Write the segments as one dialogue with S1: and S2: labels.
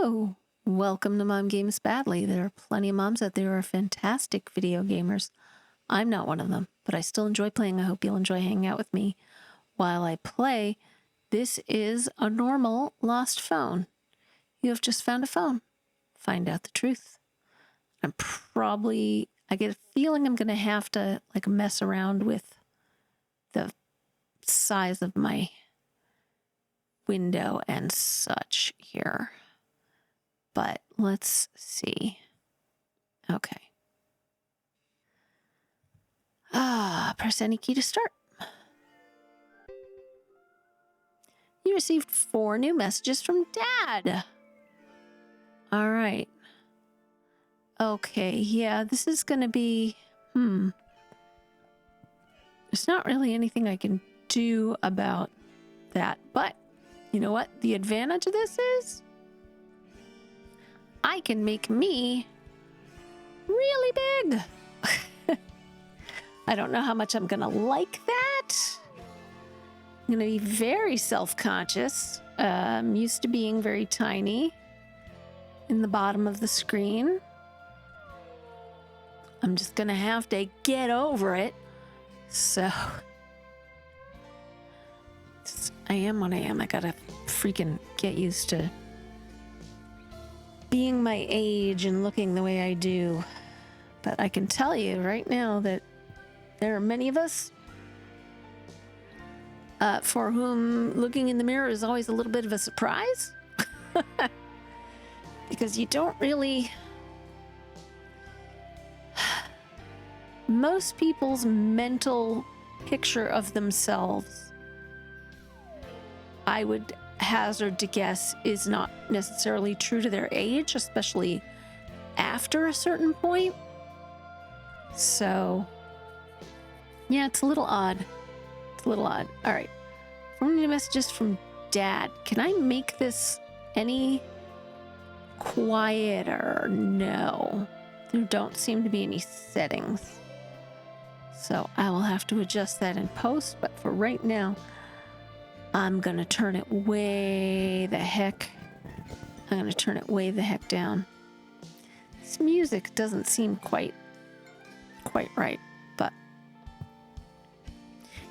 S1: Hello. Welcome to Mom Games Badly. There are plenty of moms out there who are fantastic video gamers. I'm not one of them, but I still enjoy playing. I hope you'll enjoy hanging out with me while I play. This is a normal lost phone. You have just found a phone. Find out the truth. I get a feeling I'm going to have to mess around with the size of my window and such here. But let's see. Okay. Press any key to start. You received 4 new messages from Dad. All right. Okay, yeah, this is going to be... There's not really anything I can do about that. But, you know what? The advantage of this is... I can make me really big. I don't know how much I'm gonna like that. I'm gonna be very self-conscious. I'm used to being very tiny in the bottom of the screen. I'm just gonna have to get over it. So I am what I am. I gotta freaking get used to being my age and looking the way I do. But I can tell you right now that there are many of us for whom looking in the mirror is always a little bit of a surprise. Because you don't really... Most people's mental picture of themselves, I would hazard to guess, is not necessarily true to their age, especially after a certain point. So, yeah, it's a little odd. All right. 4 new messages from Dad. Can I make this any quieter? No. There don't seem to be any settings. So I will have to adjust that in post, but for right now, I'm going to turn it way the heck down. This music doesn't seem quite right, but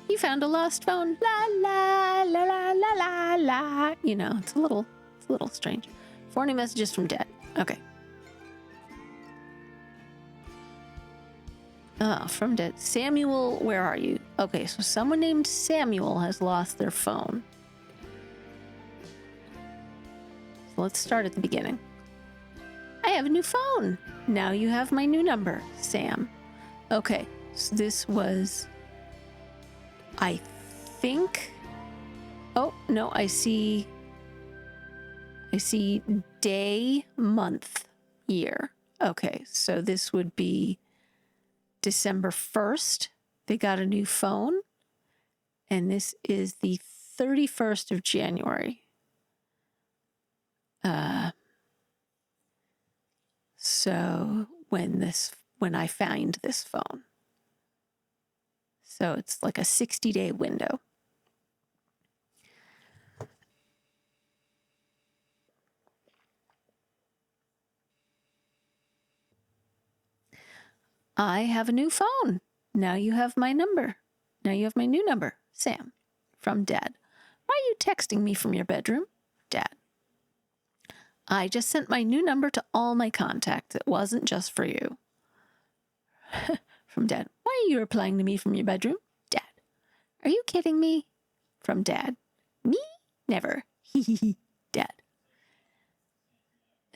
S1: you found a lost phone. La la la la la la la. You know, it's a little strange. 4 new messages from Dad. Okay. From Dad. Samuel, where are you? Okay, so someone named Samuel has lost their phone. So let's start at the beginning. I have a new phone. Now you have my new number, Sam. Okay, so this was, I think... Oh, no, I see day, month, year. Okay, so this would be December 1st, they got a new phone, and this is the 31st of January. So when I find this phone. So it's like a 60-day window. I have a new phone. Now you have my number. Now you have my new number, Sam. From Dad. Why are you texting me from your bedroom? Dad. I just sent my new number to all my contacts. It wasn't just for you. From Dad. Why are you replying to me from your bedroom? Dad. Are you kidding me? From Dad. Me? Never. Dad.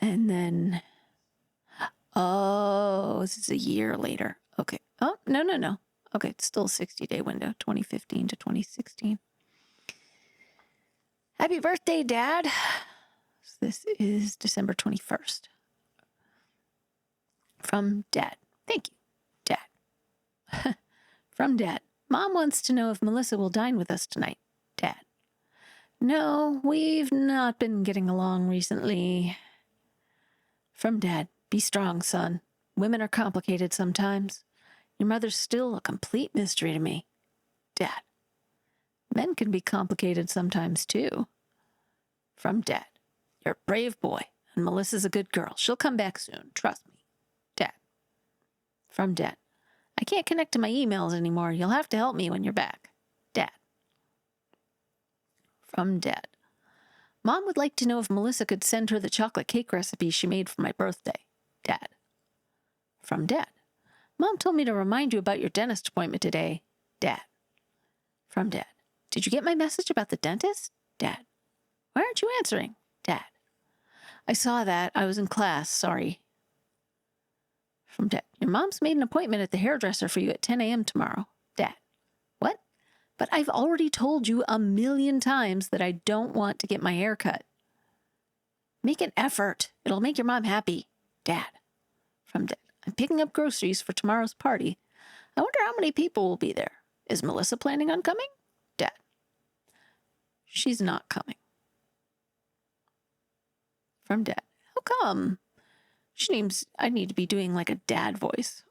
S1: And then... Oh, this is a year later. Okay. Oh, no. Okay, it's still a 60-day window, 2015 to 2016. Happy birthday, Dad. So this is December 21st. From Dad. Thank you, Dad. From Dad. Mom wants to know if Melissa will dine with us tonight. Dad. No, we've not been getting along recently. From Dad. Be strong, son. Women are complicated sometimes. Your mother's still a complete mystery to me. Dad. Men can be complicated sometimes, too. From Dad. You're a brave boy. And Melissa's a good girl. She'll come back soon. Trust me. Dad. From Dad. I can't connect to my emails anymore. You'll have to help me when you're back. Dad. From Dad. Mom would like to know if Melissa could send her the chocolate cake recipe she made for my birthday. Dad. From Dad. Mom told me to remind you about your dentist appointment today. Dad. From Dad. Did you get my message about the dentist? Dad. Why aren't you answering? Dad. I saw that. I was in class. Sorry. From Dad. Your mom's made an appointment at the hairdresser for you at 10 a.m. tomorrow. Dad. What? But I've already told you 1,000,000 times that I don't want to get my hair cut. Make an effort. It'll make your mom happy. Dad. From Dad. I'm picking up groceries for tomorrow's party. I wonder how many people will be there. Is Melissa planning on coming? Dad. She's not coming. From Dad. How come? I need to be doing like a dad voice.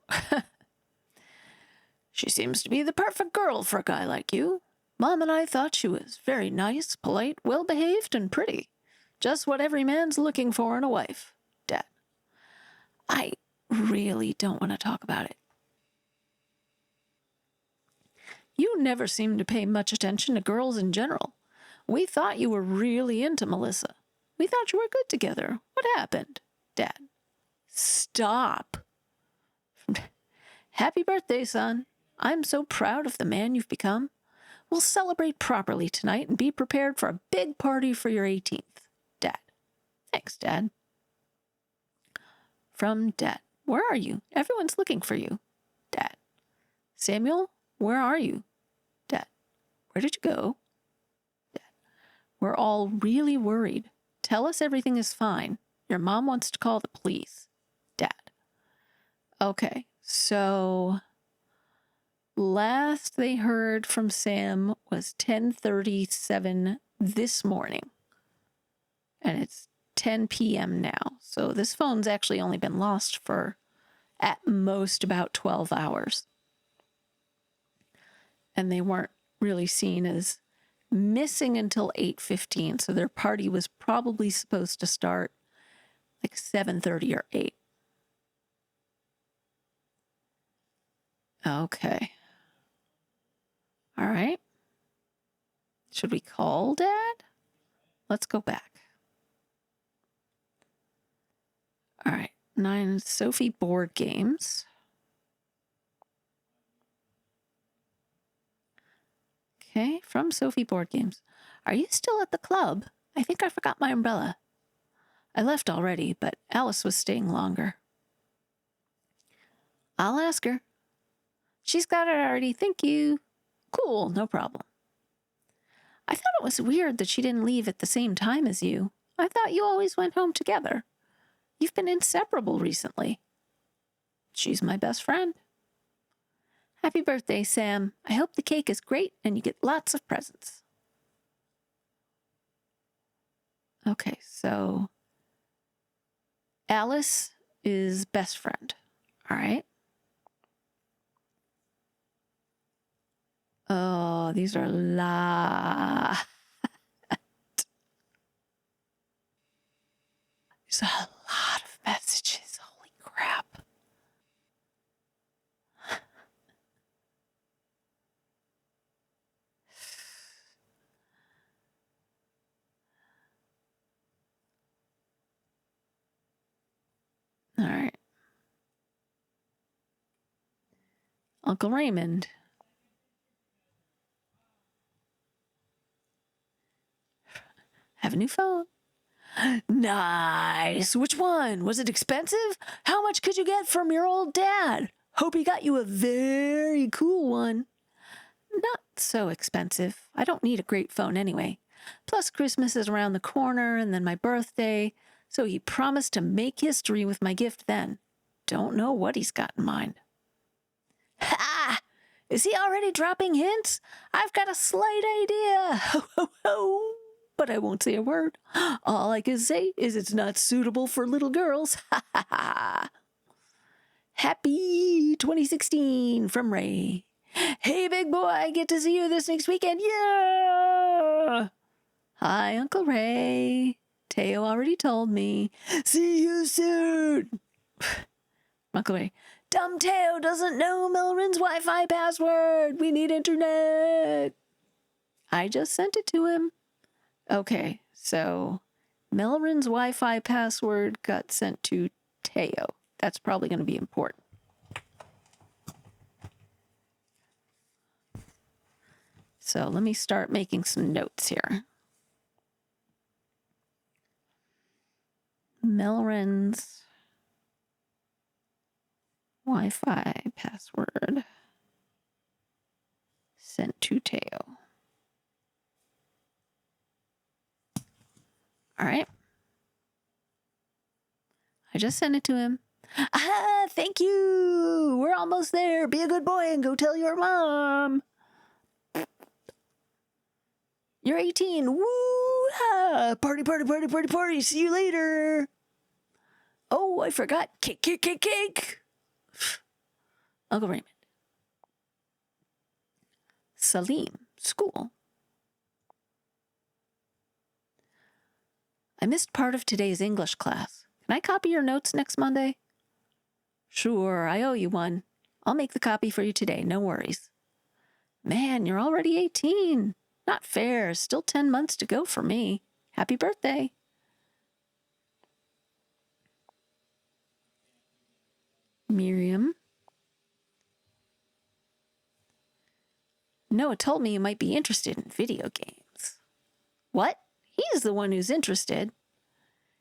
S1: She seems to be the perfect girl for a guy like you. Mom and I thought she was very nice, polite, well-behaved, and pretty. Just what every man's looking for in a wife. Dad. I really don't want to talk about it. You never seem to pay much attention to girls in general. We thought you were really into Melissa. We thought you were good together. What happened? Dad. Stop. Happy birthday, son. I'm so proud of the man you've become. We'll celebrate properly tonight and be prepared for a big party for your 18th. Dad. Thanks, Dad. From Dad. Where are you? Everyone's looking for you. Dad. Samuel, where are you? Dad. Where did you go? Dad. We're all really worried. Tell us everything is fine. Your mom wants to call the police. Dad. Okay, so last they heard from Sam was 10:37 this morning. And it's 10 p.m. now. So this phone's actually only been lost for at most about 12 hours. And they weren't really seen as missing until 8:15. So their party was probably supposed to start like 7:30 or 8. Okay. All right. Should we call Dad? Let's go back. All right. 9 Sophie board games. Okay, from Sophie Board Games. Are you still at the club? I think I forgot my umbrella. I left already, but Alice was staying longer. I'll ask her. She's got it already, thank you. Cool, no problem. I thought it was weird that she didn't leave at the same time as you. I thought you always went home together. You've been inseparable recently. She's my best friend. Happy birthday, Sam. I hope the cake is great and you get lots of presents. Okay, so Alice is best friend. All right. Oh, these are There's a lot of messages. Holy crap. All right. Uncle Raymond. Have a new phone. Nice. Which one? Was it expensive? How much could you get from your old dad? Hope he got you a very cool one. Not so expensive. I don't need a great phone anyway. Plus Christmas is around the corner and then my birthday, so he promised to make history with my gift then. Don't know what he's got in mind. Ha! Is he already dropping hints? I've got a slight idea. Ho, ho, ho. But I won't say a word. All I can say is it's not suitable for little girls. Ha, ha, ha. Happy 2016 from Ray. Hey, big boy, I get to see you this next weekend. Yeah! Hi, Uncle Ray. Teo already told me. See you soon. Uncle Ray, dumb Teo doesn't know Melrin's Wi-Fi password. We need internet. I just sent it to him. Okay, so Melrin's Wi-Fi password got sent to Teo. That's probably going to be important. So let me start making some notes here. Melrin's Wi-Fi password sent to Teo. All right. I just sent it to him. Ah, thank you. We're almost there. Be a good boy and go tell your mom. You're 18. Woo! Ah, party, party, party, party, party. See you later. Oh, I forgot. Cake, cake, cake, cake. Uncle Raymond. Salim, school. I missed part of today's English class. Can I copy your notes next Monday? Sure, I owe you one. I'll make the copy for you today, no worries. Man, you're already 18. Not fair. Still 10 months to go for me. Happy birthday. Miriam. Noah told me you might be interested in video games. What? He's the one who's interested.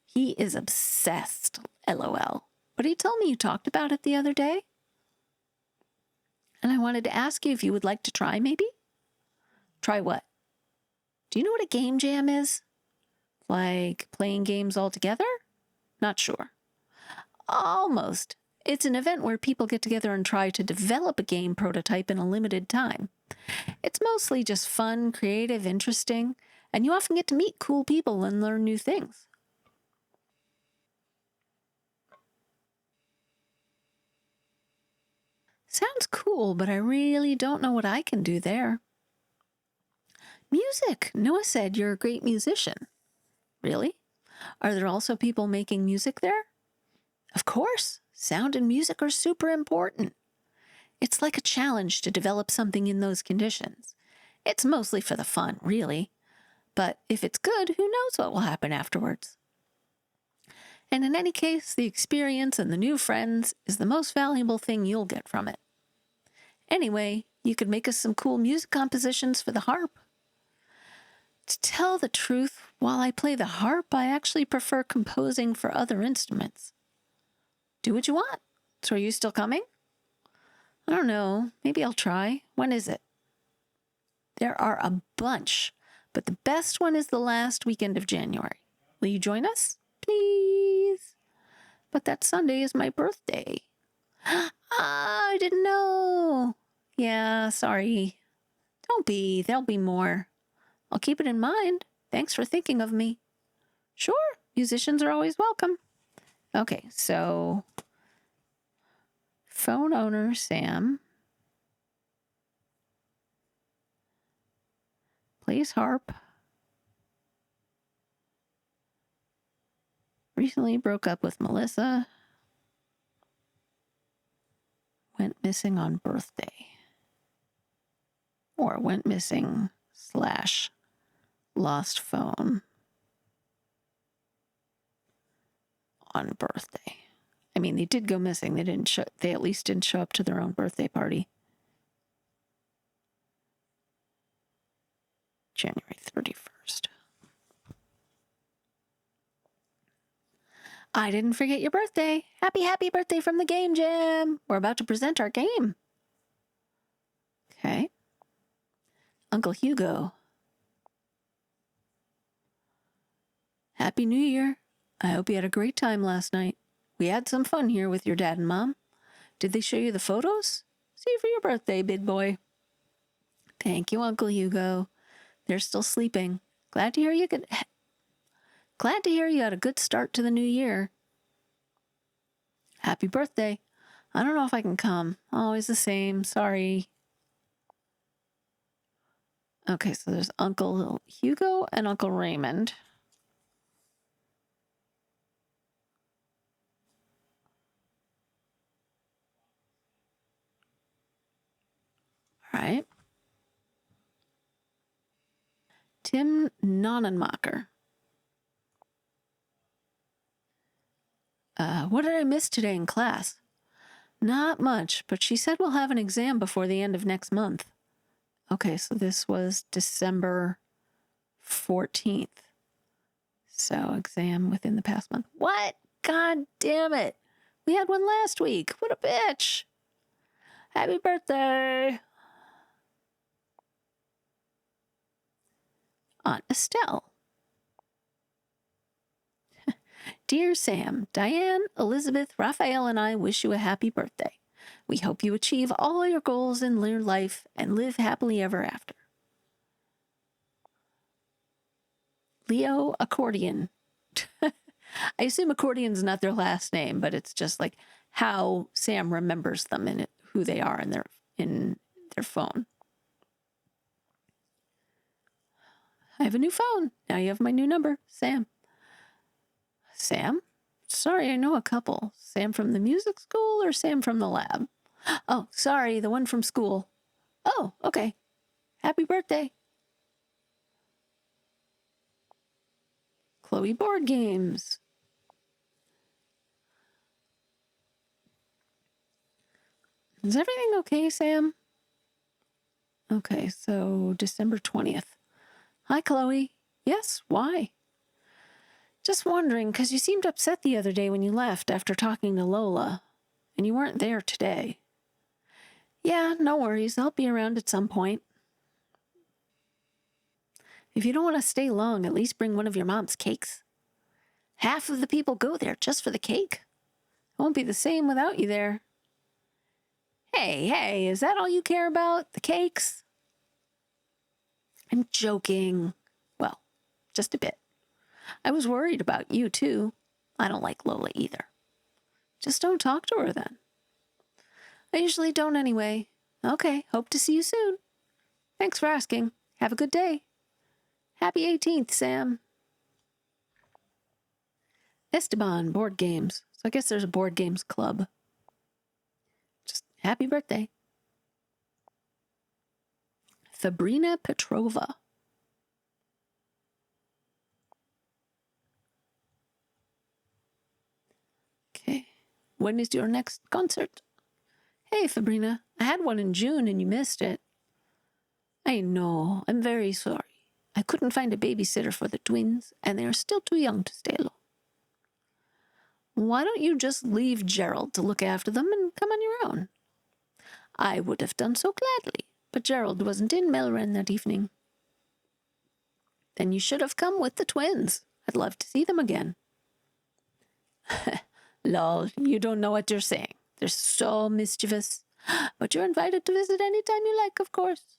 S1: He is obsessed, LOL. But he told me you talked about it the other day. And I wanted to ask you if you would like to try, maybe? Try what? Do you know what a game jam is? Like playing games all together? Not sure. Almost. It's an event where people get together and try to develop a game prototype in a limited time. It's mostly just fun, creative, interesting, and you often get to meet cool people and learn new things. Sounds cool, but I really don't know what I can do there. Music. Noah said you're a great musician. Really? Are there also people making music there? Of course. Sound and music are super important. It's like a challenge to develop something in those conditions. It's mostly for the fun, really. But if it's good, who knows what will happen afterwards? And in any case, the experience and the new friends is the most valuable thing you'll get from it. Anyway, you could make us some cool music compositions for the harp. To tell the truth, while I play the harp, I actually prefer composing for other instruments. Do what you want. So are you still coming? I don't know. Maybe I'll try. When is it? There are a bunch, but the best one is the last weekend of January. Will you join us? Please. But that Sunday is my birthday. I didn't know. Yeah, sorry. Don't be. There'll be more. I'll keep it in mind. Thanks for thinking of me. Sure, musicians are always welcome. Okay, so phone owner Sam plays harp. Recently broke up with Melissa. Went missing on birthday. Or went missing / lost phone on birthday. I mean, they did go missing. They at least didn't show up to their own birthday party. January 31st. I didn't forget your birthday. Happy birthday from the Game Jam. We're about to present our game. Okay. Uncle Hugo. Happy New Year. I hope you had a great time last night. We had some fun here with your dad and mom. Did they show you the photos? See you for your birthday, big boy. Thank you, Uncle Hugo. They're still sleeping. Glad to hear you had a good start to the new year. Happy birthday. I don't know if I can come. Always the same. Sorry. Okay, so there's Uncle Hugo and Uncle Raymond. Tim Nonnenmacher. What did I miss today in class? Not much, but she said we'll have an exam before the end of next month. Okay, so this was December 14th. So exam within the past month. What? God damn it. We had one last week. What a bitch. Happy birthday. Aunt Estelle. Dear Sam, Diane, Elizabeth, Raphael, and I wish you a happy birthday. We hope you achieve all your goals in your life and live happily ever after. Leo Accordion. I assume Accordion's not their last name, but it's just like how Sam remembers them and who they are in their phone. I have a new phone. Now you have my new number, Sam. Sam? Sorry, I know a couple. Sam from the music school or Sam from the lab? Oh, sorry, the one from school. Oh, okay. Happy birthday. Chloe Board Games. Is everything okay, Sam? Okay, so December 20th. Hi, Chloe. Yes, why? Just wondering, because you seemed upset the other day when you left after talking to Lola, and you weren't there today. Yeah, no worries. I'll be around at some point. If you don't want to stay long, at least bring one of your mom's cakes. Half of the people go there just for the cake. It won't be the same without you there. Hey, is that all you care about? The cakes? I'm joking. Well, just a bit. I was worried about you, too. I don't like Lola either. Just don't talk to her then. I usually don't anyway. Okay, hope to see you soon. Thanks for asking. Have a good day. Happy 18th, Sam. Esteban Board Games. So I guess there's a board games club. Just happy birthday. Fabrina Petrova. Okay. When is your next concert? Hey, Fabrina. I had one in June and you missed it. I know. I'm very sorry. I couldn't find a babysitter for the twins, and they are still too young to stay alone. Why don't you just leave Gerald to look after them and come on your own? I would have done so gladly, but Gerald wasn't in Melren that evening. Then you should have come with the twins. I'd love to see them again. Lol, you don't know what you're saying. They're so mischievous. But you're invited to visit any time you like, of course.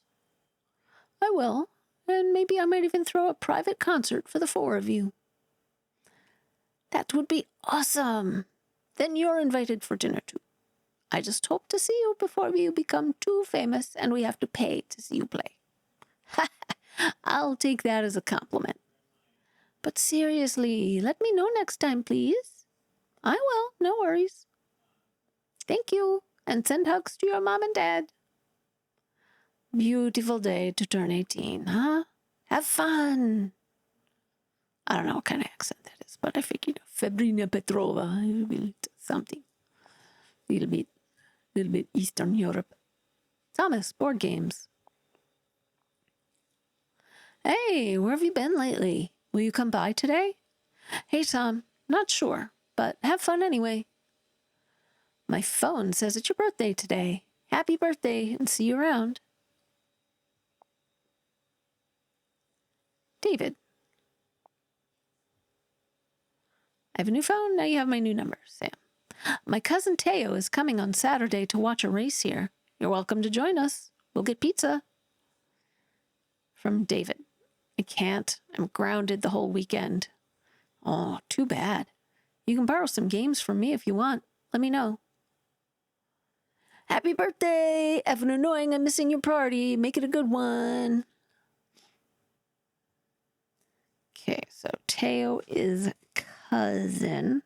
S1: I will, and maybe I might even throw a private concert for the 4 of you. That would be awesome. Then you're invited for dinner, too. I just hope to see you before you become too famous and we have to pay to see you play. I'll take that as a compliment. But seriously, let me know next time, please. I will, no worries. Thank you, and send hugs to your mom and dad. Beautiful day to turn 18, huh? Have fun. I don't know what kind of accent that is, but I figured Fabrina Petrova, something. Little bit Eastern Europe. Thomas, board games. Hey, where have you been lately? Will you come by today? Hey, Tom, not sure, but have fun anyway. My phone says it's your birthday today. Happy birthday, and see you around. David. I have a new phone, now you have my new number, Sam. My cousin Teo is coming on Saturday to watch a race here. You're welcome to join us. We'll get pizza. From David. I can't. I'm grounded the whole weekend. Oh, too bad. You can borrow some games from me if you want. Let me know. Happy birthday! Effing annoying, I'm missing your party. Make it a good one. Okay, so Teo is cousin.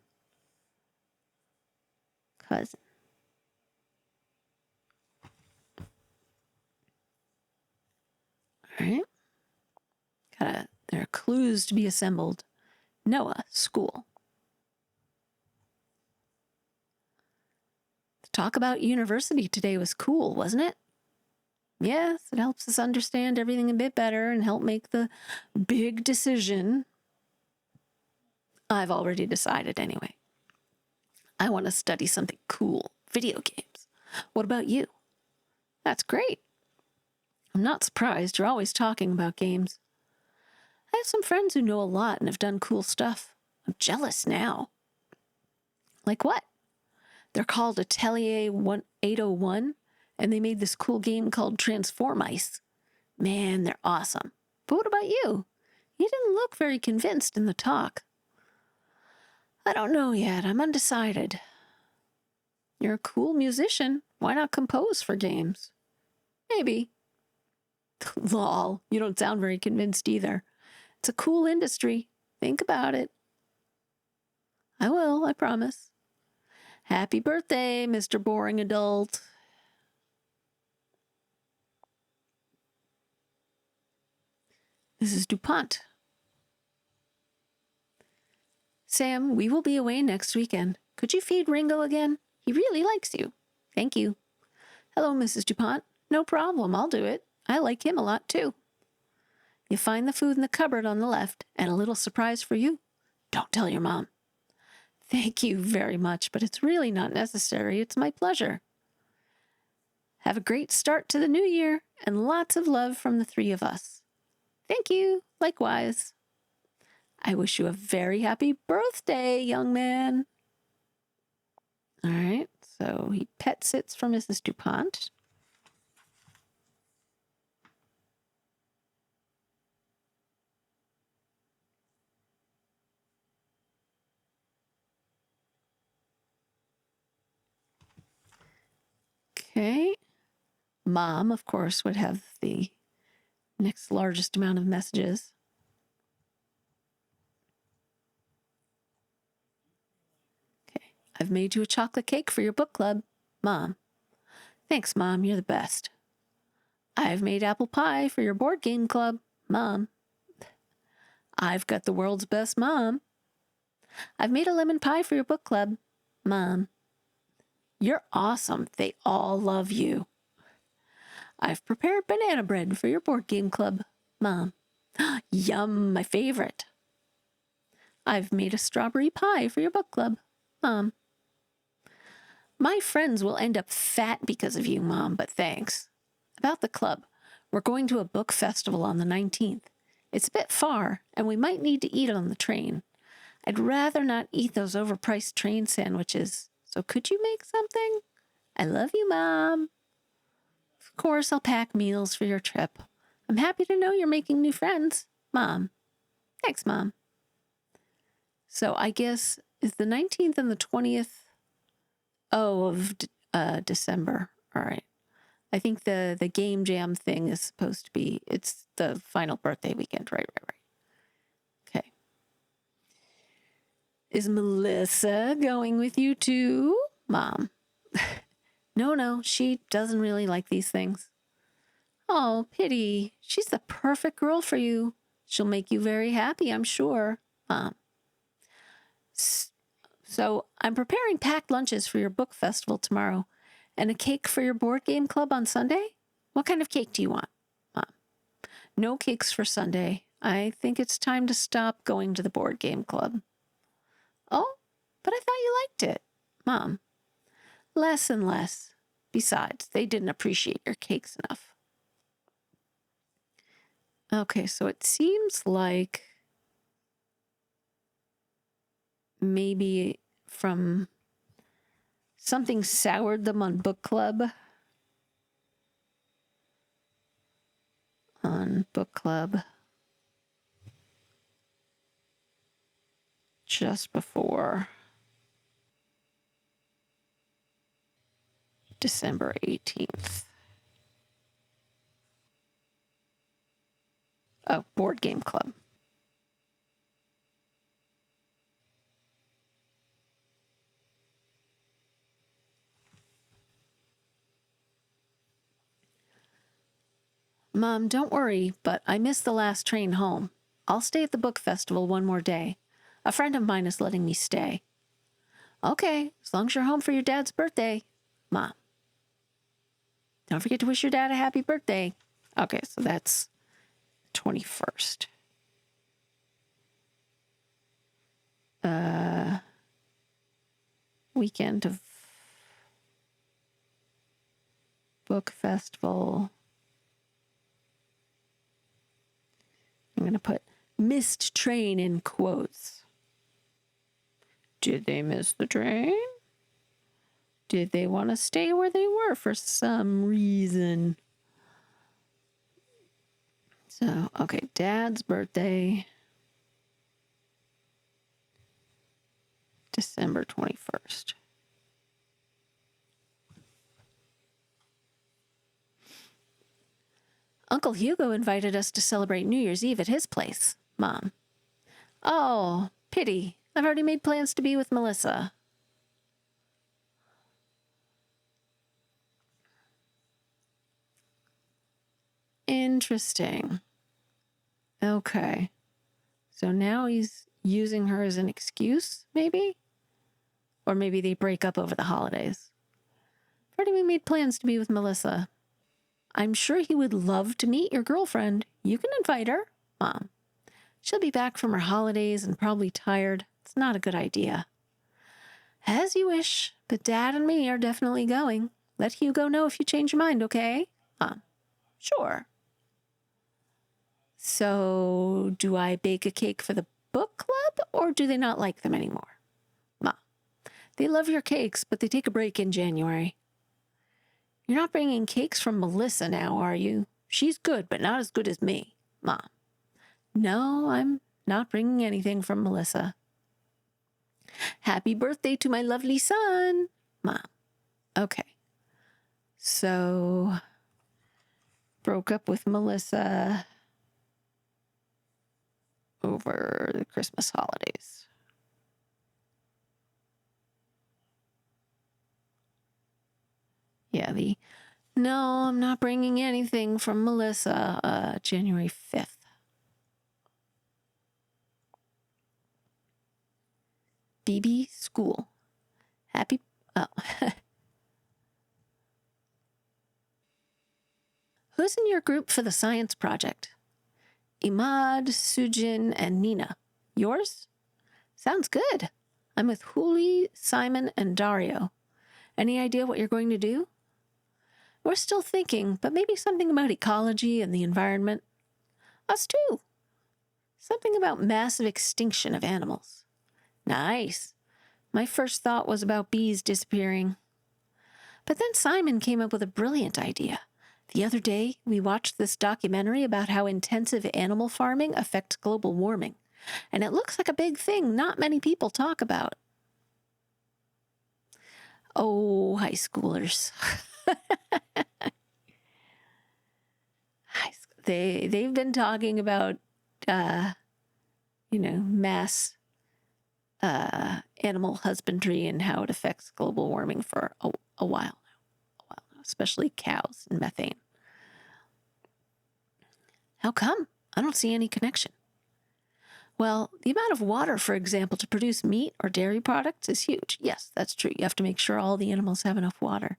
S1: All right. There are clues to be assembled. Noah, school. The talk about university today was cool, wasn't it? Yes, it helps us understand everything a bit better and help make the big decision. I've already decided anyway. I want to study something cool, video games. What about you? That's great. I'm not surprised. You're always talking about games. I have some friends who know a lot and have done cool stuff. I'm jealous now. Like what? They're called Atelier 801, and they made this cool game called Transformice. Man, they're awesome. But what about you? You didn't look very convinced in the talk. I don't know yet. I'm undecided. You're a cool musician. Why not compose for games? Maybe. Lol, you don't sound very convinced either. It's a cool industry. Think about it. I will, I promise. Happy birthday, Mr. Boring Adult. Mrs. DuPont. Sam, we will be away next weekend. Could you feed Ringo again? He really likes you. Thank you. Hello, Mrs. DuPont. No problem, I'll do it. I like him a lot, too. You find the food in the cupboard on the left, and a little surprise for you. Don't tell your mom. Thank you very much, but it's really not necessary. It's my pleasure. Have a great start to the new year, and lots of love from the three of us. Thank you. Likewise. I wish you a very happy birthday, young man. All right, so he pet sits for Mrs. DuPont. Okay. Mom, of course, would have the next largest amount of messages. Okay. I've made you a chocolate cake for your book club. Mom. Thanks, Mom. You're the best. I've made apple pie for your board game club. Mom. I've got the world's best mom. I've made a lemon pie for your book club. Mom. You're awesome. They all love you. I've prepared banana bread for your board game club. Mom. Yum, my favorite. I've made a strawberry pie for your book club. Mom. My friends will end up fat because of you, Mom, but thanks. About the club, we're going to a book festival on the 19th. It's a bit far, and we might need to eat on the train. I'd rather not eat those overpriced train sandwiches, so could you make something? I love you, Mom. Of course, I'll pack meals for your trip. I'm happy to know you're making new friends. Mom. Thanks, Mom. So I guess, is the 19th and the 20th? Oh, of December. All right. I think the game jam thing is supposed to be, it's the final birthday weekend. Right. Okay. Is Melissa going with you too? Mom. No, she doesn't really like these things. Oh, pity. She's the perfect girl for you. She'll make you very happy, I'm sure. Mom. So I'm preparing packed lunches for your book festival tomorrow and a cake for your board game club on Sunday. What kind of cake do you want? Mom. No cakes for Sunday. I think it's time to stop going to the board game club. Oh, but I thought you liked it. Mom. Less and less. Besides, they didn't appreciate your cakes enough. Okay, so it seems like maybe from something soured them on book club. Just before December 18th. Oh, board game club. Mom, don't worry, but I missed the last train home. I'll stay at the book festival one more day. A friend of mine is letting me stay. Okay, as long as you're home for your dad's birthday. Mom. Don't forget to wish your dad a happy birthday. Okay, so that's 21st. Weekend of book festival. I'm going to put missed train in quotes. Did they miss the train? Did they want to stay where they were for some reason? So, okay, Dad's birthday, December 21st. Uncle Hugo invited us to celebrate New Year's Eve at his place, Mom. Oh, pity. I've already made plans to be with Melissa. Interesting. Okay. So now he's using her as an excuse, maybe? Or maybe they break up over the holidays. I've already made plans to be with Melissa. I'm sure he would love to meet your girlfriend. You can invite her, Mom. She'll be back from her holidays and probably tired. It's not a good idea. As you wish, but Dad and me are definitely going. Let Hugo know if you change your mind, okay? Mom. Sure. So, do I bake a cake for the book club, or do they not like them anymore? Mom. They love your cakes, but they take a break in January. You're not bringing cakes from Melissa now, are you? She's good, but not as good as me. Mom. No, I'm not bringing anything from Melissa. Happy birthday to my lovely son. Mom. Okay. So, broke up with Melissa over the Christmas holidays. Yeah, no, I'm not bringing anything from Melissa, January 5th. BB school. Happy, Who's in your group for the science project? Imad, Sujin, and Nina. Yours? Sounds good. I'm with Huli, Simon, and Dario. Any idea what you're going to do? We're still thinking, but maybe something about ecology and the environment. Us too. Something about massive extinction of animals. Nice. My first thought was about bees disappearing. But then Simon came up with a brilliant idea. The other day, we watched this documentary about how intensive animal farming affects global warming. And it looks like a big thing not many people talk about. Oh, high schoolers. They've been talking about, mass animal husbandry and how it affects global warming for a while now. Especially cows and methane. How come? I don't see any connection. Well, the amount of water, for example, to produce meat or dairy products is huge. Yes, that's true. You have to make sure all the animals have enough water.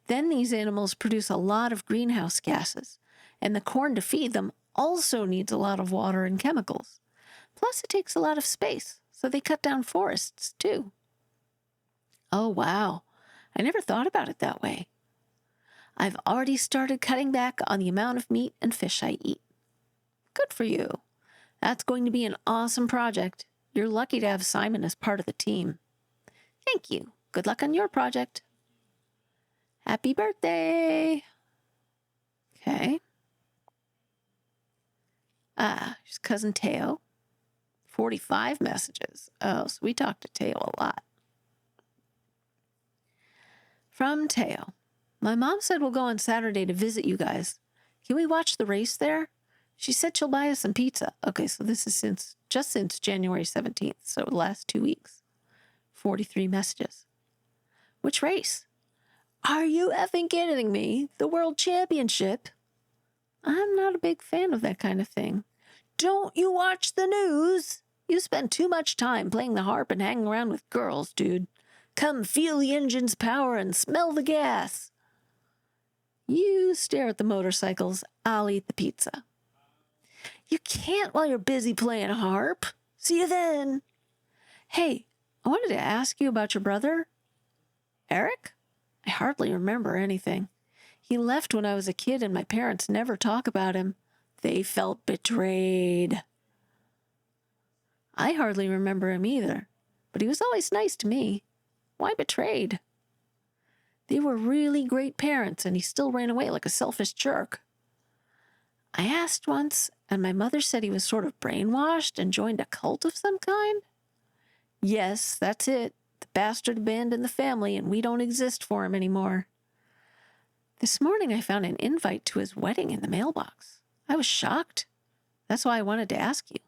S1: Then these animals produce a lot of greenhouse gases, and the corn to feed them also needs a lot of water and chemicals. Plus, it takes a lot of space, so they cut down forests, too. Oh, wow. I never thought about it that way. I've already started cutting back on the amount of meat and fish I eat. Good for you. That's going to be an awesome project. You're lucky to have Simon as part of the team. Thank you. Good luck on your project. Happy birthday. Okay. Here's Cousin Teo. 45 messages. Oh, so we talked to Teo a lot. From Teo. My mom said we'll go on Saturday to visit you guys. Can we watch the race there? She said she'll buy us some pizza. Okay, so this is since January 17th, so the last 2 weeks. 43 messages. Which race? Are you effing kidding me? The World Championship? I'm not a big fan of that kind of thing. Don't you watch the news? You spend too much time playing the harp and hanging around with girls, dude. Come feel the engine's power and smell the gas. You stare at the motorcycles. I'll eat the pizza. You can't while you're busy playing harp. See you then. Hey, I wanted to ask you about your brother. Eric? I hardly remember anything. He left when I was a kid and my parents never talk about him. They felt betrayed. I hardly remember him either, but he was always nice to me. Why betrayed? They were really great parents, and he still ran away like a selfish jerk. I asked once, and my mother said he was sort of brainwashed and joined a cult of some kind. Yes, that's it. The bastard abandoned the family, and we don't exist for him anymore. This morning I found an invite to his wedding in the mailbox. I was shocked. That's why I wanted to ask you.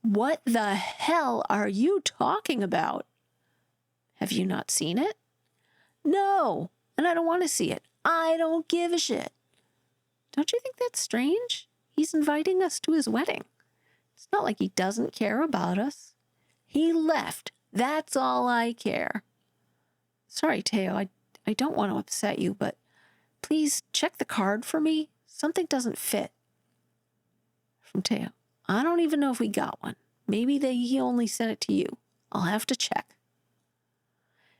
S1: What the hell are you talking about? Have you not seen it? No, and I don't want to see it. I don't give a shit. Don't you think that's strange? He's inviting us to his wedding. It's not like he doesn't care about us. He left. That's all I care. Sorry, Teo, I don't want to upset you, but please check the card for me. Something doesn't fit. From Teo. I don't even know if we got one. Maybe he only sent it to you. I'll have to check.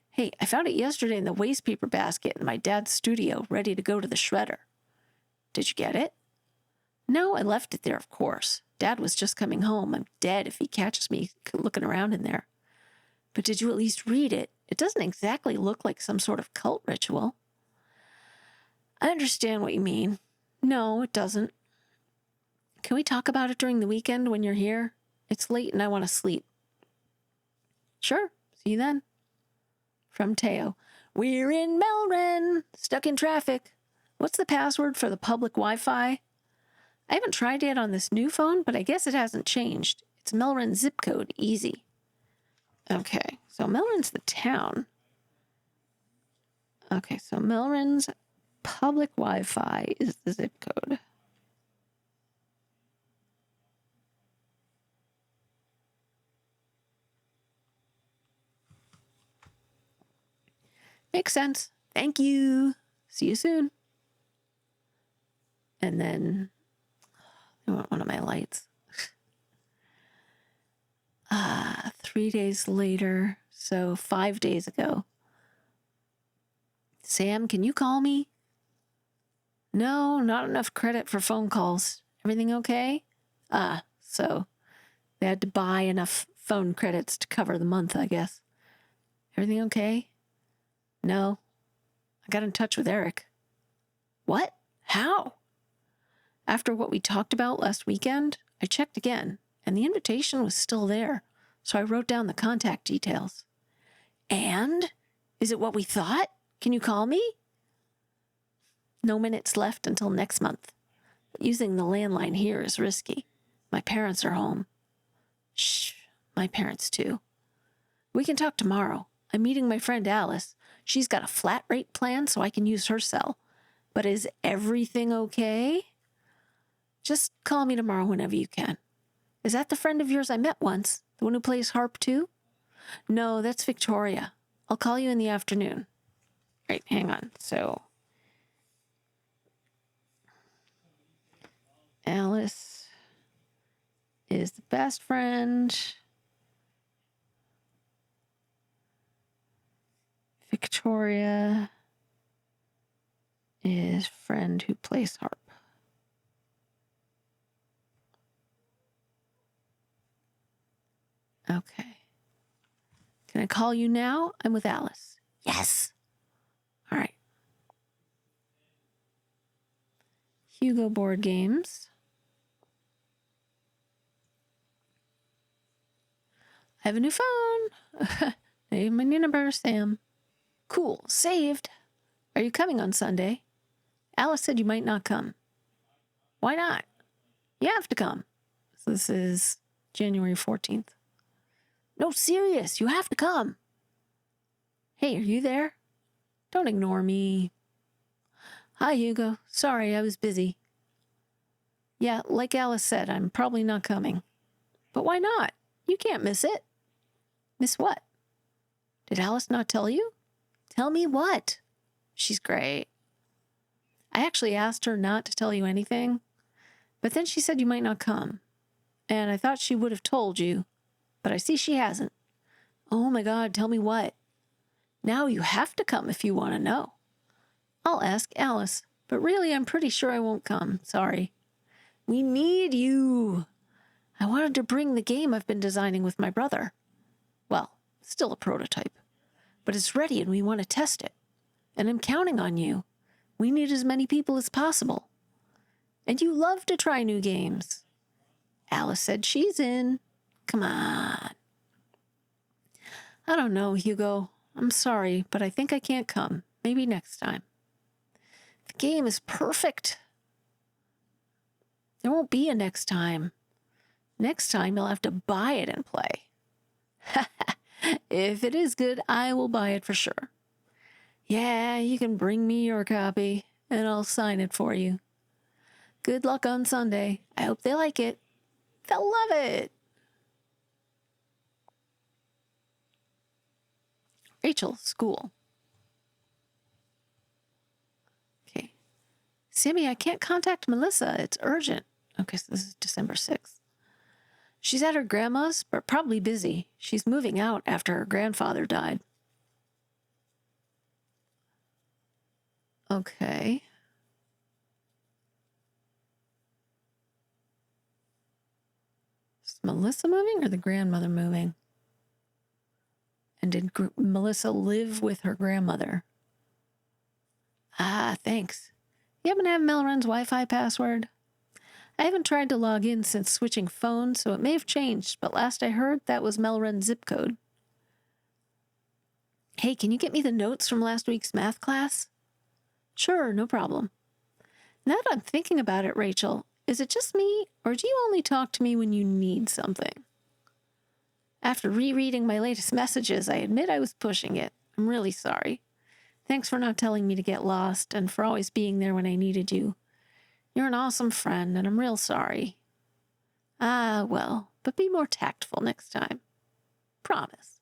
S1: Hey, I found it yesterday in the waste paper basket in my dad's studio, ready to go to the shredder. Did you get it? No, I left it there, of course. Dad was just coming home. I'm dead if he catches me looking around in there. But did you at least read it? It doesn't exactly look like some sort of cult ritual. I understand what you mean. No, it doesn't. Can we talk about it during the weekend when you're here? It's late and I want to sleep. Sure. See you then. From Teo. We're in Melren. Stuck in traffic. What's the password for the public Wi-Fi? I haven't tried it on this new phone, but I guess it hasn't changed. It's Melren zip code. Easy. Okay. So Melren's the town. Okay. So Melren's public Wi-Fi is the zip code. Makes sense. Thank you. See you soon. And then I want one of my lights. 3 days later, so 5 days ago. Sam, can you call me? No, not enough credit for phone calls. Everything okay? So they had to buy enough phone credits to cover the month, I guess. Everything okay? No. I got in touch with Eric. What? How? After what we talked about last weekend, I checked again, and the invitation was still there, so I wrote down the contact details. And? Is it what we thought? Can you call me? No minutes left until next month. Using the landline here is risky. My parents are home. Shh, my parents too. We can talk tomorrow. I'm meeting my friend Alice. She's got a flat rate plan so I can use her cell. But is everything okay? Just call me tomorrow whenever you can. Is that the friend of yours I met once? The one who plays harp too? No, that's Victoria. I'll call you in the afternoon. Right, hang on. So, Alice is the best friend. Victoria is friend who plays harp. Okay. Can I call you now? I'm with Alice. Yes. All right. Hugo Board Games. I have a new phone. Save my number, Sam. Cool. Saved. Are you coming on Sunday? Alice said you might not come. Why not? You have to come. So this is January 14th. No, serious. You have to come. Hey, are you there? Don't ignore me. Hi, Hugo. Sorry, I was busy. Yeah, like Alice said, I'm probably not coming. But why not? You can't miss it. Miss what? Did Alice not tell you? Tell me what? She's great. I actually asked her not to tell you anything, but then she said you might not come. And I thought she would have told you, but I see she hasn't. Oh my God, tell me what? Now you have to come if you want to know. I'll ask Alice, but really I'm pretty sure I won't come. Sorry. We need you. I wanted to bring the game I've been designing with my brother. Well, still a prototype, but it's ready and we want to test it. And I'm counting on you. We need as many people as possible. And you love to try new games. Alice said she's in. Come on. I don't know, Hugo. I'm sorry, but I think I can't come. Maybe next time. The game is perfect. There won't be a next time. Next time you'll have to buy it and play. If it is good, I will buy it for sure. Yeah, you can bring me your copy, and I'll sign it for you. Good luck on Sunday. I hope they like it. They'll love it. Rachel, school. Okay. Sammy, I can't contact Melissa. It's urgent. Okay, so this is December 6th. She's at her grandma's, but probably busy. She's moving out after her grandfather died. Okay. Is Melissa moving or the grandmother moving? And did Melissa live with her grandmother? Ah, thanks. You happen to have Melrun's Wi-Fi password? I haven't tried to log in since switching phones, so it may have changed, but last I heard, that was Melrun's zip code. Hey, can you get me the notes from last week's math class? Sure, no problem. Now that I'm thinking about it, Rachel, is it just me, or do you only talk to me when you need something? After rereading my latest messages, I admit I was pushing it. I'm really sorry. Thanks for not telling me to get lost, and for always being there when I needed you. You're an awesome friend, and I'm real sorry. Ah, well, but be more tactful next time. Promise.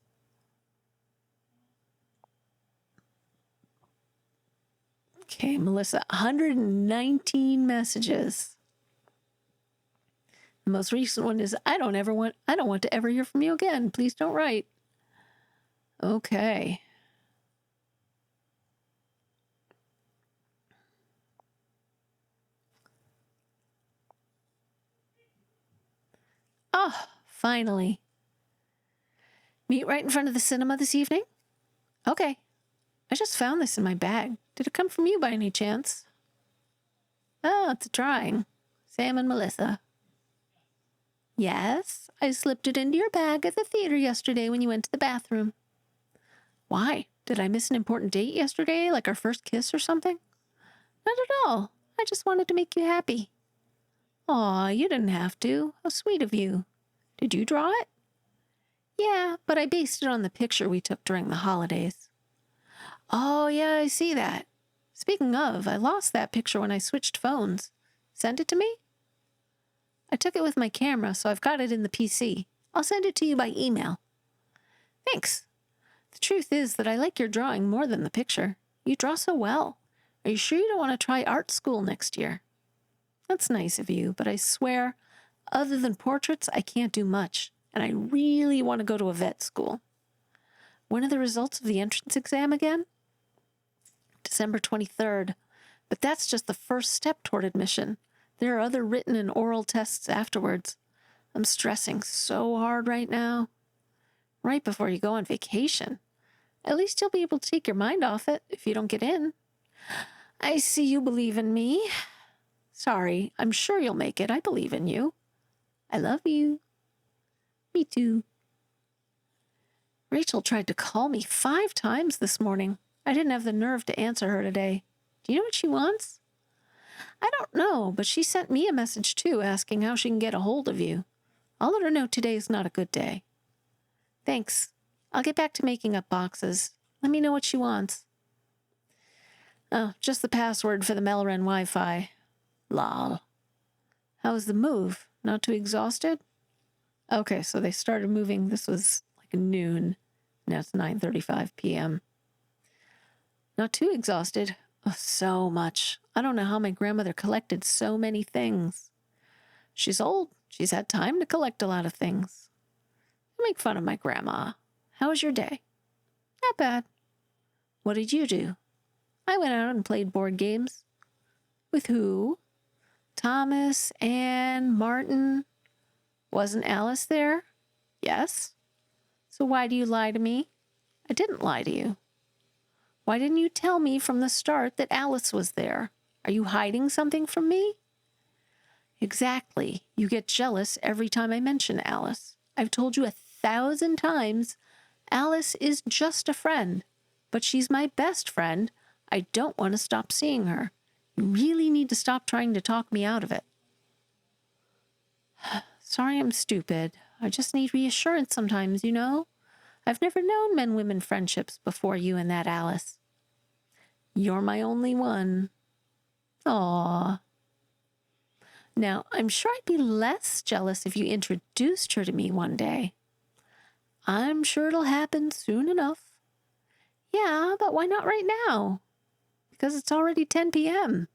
S1: Okay, Melissa, 119 messages. The most recent one is, I don't want to ever hear from you again. Please don't write. Okay. Oh, finally. Meet right in front of the cinema this evening? Okay. I just found this in my bag. Did it come from you by any chance? Oh, it's a drawing. Sam and Melissa. Yes, I slipped it into your bag at the theater yesterday when you went to the bathroom. Why? Did I miss an important date yesterday, like our first kiss or something? Not at all. I just wanted to make you happy. Aw, you didn't have to. How sweet of you. Did you draw it? Yeah, but I based it on the picture we took during the holidays. Oh, yeah, I see that. Speaking of, I lost that picture when I switched phones. Send it to me? I took it with my camera, so I've got it in the PC. I'll send it to you by email. Thanks. The truth is that I like your drawing more than the picture. You draw so well. Are you sure you don't want to try art school next year? That's nice of you, but I swear, other than portraits, I can't do much, and I really want to go to a vet school. When are the results of the entrance exam again? December 23rd, but that's just the first step toward admission. There are other written and oral tests afterwards. I'm stressing so hard right now. Right before you go on vacation. At least you'll be able to take your mind off it if you don't get in. I see you believe in me. Sorry, I'm sure you'll make it. I believe in you. I love you. Me too. Rachel tried to call me 5 times this morning. I didn't have the nerve to answer her today. Do you know what she wants? I don't know, but she sent me a message too, asking how she can get a hold of you. I'll let her know today is not a good day. Thanks. I'll get back to making up boxes. Let me know what she wants. Oh, just the password for the Melrun Wi-Fi. Lol. How was the move? Not too exhausted? Okay, so they started moving. This was like noon. Now it's 9:35 p.m. Not too exhausted. Oh, so much. I don't know how my grandmother collected so many things. She's old. She's had time to collect a lot of things. I make fun of my grandma. How was your day? Not bad. What did you do? I went out and played board games. With who? Thomas, Anne, Martin. Wasn't Alice there? Yes. So why do you lie to me? I didn't lie to you. Why didn't you tell me from the start that Alice was there? Are you hiding something from me? Exactly. You get jealous every time I mention Alice. I've told you 1,000 times Alice is just a friend, but she's my best friend. I don't want to stop seeing her. You really need to stop trying to talk me out of it. Sorry I'm stupid. I just need reassurance sometimes, you know? I've never known men-women friendships before you and that Alice. You're my only one. Aww. Now, I'm sure I'd be less jealous if you introduced her to me one day. I'm sure it'll happen soon enough. Yeah, but why not right now? Because it's already 10 p.m.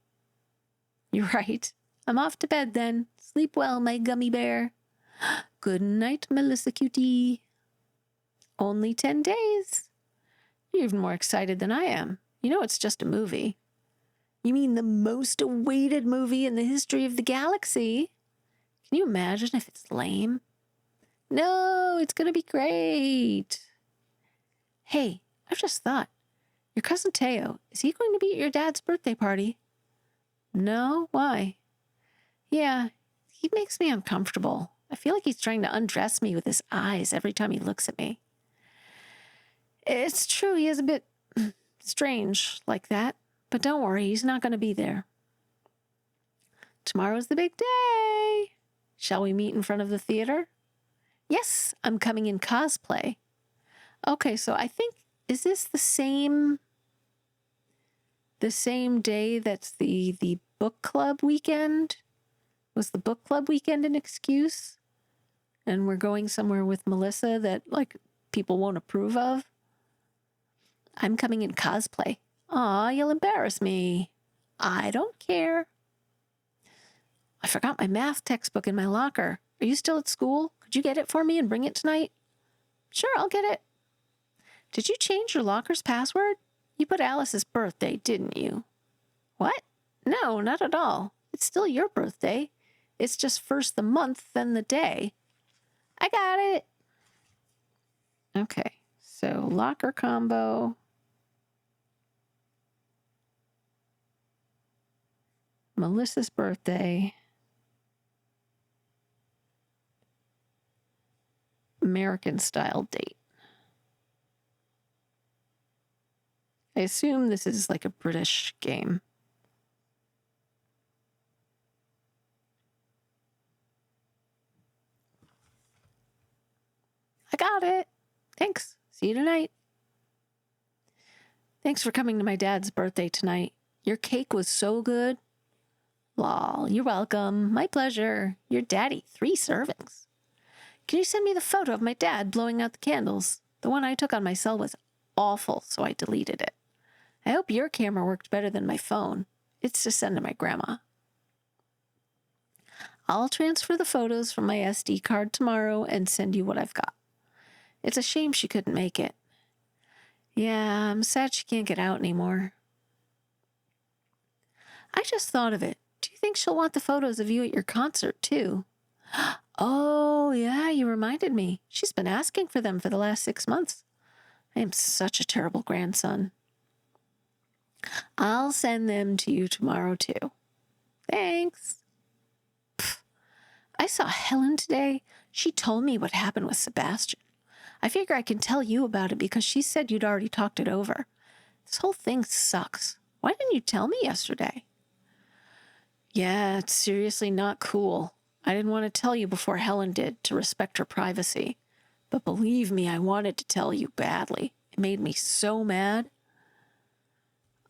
S1: You're right. I'm off to bed then. Sleep well, my gummy bear. Good night, Melissa cutie. Only 10 days. You're even more excited than I am. You know it's just a movie. You mean the most awaited movie in the history of the galaxy? Can you imagine if it's lame? No, it's going to be great. Hey, I've just thought. Your cousin Teo, is he going to be at your dad's birthday party? No? Why? Yeah, he makes me uncomfortable. I feel like he's trying to undress me with his eyes every time he looks at me. It's true, he is a bit strange like that. But don't worry, he's not going to be there. Tomorrow's the big day. Shall we meet in front of the theater? Yes, I'm coming in cosplay. Okay, so I think, is this the same day that's the book club weekend? Was the book club weekend an excuse? And we're going somewhere with Melissa that, like, people won't approve of? I'm coming in cosplay. Aw, you'll embarrass me. I don't care. I forgot my math textbook in my locker. Are you still at school? Could you get it for me and bring it tonight? Sure, I'll get it. Did you change your locker's password? You put Alice's birthday, didn't you? What? No, not at all. It's still your birthday. It's just first the month, then the day. I got it. Okay, so locker combo. Melissa's birthday. American style date. I assume this is like a British game. I got it. Thanks. See you tonight. Thanks for coming to my dad's birthday tonight. Your cake was so good. Lol, you're welcome. My pleasure. Your daddy, 3 servings. Can you send me the photo of my dad blowing out the candles? The one I took on my cell was awful, so I deleted it. I hope your camera worked better than my phone. It's to send to my grandma. I'll transfer the photos from my SD card tomorrow and send you what I've got. It's a shame she couldn't make it. Yeah, I'm sad she can't get out anymore. I just thought of it. Do you think she'll want the photos of you at your concert, too? Oh, yeah, you reminded me. She's been asking for them for the last 6 months. I am such a terrible grandson. I'll send them to you tomorrow, too. Thanks. Pff, I saw Helen today. She told me what happened with Sebastian. I figure I can tell you about it because she said you'd already talked it over. This whole thing sucks. Why didn't you tell me yesterday? Yeah, it's seriously not cool. I didn't want to tell you before Helen did to respect her privacy. But believe me, I wanted to tell you badly. It made me so mad.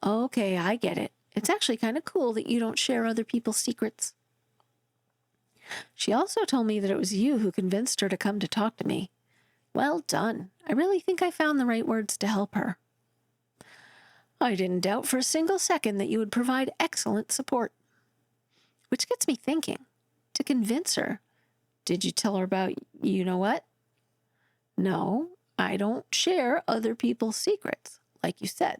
S1: Okay, I get it. It's actually kind of cool that you don't share other people's secrets. She also told me that it was you who convinced her to come to talk to me. Well done. I really think I found the right words to help her. I didn't doubt for a single second that you would provide excellent support. Which gets me thinking, to convince her, did you tell her about you-know-what? No, I don't share other people's secrets, like you said.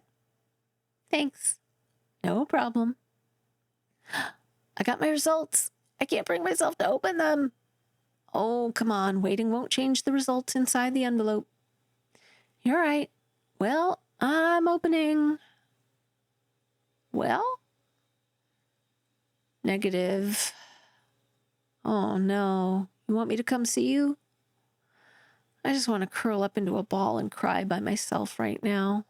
S1: Thanks. No problem. I got my results. I can't bring myself to open them. Oh, come on. Waiting won't change the results inside the envelope. You're right. Well, I'm opening. Well? Negative. Oh, no. You want me to come see you? I just want to curl up into a ball and cry by myself right now.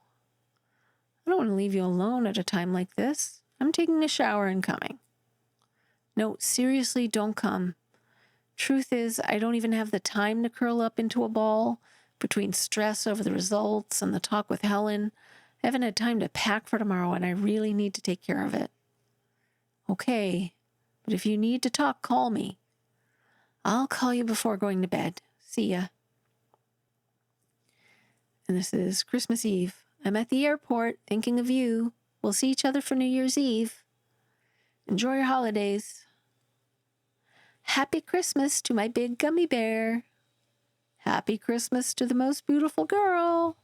S1: I don't want to leave you alone at a time like this. I'm taking a shower and coming. No, seriously, don't come. Truth is, I don't even have the time to curl up into a ball between stress over the results and the talk with Helen. I haven't had time to pack for tomorrow, and I really need to take care of it. Okay, but if you need to talk, call me. I'll call you before going to bed. See ya. And this is Christmas Eve. I'm at the airport thinking of you. We'll see each other for New Year's Eve. Enjoy your holidays. Happy Christmas to my big gummy bear. Happy Christmas to the most beautiful girl.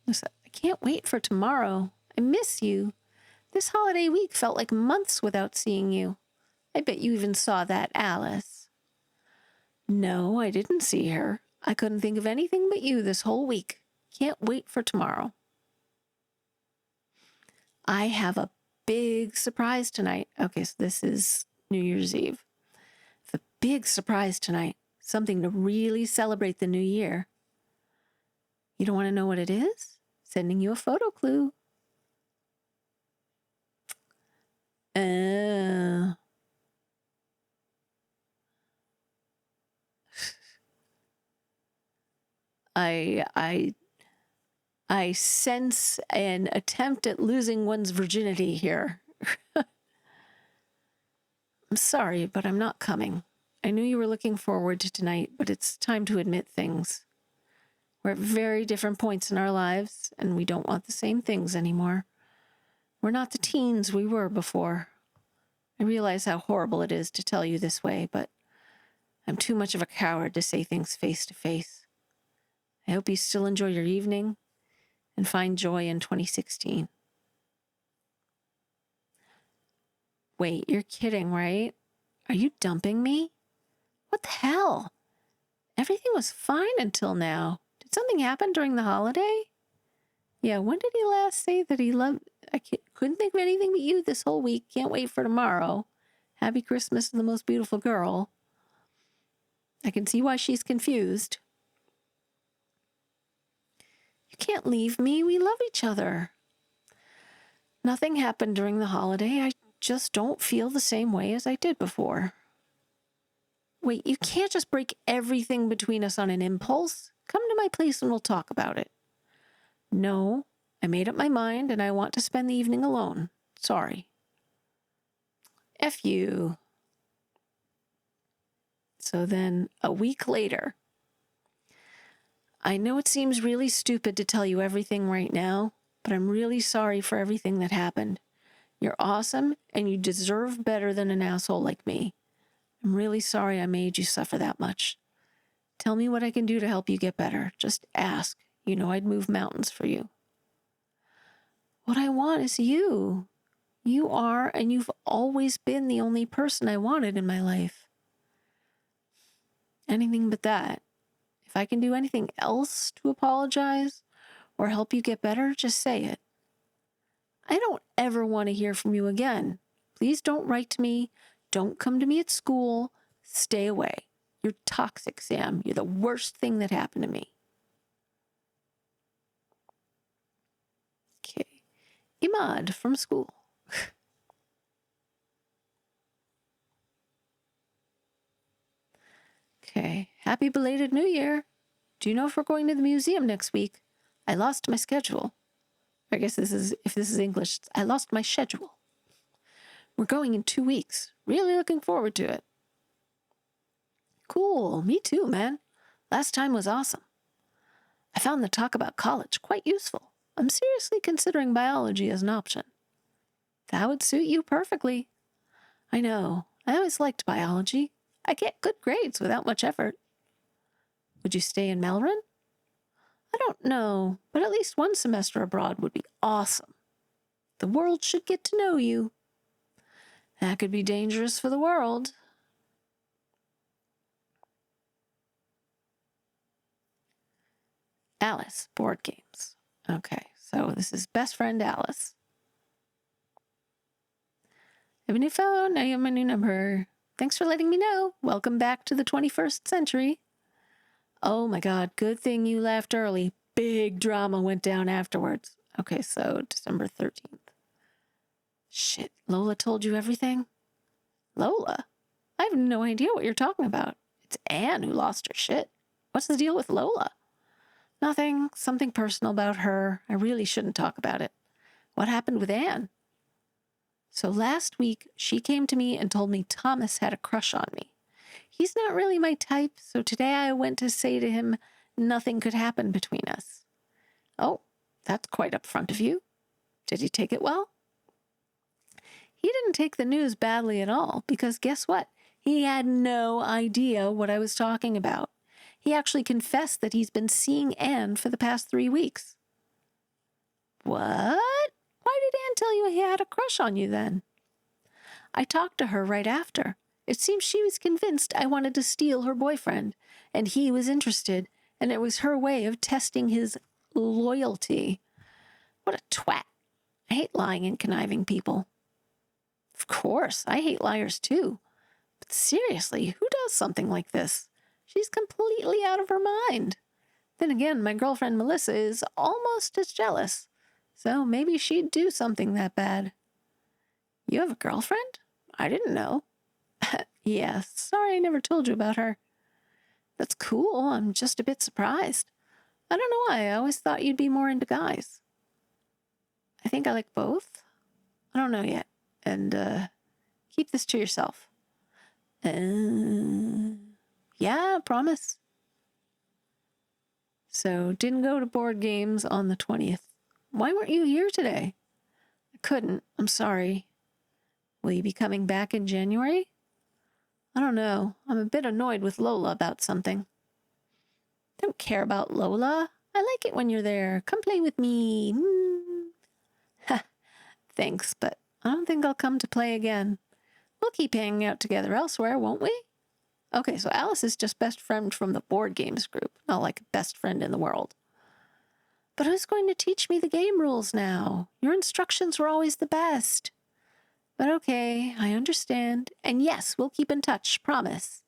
S1: Listen, I can't wait for tomorrow. I miss you. This holiday week felt like months without seeing you. I bet you even saw that Alice. No, I didn't see her. I couldn't think of anything but you this whole week. Can't wait for tomorrow. I have a big surprise tonight. Okay, so this is New Year's Eve. The big surprise tonight. Something to really celebrate the new year. You don't want to know what it is? Sending you a photo clue. I sense an attempt at losing one's virginity here. I'm sorry, but I'm not coming. I knew you were looking forward to tonight, but it's time to admit things. We're at very different points in our lives, and we don't want the same things anymore. We're not the teens we were before. I realize how horrible it is to tell you this way, but I'm too much of a coward to say things face to face. I hope you still enjoy your evening and find joy in 2016. Wait, you're kidding, right? Are you dumping me? What the hell? Everything was fine until now. Did something happen during the holiday? Yeah, when did he last say that he loved... couldn't think of anything but you this whole week. Can't wait for tomorrow. Happy Christmas to the most beautiful girl. I can see why she's confused. You can't leave me. We love each other. Nothing happened during the holiday. I just don't feel the same way as I did before. Wait, you can't just break everything between us on an impulse. Come to my place and we'll talk about it. No, I made up my mind and I want to spend the evening alone. Sorry. F you. So then, a week later, I know it seems really stupid to tell you everything right now, but I'm really sorry for everything that happened. You're awesome, and you deserve better than an asshole like me. I'm really sorry I made you suffer that much. Tell me what I can do to help you get better. Just ask. You know I'd move mountains for you. What I want is you. You are, and you've always been the only person I wanted in my life. Anything but that. If I can do anything else to apologize or help you get better, just say it. I don't ever want to hear from you again. Please don't write to me. Don't come to me at school. Stay away. You're toxic, Sam. You're the worst thing that happened to me. Okay. Imad from school. Okay. Happy belated New Year. Do you know if we're going to the museum next week? I lost my schedule. I guess if this is English, I lost my schedule. We're going in 2 weeks. Really looking forward to it. Cool. Me too, man. Last time was awesome. I found the talk about college quite useful. I'm seriously considering biology as an option. That would suit you perfectly. I know. I always liked biology. I get good grades without much effort. Would you stay in Melbourne? I don't know, but at least one semester abroad would be awesome. The world should get to know you. That could be dangerous for the world. Alice, board games. Okay, so this is best friend Alice. I have a new phone. I have my new number. Thanks for letting me know. Welcome back to the 21st century. Oh my God, good thing you left early. Big drama went down afterwards. Okay, so December 13th. Shit, Lola told you everything? Lola? I have no idea what you're talking about. It's Anne who lost her shit. What's the deal with Lola? Nothing. Something personal about her. I really shouldn't talk about it. What happened with Anne? So last week, she came to me and told me Thomas had a crush on me. He's not really my type, so today I went to say to him nothing could happen between us. Oh, that's quite upfront of you. Did he take it well? He didn't take the news badly at all, because guess what? He had no idea what I was talking about. He actually confessed that he's been seeing Anne for the past 3 weeks. What? Why did Anne tell you he had a crush on you then? I talked to her right after. It seems she was convinced I wanted to steal her boyfriend, and he was interested, and it was her way of testing his loyalty. What a twat. I hate lying and conniving people. Of course, I hate liars too. But seriously, who does something like this? She's completely out of her mind. Then again, my girlfriend Melissa is almost as jealous, so maybe she'd do something that bad. You have a girlfriend? I didn't know. Yeah, sorry I never told you about her. That's cool. I'm just a bit surprised. I don't know why. I always thought you'd be more into guys. I think I like both. I don't know yet. And, keep this to yourself. Yeah, promise. So, didn't go to board games on the 20th. Why weren't you here today? I couldn't. I'm sorry. Will you be coming back in January? I don't know. I'm a bit annoyed with Lola about something. Don't care about Lola. I like it when you're there. Come play with me. Ha, thanks, but I don't think I'll come to play again. We'll keep hanging out together elsewhere, won't we? Okay, so Alice is just best friend from the board games group, not like best friend in the world. But who's going to teach me the game rules now? Your instructions were always the best. But okay, I understand. And yes, we'll keep in touch, promise.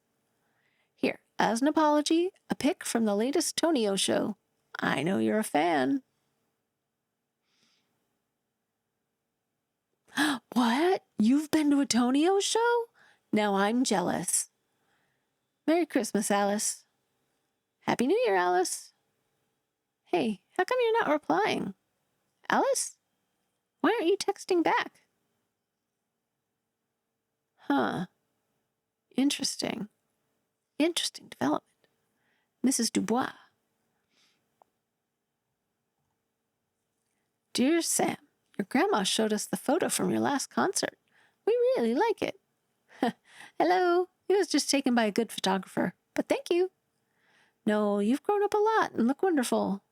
S1: Here, as an apology, a pic from the latest Tonio show. I know you're a fan. What? You've been to a Tonio show? Now I'm jealous. Merry Christmas, Alice. Happy New Year, Alice. Hey, how come you're not replying? Alice? Why aren't you texting back? Huh. Interesting. Interesting development. Mrs. Dubois. Dear Sam, your grandma showed us the photo from your last concert. We really like it. Hello. It was just taken by a good photographer, but thank you. No, you've grown up a lot and look wonderful.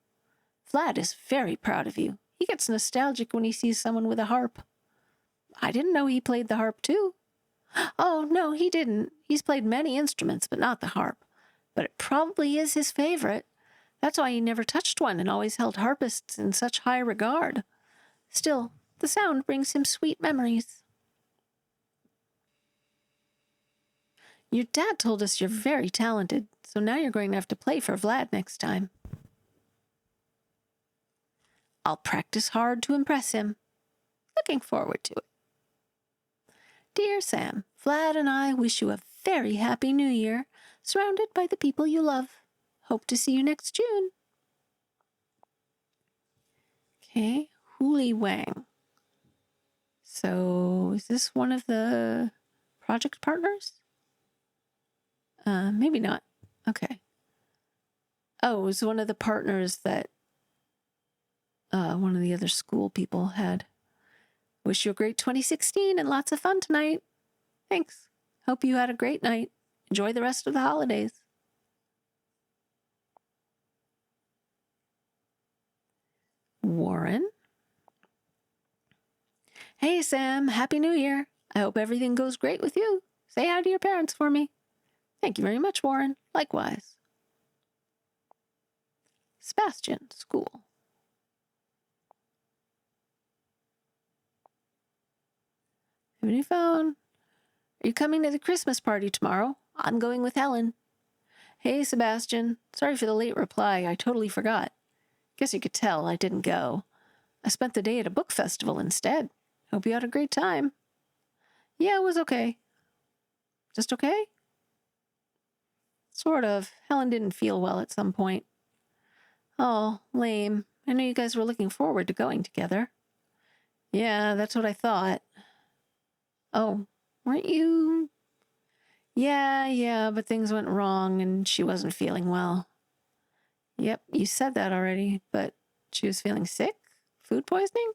S1: Vlad is very proud of you. He gets nostalgic when he sees someone with a harp. I didn't know he played the harp too. Oh, no, he didn't. He's played many instruments, but not the harp. But it probably is his favorite. That's why he never touched one and always held harpists in such high regard. Still, the sound brings him sweet memories. Your dad told us you're very talented, so now you're going to have to play for Vlad next time. I'll practice hard to impress him. Looking forward to it. Dear Sam, Vlad and I wish you a very happy New Year, surrounded by the people you love. Hope to see you next June. Okay, Huli Wang. So is this one of the project partners? Maybe not. Okay. Oh, it was one of the partners that one of the other school people had. Wish you a great 2016 and lots of fun tonight. Thanks. Hope you had a great night. Enjoy the rest of the holidays. Warren. Hey, Sam. Happy New Year. I hope everything goes great with you. Say hi to your parents for me. Thank you very much, Warren. Likewise. Sebastian, school. Have a new phone. Are you coming to the Christmas party tomorrow? I'm going with Helen. Hey, Sebastian. Sorry for the late reply. I totally forgot. Guess you could tell I didn't go. I spent the day at a book festival instead. Hope you had a great time. Yeah, it was okay. Just okay? Sort of. Helen didn't feel well at some point. Oh, lame. I know you guys were looking forward to going together. Yeah, that's what I thought. Oh, weren't you? Yeah, but things went wrong and she wasn't feeling well. Yep, you said that already, but she was feeling sick? Food poisoning?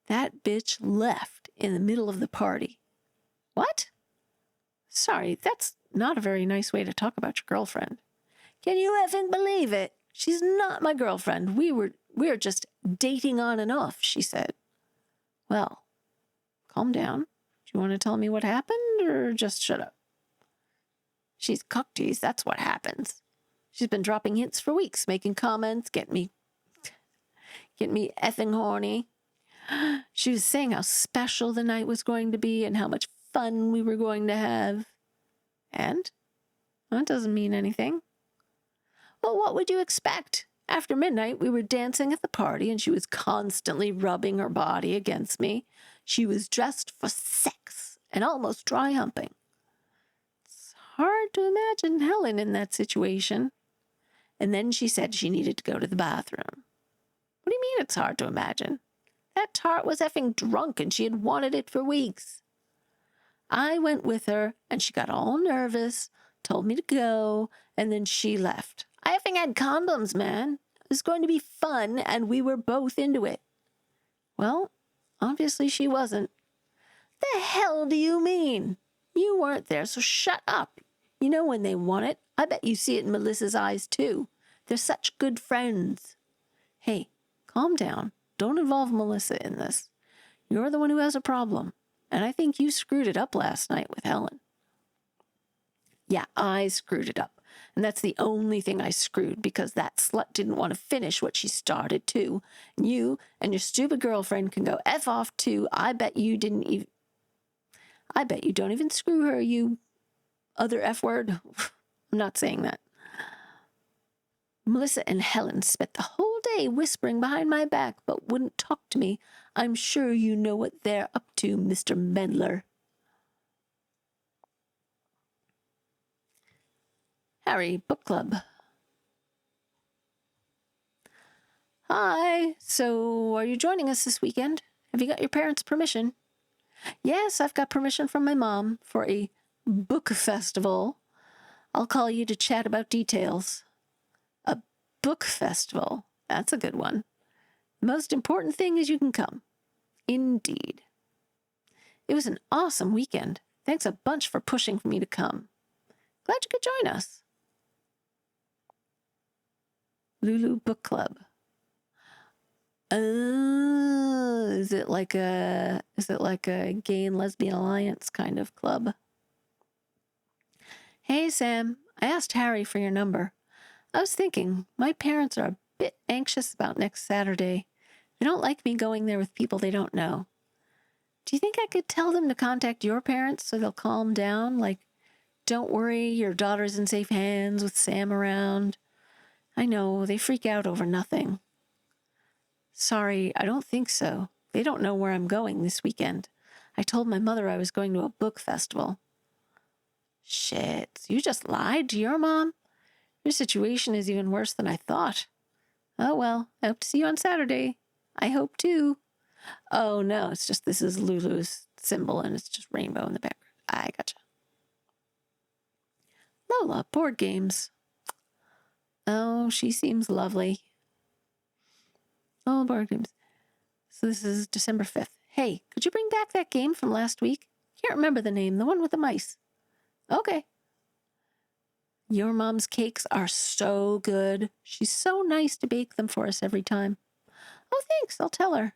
S1: That bitch left in the middle of the party. What? Sorry, that's not a very nice way to talk about your girlfriend. Can you effing believe it? She's not my girlfriend. We're just dating on and off, she said. Well, calm down. Do you want to tell me what happened or just shut up? She's cockteased, that's what happens. She's been dropping hints for weeks, making comments, getting me effing horny. She was saying how special the night was going to be and how much fun we were going to have. And? That doesn't mean anything. Well, what would you expect? After midnight, we were dancing at the party and she was constantly rubbing her body against me. She was dressed for sex and almost dry humping. It's hard to imagine Helen in that situation. And then she said she needed to go to the bathroom. What do you mean it's hard to imagine? That tart was effing drunk and she had wanted it for weeks. I went with her and she got all nervous, told me to go, and then she left. I effing had condoms, man. It was going to be fun and we were both into it. Well, obviously she wasn't. The hell do you mean? You weren't there, so shut up. You know when they want it. I bet you see it in Melissa's eyes, too. They're such good friends. Hey, calm down. Don't involve Melissa in this. You're the one who has a problem, and I think you screwed it up last night with Helen. Yeah, I screwed it up, and that's the only thing I screwed because that slut didn't want to finish what she started, too. And you and your stupid girlfriend can go F off, too. I bet you don't even screw her, you other F word. I'm not saying that. Melissa and Helen spent the whole day whispering behind my back, but wouldn't talk to me. I'm sure you know what they're up to, Mr. Mendler. Harry, book club. Hi. So, are you joining us this weekend? Have you got your parents' permission? Yes, I've got permission from my mom for a book festival. I'll call you to chat about details. A book festival. That's a good one. The most important thing is you can come. Indeed. It was an awesome weekend. Thanks a bunch for pushing for me to come. Glad you could join us. Lulu Book Club. Is it like a gay and lesbian alliance kind of club? Hey, Sam. I asked Harry for your number. I was thinking, my parents are a bit anxious about next Saturday. They don't like me going there with people they don't know. Do you think I could tell them to contact your parents so they'll calm down? Like, don't worry, your daughter's in safe hands with Sam around. I know, they freak out over nothing. Sorry, I don't think so. They don't know where I'm going this weekend. I told my mother I was going to a book festival. Shit, so you just lied to your mom? Your situation is even worse than I thought. Oh well, I hope to see you on Saturday. I hope too. Oh, no, it's just this is Lulu's symbol and it's just rainbow in the background. I gotcha. Lola, board games. Oh, she seems lovely. Oh, board games. So this is December 5th. Hey, could you bring back that game from last week? Can't remember the name, the one with the mice. Okay. Your mom's cakes are so good. She's so nice to bake them for us every time. Oh, thanks, I'll tell her.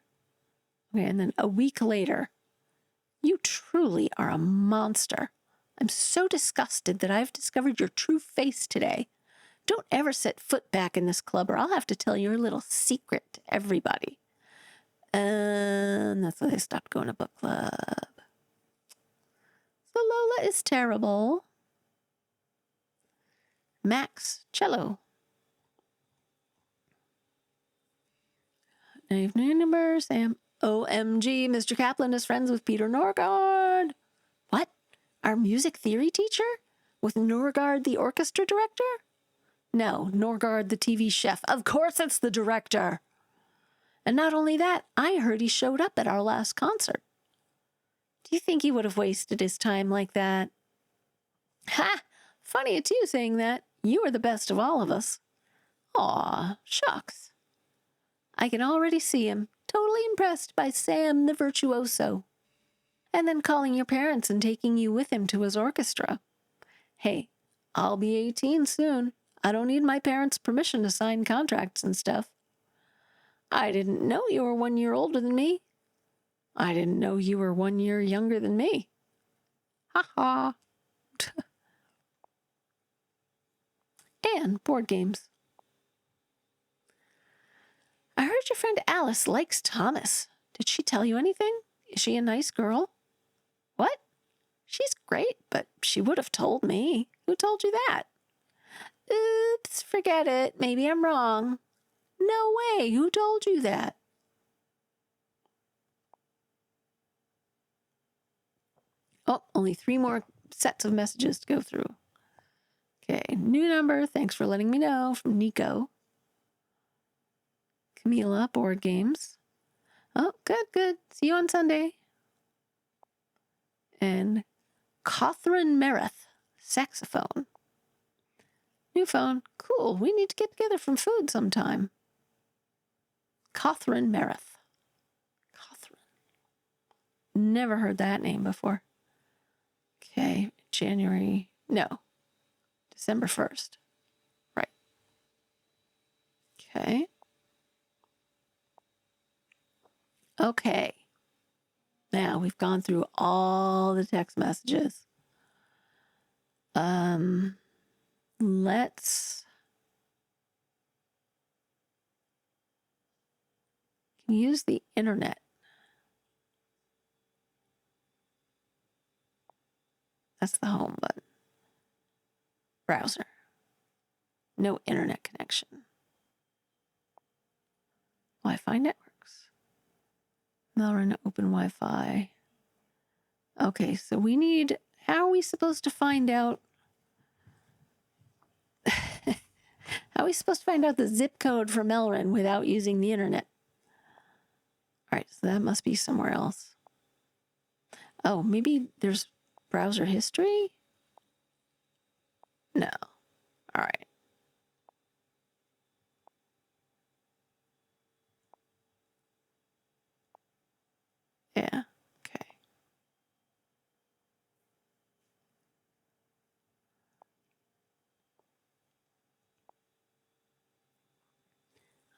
S1: Okay, and then a week later, you truly are a monster. I'm so disgusted that I've discovered your true face today. Don't ever set foot back in this club or I'll have to tell your little secret to everybody. And that's why they stopped going to book club. So Lola is terrible. Max, cello. Evening number, Sam. OMG, Mr. Kaplan is friends with Peter Norgard. What? Our music theory teacher? With Norgard, the orchestra director? No, Norgard, the TV chef. Of course it's the director. And not only that, I heard he showed up at our last concert. Do you think he would have wasted his time like that? Ha! Funny it's you saying that. You are the best of all of us. Aw, shucks. I can already see him, totally impressed by Sam the virtuoso. And then calling your parents and taking you with him to his orchestra. Hey, I'll be 18 soon. I don't need my parents' permission to sign contracts and stuff. I didn't know you were 1 year older than me. I didn't know you were 1 year younger than me. Ha ha. And board games. I heard your friend Alice likes Thomas. Did she tell you anything? Is she a nice girl? What? She's great, but she would have told me. Who told you that? Oops, forget it. Maybe I'm wrong. No way. Who told you that? Oh, only 3 more sets of messages to go through. Okay, new number. Thanks for letting me know. From Nico. Camila, board games. Oh, good, good. See you on Sunday. And Catherine Merith, saxophone. New phone. Cool. We need to get together from food sometime. Catherine Merith. Catherine. Never heard that name before. Okay, January. No. December 1st. Right. Okay. Okay. Now we've gone through all the text messages. Let's use the internet. That's the home button. Browser. No internet connection. Wi-Fi networks. Melrun open Wi-Fi. Okay, so we need, how are we supposed to find out? How are we supposed to find out the zip code for Melrun without using the internet? All right, so that must be somewhere else. Oh, maybe there's browser history? No. All right. Yeah, okay.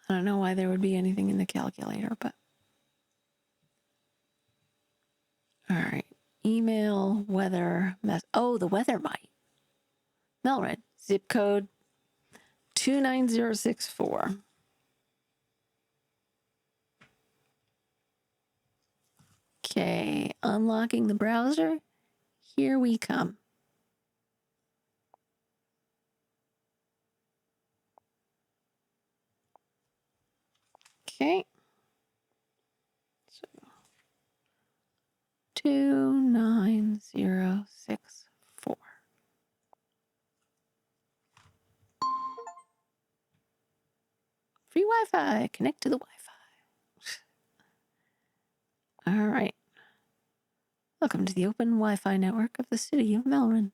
S1: I don't know why there would be anything in the calculator, but. All right. Email, weather, oh, the weather might. Melred, zip code 29064. Okay, unlocking the browser. Here we come. Okay. So 29064. Free Wi-Fi. Connect to the Wi-Fi. All right. Welcome to the open Wi-Fi network of the city of Melrin.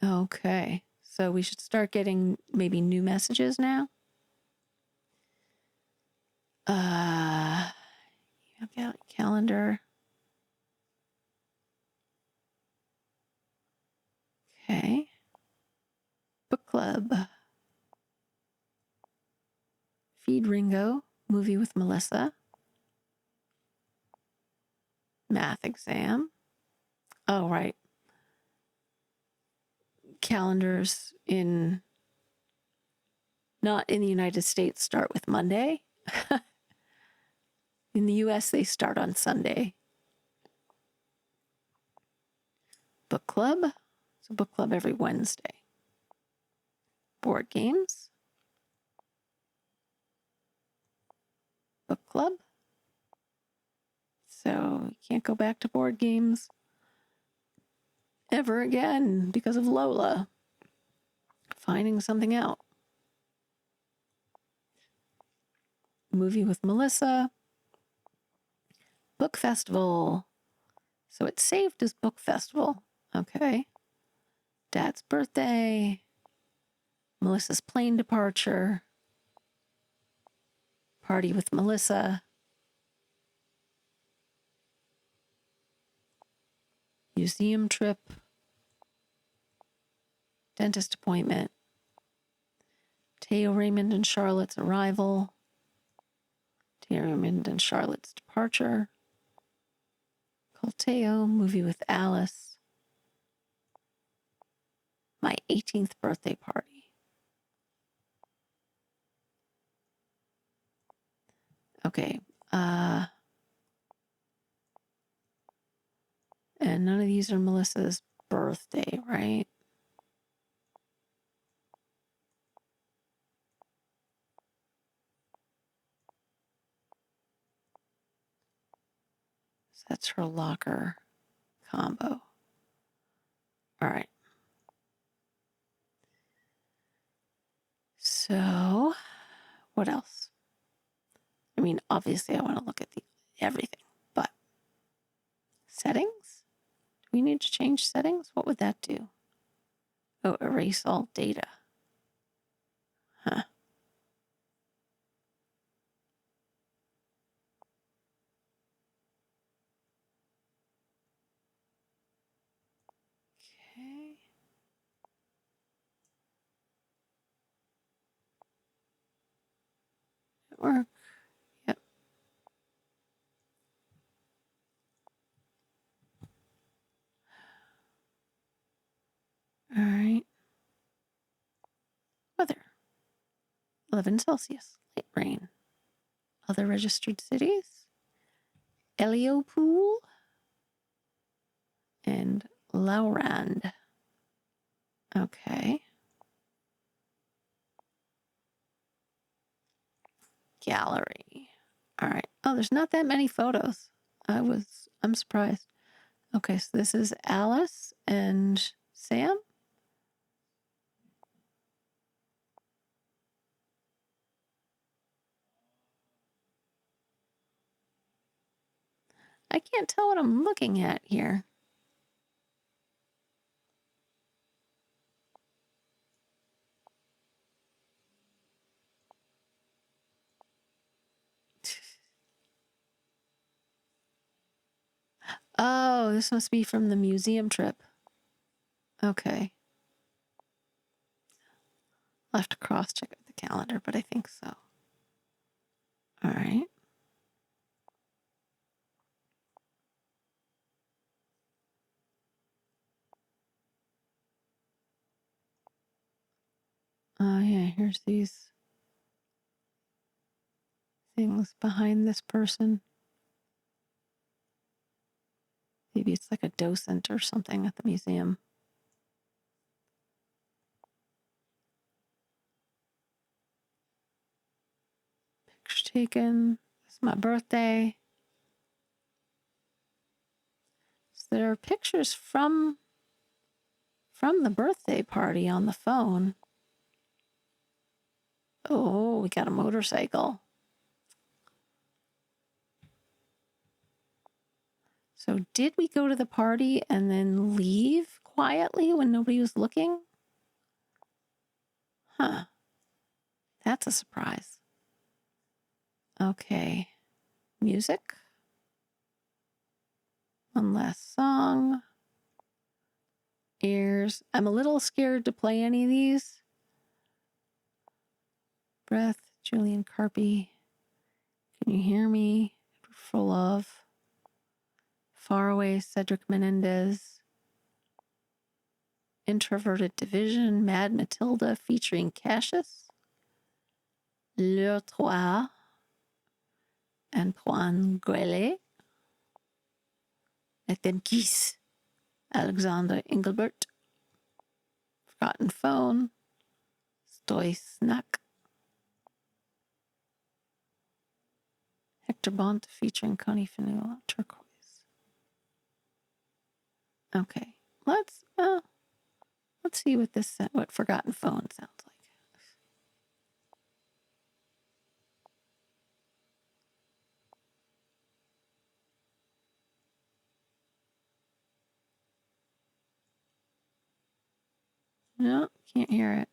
S1: Okay. So we should start getting maybe new messages now. I've got a calendar. Okay. Book club. Feed Ringo. Movie with Melissa. Math exam. Oh, right. Calendars not in the United States start with Monday. In the US, they start on Sunday. Book club. It's a book club every Wednesday. Board games. Book club. So you can't go back to board games ever again because of Lola finding something out. Movie with Melissa. Book festival. So it's saved as book festival. Okay. Dad's birthday. Melissa's plane departure. Party with Melissa. Museum trip. Dentist appointment. Teo Raymond and Charlotte's arrival. Teo Raymond and Charlotte's departure. Call Teo. Movie with Alice. My 18th birthday party. Okay. And none of these are Melissa's birthday, right? So that's her locker combo. All right. So what else? I mean, obviously I want to look at everything, but settings? Do we need to change settings? What would that do? Oh, erase all data. Huh. Okay. Network. Yep. All right. Weather. 11 Celsius. Light rain. Other registered cities. Eliopool and Laurand. Okay. Gallery. All right. Oh, there's not that many photos. I'm surprised. Okay, so this is Alice and Sam. I can't tell what I'm looking at here. Oh, this must be from the museum trip. Okay. I'll have to cross-check the calendar, but I think so. All right. Oh, yeah, here's these things behind this person. Maybe it's like a docent or something at the museum. Picture taken. It's my birthday. So there are pictures from the birthday party on the phone. Oh, we got a motorcycle. So did we go to the party and then leave quietly when nobody was looking? Huh. That's a surprise. Okay. Music. One last song. Ears. I'm a little scared to play any of these. Breath. Julian Carpy. Can you hear me? Full of. Far Away. Cedric Menendez. Introverted Division. Mad Matilda featuring Cassius. Le Trois. Antoine Guelet. Ethan Kies. Alexander Engelbert. Forgotten Phone. Stoy Snack. Hector Bont featuring Connie Fanula. Turquoise. Okay, let's see what Forgotten Phone sounds like. No, can't hear it.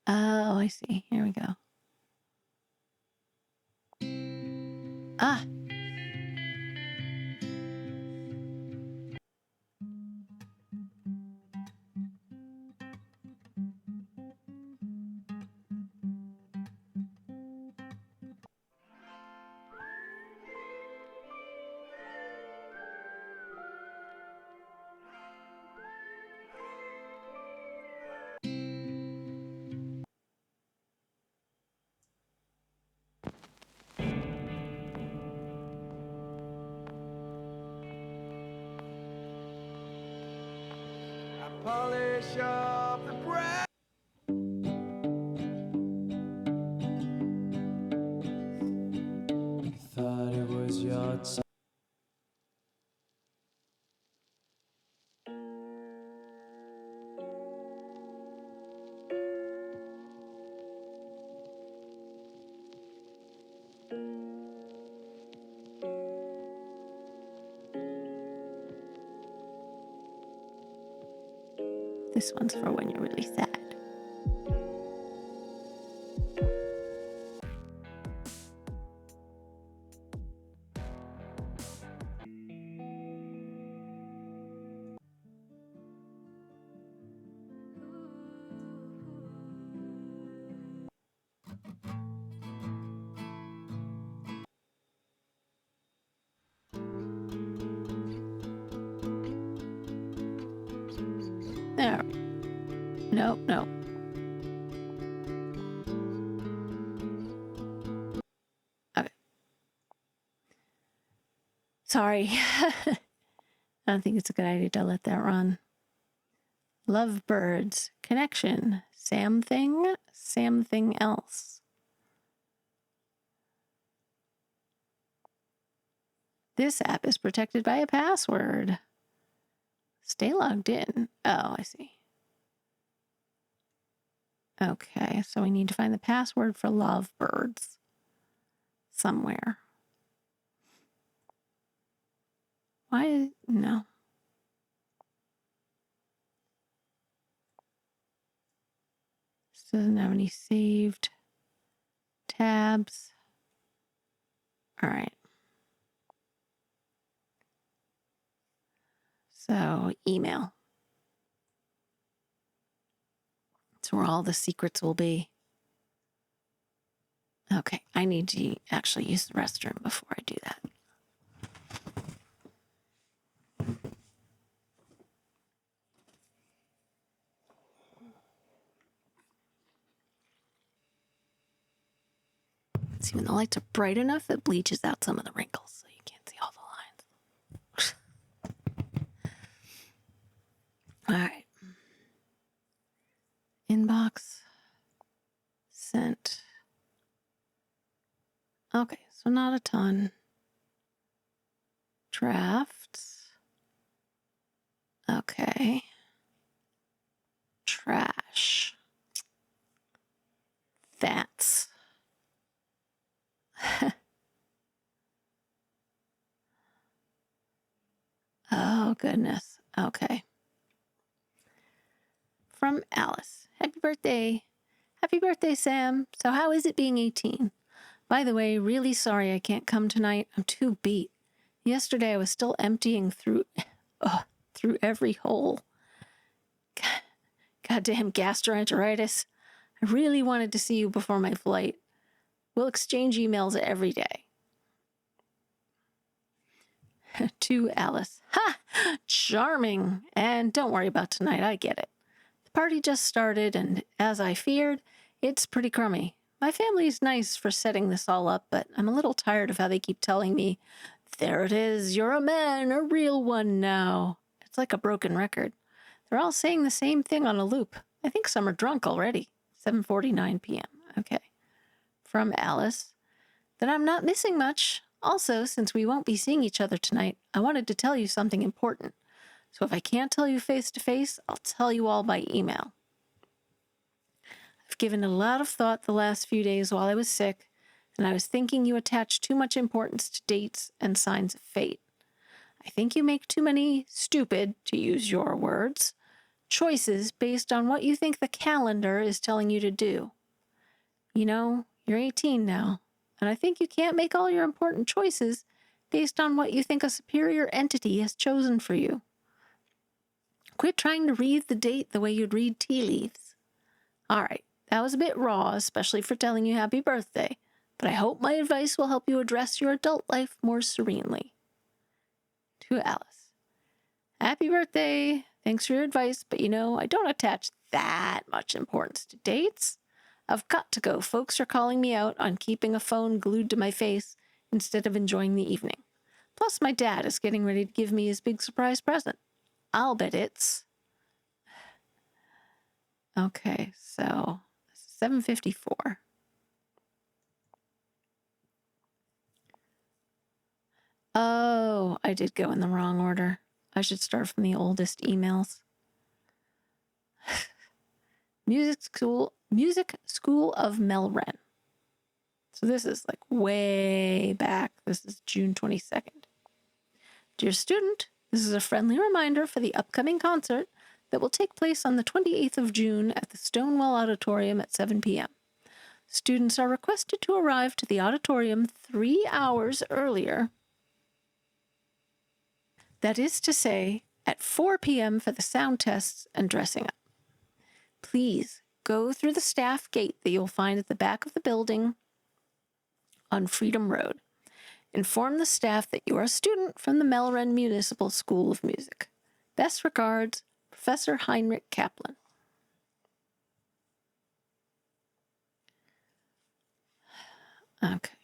S1: Oh, I see. Here we go. Ah.
S2: Polish up the breath. Thought it was your time.
S1: This one's for when you're really sad. There. Nope, nope. Okay. Sorry. I don't think it's a good idea to let that run. Lovebirds. Connection. Something else. This app is protected by a password. Stay logged in. Oh, I see. Okay, so we need to find the password for Lovebirds somewhere. Why? No. This doesn't have any saved tabs. All right. So, email. It's where all the secrets will be. Okay, I need to actually use the restroom before I do that. See, when the lights are bright enough, it bleaches out some of the wrinkles, so you can't see all the lines. All right. Inbox. Sent. Okay, so not a ton. Drafts. Okay. Trash. That's. Oh, goodness. Okay. From Alice. Happy birthday. Happy birthday, Sam. So how is it being 18? By the way, really sorry I can't come tonight. I'm too beat. Yesterday I was still emptying through every hole. Goddamn gastroenteritis. I really wanted to see you before my flight. We'll exchange emails every day. To Alice. Ha! Charming. And don't worry about tonight. I get it. The party just started, and as I feared, it's pretty crummy. My family's nice for setting this all up, but I'm a little tired of how they keep telling me, there it is, you're a man, a real one now. It's like a broken record. They're all saying the same thing on a loop. I think some are drunk already. 7:49 p.m. Okay. From Alice. Then I'm not missing much. Also, since we won't be seeing each other tonight, I wanted to tell you something important. So if I can't tell you face to face, I'll tell you all by email. I've given a lot of thought the last few days while I was sick, and I was thinking you attach too much importance to dates and signs of fate. I think you make too many stupid, to use your words, choices based on what you think the calendar is telling you to do. You know, you're 18 now, and I think you can't make all your important choices based on what you think a superior entity has chosen for you. Quit trying to read the date the way you'd read tea leaves. All right, that was a bit raw, especially for telling you happy birthday, but I hope my advice will help you address your adult life more serenely. To Alice. Happy birthday. Thanks for your advice, but I don't attach that much importance to dates. I've got to go. Folks are calling me out on keeping a phone glued to my face instead of enjoying the evening. Plus, my dad is getting ready to give me his big surprise present. I'll bet it's... Okay, so 7:54. Oh, I did go in the wrong order. I should start from the oldest emails. Music School of Melren. So this is like way back. This is June 22nd. Dear student, this is a friendly reminder for the upcoming concert that will take place on the 28th of June at the Stonewall Auditorium at 7 p.m. Students are requested to arrive to the auditorium 3 hours earlier. That is to say, at 4 p.m. for the sound tests and dressing up. Please go through the staff gate that you'll find at the back of the building on Freedom Road. Inform the staff that you are a student from the Melren Municipal School of Music. Best regards, Professor Heinrich Kaplan. Okay.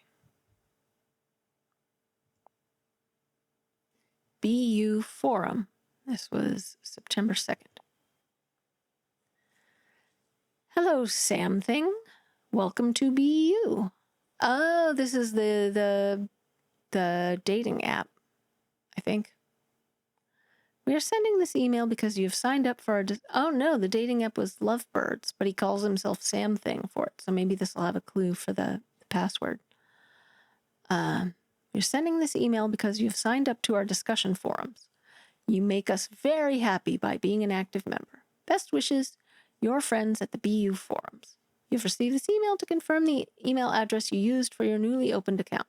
S1: BU Forum. This was September 2nd. Hello, Sam Thing. Welcome to BU. Oh, this is the dating app, I think. We are sending this email because you've signed up for our... Oh, no, the dating app was Lovebirds, but he calls himself Sam Thing for it, so maybe this will have a clue for the password. You're sending this email because you've signed up to our discussion forums. You make us very happy by being an active member. Best wishes, your friends at the BU forums. You've received this email to confirm the email address you used for your newly opened account.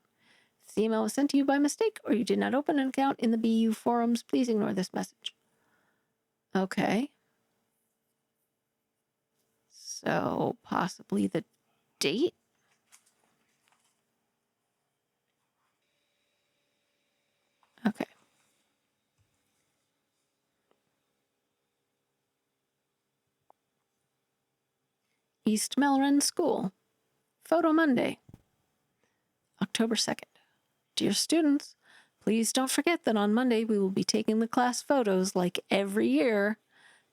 S1: If this email was sent to you by mistake or you did not open an account in the BU forums, please ignore this message. Okay. So possibly the date? Okay. East Melren School. Photo Monday, October 2nd. Dear students, please don't forget that on Monday we will be taking the class photos like every year.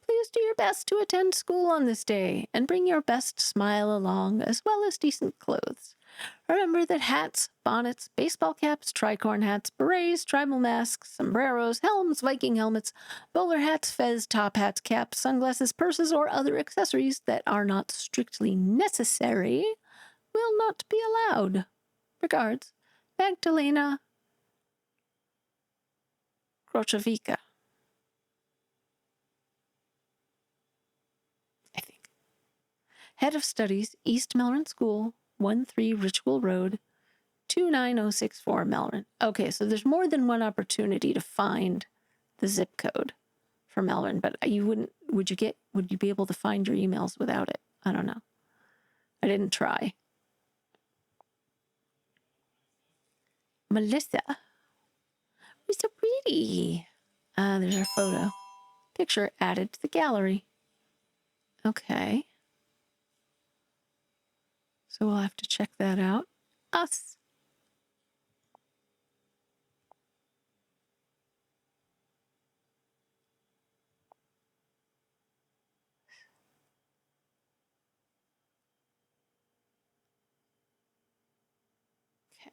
S1: Please do your best to attend school on this day and bring your best smile along as well as decent clothes. Remember that hats, bonnets, baseball caps, tricorn hats, berets, tribal masks, sombreros, helms, Viking helmets, bowler hats, fez, top hats, caps, sunglasses, purses, or other accessories that are not strictly necessary will not be allowed. Regards, Magdalena Krochovica. Head of Studies, East Melbourne School, 13 Richwell Road, 29064 Melbourne. Okay, so there's more than one opportunity to find the zip code for Melbourne, but would you be able to find your emails without it? I don't know. I didn't try. Melissa. You're so pretty. There's our photo. Picture added to the gallery. Okay. So we'll have to check that out. Us. Okay.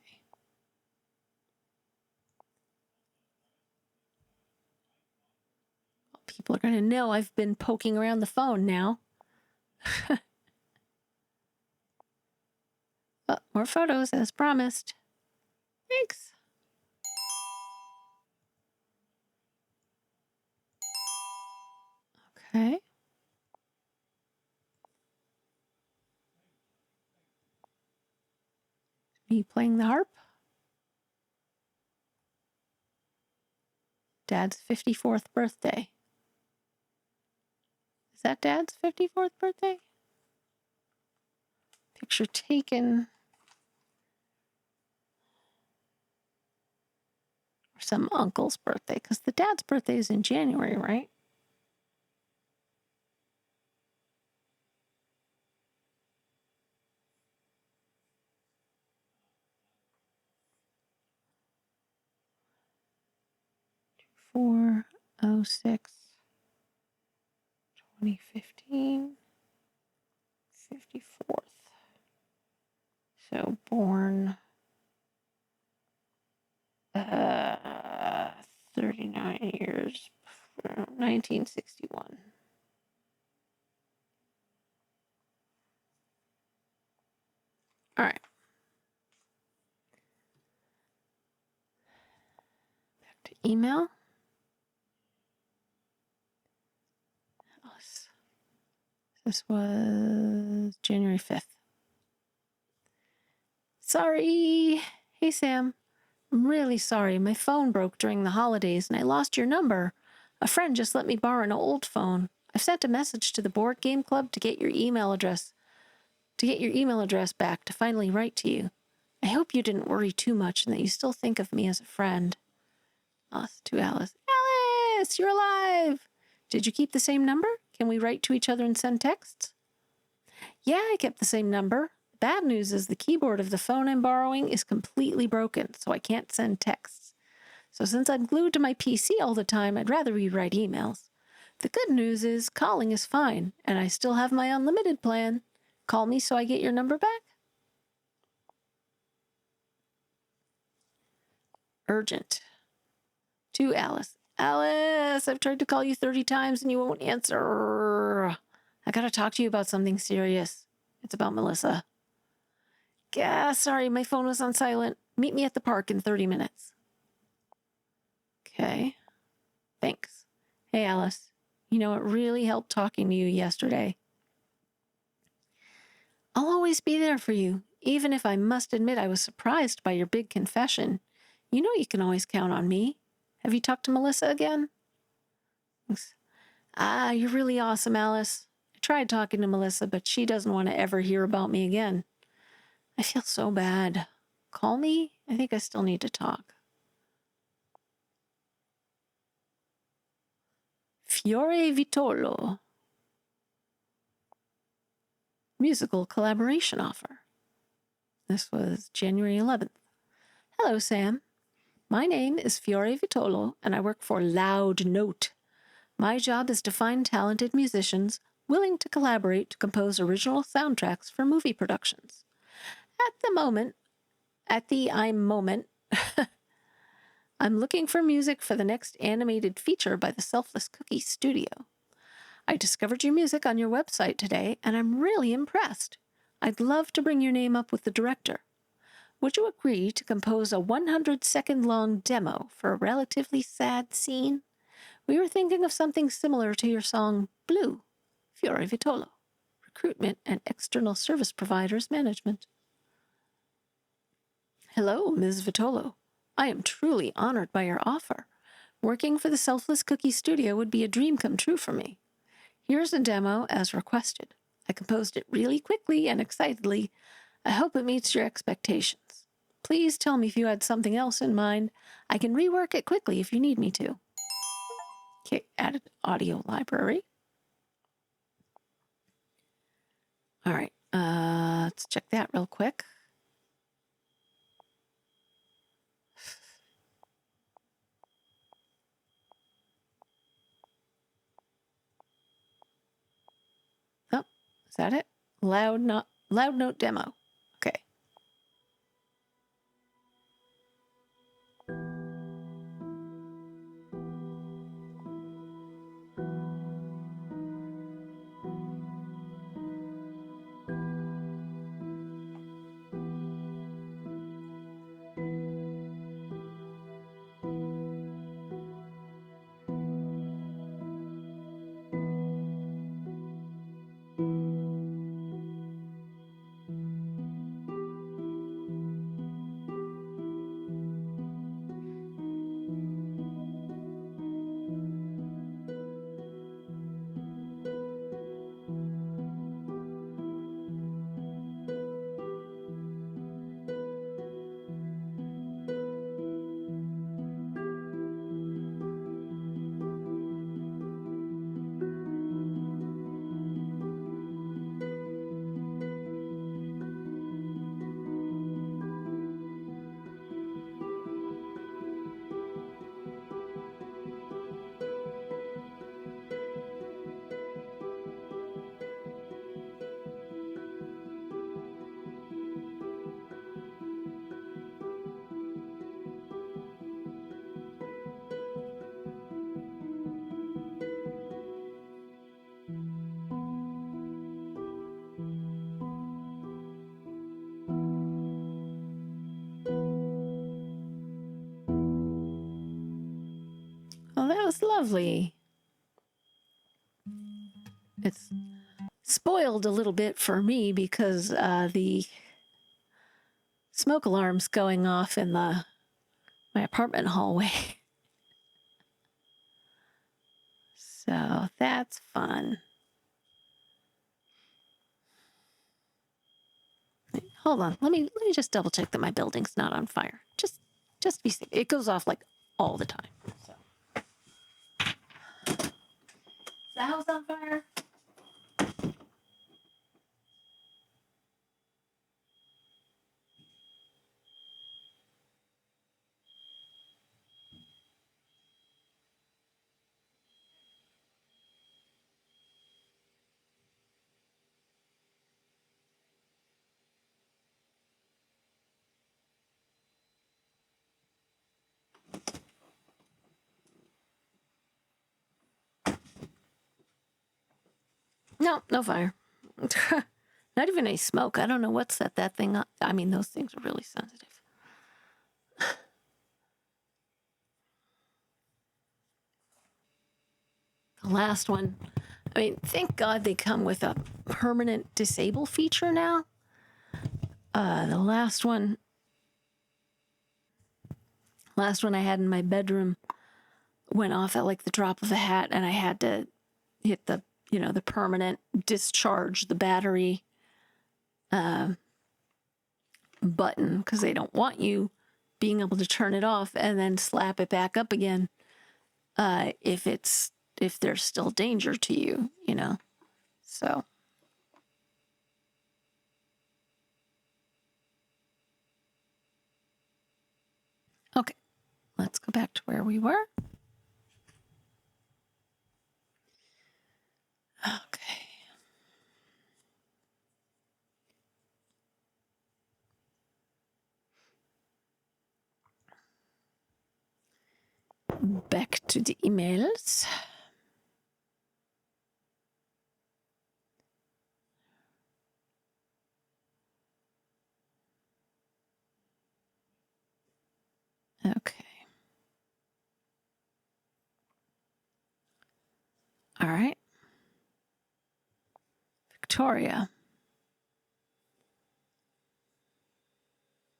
S1: Well, people are going to know I've been poking around the phone now. Oh, more photos as promised. Thanks. Okay. Me playing the harp. Dad's 54th birthday. Is that Dad's 54th birthday? Picture taken. Or some uncle's birthday, because the dad's birthday is in January, right? Four, 06, 2015, 54th. So born 39 years, 1961. All right. Back to email. This was January 5th. Sorry. Hey, Sam. I'm really sorry. My phone broke during the holidays and I lost your number. A friend just let me borrow an old phone. I've sent a message to the board game club to get your email address back to finally write to you. I hope you didn't worry too much and that you still think of me as a friend. To Alice. Alice, you're alive. Did you keep the same number? Can we write to each other and send texts? Yeah, I kept the same number. Bad news is the keyboard of the phone I'm borrowing is completely broken, so I can't send texts. So since I'm glued to my PC all the time, I'd rather rewrite emails. The good news is calling is fine, and I still have my unlimited plan. Call me so I get your number back. Urgent. To Alice. Alice, I've tried to call you 30 times and you won't answer. I gotta talk to you about something serious. It's about Melissa. Yeah, sorry, my phone was on silent. Meet me at the park in 30 minutes. Okay. Thanks. Hey, Alice. You know, it really helped talking to you yesterday. I'll always be there for you, even if I must admit I was surprised by your big confession. You know you can always count on me. Have you talked to Melissa again? Thanks. You're really awesome, Alice. I tried talking to Melissa, but she doesn't want to ever hear about me again. I feel so bad. Call me? I think I still need to talk. Fiore Vitolo. Musical collaboration offer. This was January 11th. Hello, Sam. My name is Fiore Vitolo, and I work for Loud Note. My job is to find talented musicians willing to collaborate to compose original soundtracks for movie productions. At the moment, I'm looking for music for the next animated feature by the Selfless Cookie Studio. I discovered your music on your website today, and I'm really impressed. I'd love to bring your name up with the director. Would you agree to compose a 100-second-long demo for a relatively sad scene? We were thinking of something similar to your song Blue, Fiore Vitolo. Recruitment and External Service Providers Management. Hello, Ms. Vitolo. I am truly honored by your offer. Working for the Selfless Cookie Studio would be a dream come true for me. Here's a demo as requested. I composed it really quickly and excitedly. I hope it meets your expectations. Please tell me if you had something else in mind. I can rework it quickly if you need me to. Okay, added audio library. All right, let's check that real quick. Oh, is that it? Loud note demo. Okay. Well, that was lovely. It's spoiled a little bit for me because the smoke alarm's going off in my apartment hallway. So that's fun. Hold on. Let me just double check that my building's not on fire. Just be safe. It goes off like all the time. So. Is the house on fire? No, no fire. Not even any smoke. I don't know what set that thing up. I mean, those things are really sensitive. The last one, I mean, thank God they come with a permanent disable feature now. The last one I had in my bedroom went off at like the drop of a hat, and I had to hit the permanent discharge the battery button because they don't want you being able to turn it off and then slap it back up again if there's still danger to you, So okay, let's go back to where we were. Okay. Back to the emails. Okay. All right. Victoria.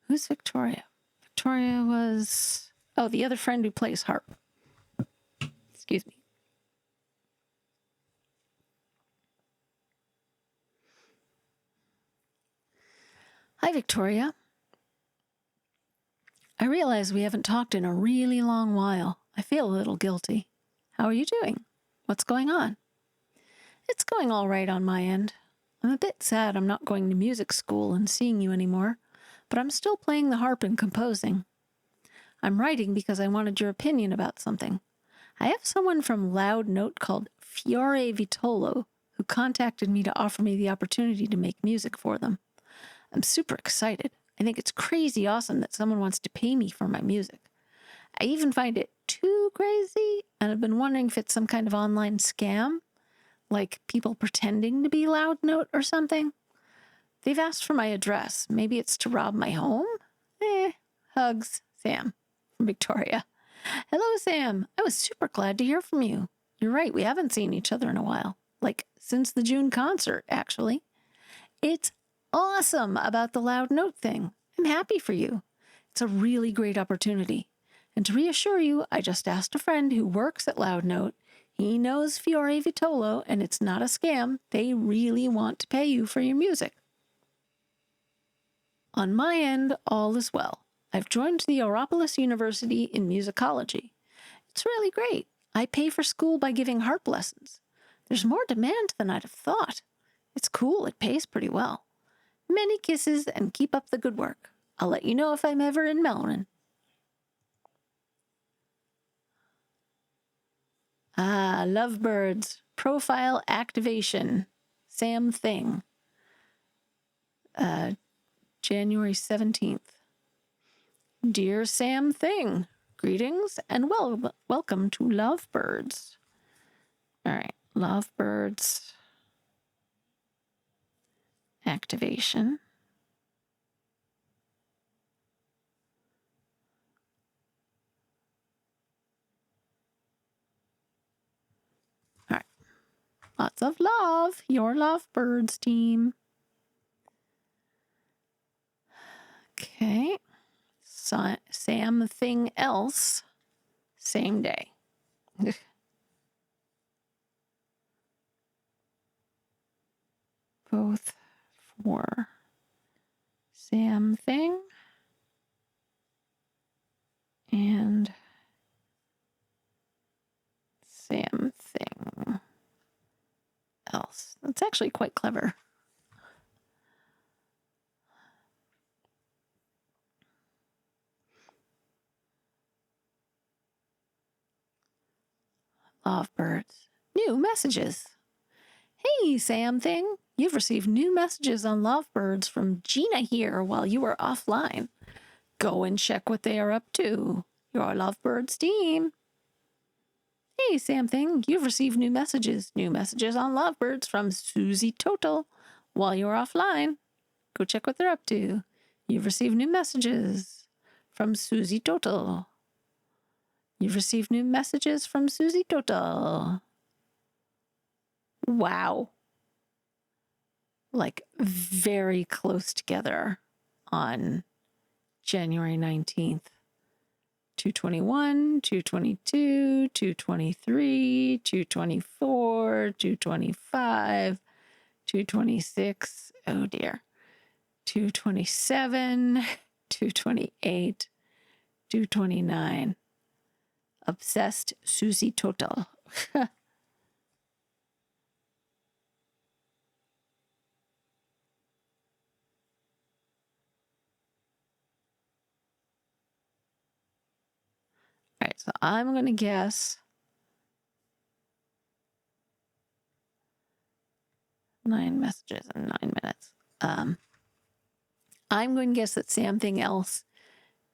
S1: Who's Victoria? Victoria was... Oh, the other friend who plays harp. Excuse me. Hi, Victoria. I realize we haven't talked in a really long while. I feel a little guilty. How are you doing? What's going on? It's going all right on my end. I'm a bit sad I'm not going to music school and seeing you anymore, but I'm still playing the harp and composing. I'm writing because I wanted your opinion about something. I have someone from Loud Note called Fiore Vitolo who contacted me to offer me the opportunity to make music for them. I'm super excited. I think it's crazy awesome that someone wants to pay me for my music. I even find it too crazy, and I've been wondering if it's some kind of online scam, like people pretending to be Loud Note or something. They've asked for my address. Maybe it's to rob my home? Hugs, Sam from Victoria. Hello, Sam. I was super glad to hear from you. You're right, we haven't seen each other in a while. Like, since the June concert, actually. It's awesome about the Loud Note thing. I'm happy for you. It's a really great opportunity. And to reassure you, I just asked a friend who works at Loud Note. He knows Fiore Vitolo, and it's not a scam. They really want to pay you for your music. On my end, all is well. I've joined the Europolis University in musicology. It's really great. I pay for school by giving harp lessons. There's more demand than I'd have thought. It's cool. It pays pretty well. Many kisses and keep up the good work. I'll let you know if I'm ever in Melbourne. Lovebirds. Profile activation. Sam Thing. January 17th. Dear Sam Thing, greetings and welcome to Lovebirds. All right, Lovebirds activation. All right, lots of love, your Lovebirds team. Okay, Sam Thing else, same day. Both for Sam Thing and Sam Thing else. That's actually quite clever. Lovebirds. New messages. Hey, Sam Thing. You've received new messages on Lovebirds from Gina here while you were offline. Go and check what they are up to. Your Lovebirds team. Hey, Sam Thing. You've received new messages. New messages on Lovebirds from Susie Total while you were offline. Go check what they're up to. You've received new messages from Susie Total. You've received new messages from Susie Total. Wow. Like very close together on January 19th. 221, 222, 223, 224, 225, 226. Oh dear. 227, 228, 229. Obsessed Susie Total. All right, so I'm going to guess 9 messages in 9 minutes. I'm going to guess that something else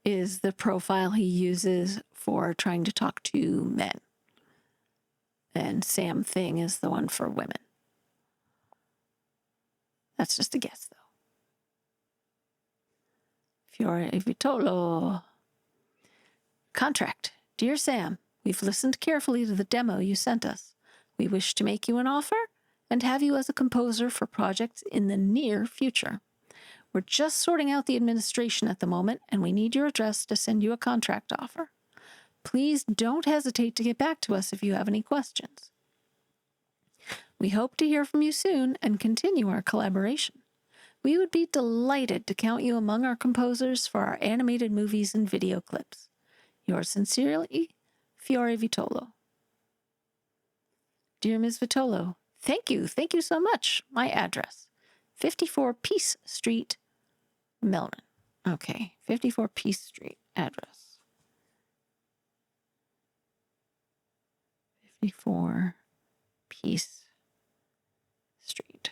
S1: is the profile he uses for trying to talk to men. And Sam Thing is the one for women. That's just a guess, though. Fiore Vitolo. Contract. Dear Sam, we've listened carefully to the demo you sent us. We wish to make you an offer and have you as a composer for projects in the near future. We're just sorting out the administration at the moment, and we need your address to send you a contract offer. Please don't hesitate to get back to us if you have any questions. We hope to hear from you soon and continue our collaboration. We would be delighted to count you among our composers for our animated movies and video clips. Yours sincerely, Fiore Vitolo. Dear Ms. Vitolo, thank you so much. My address, 54 Peace Street, Melbourne. Okay, 54 Peace Street address. 54 Peace Street.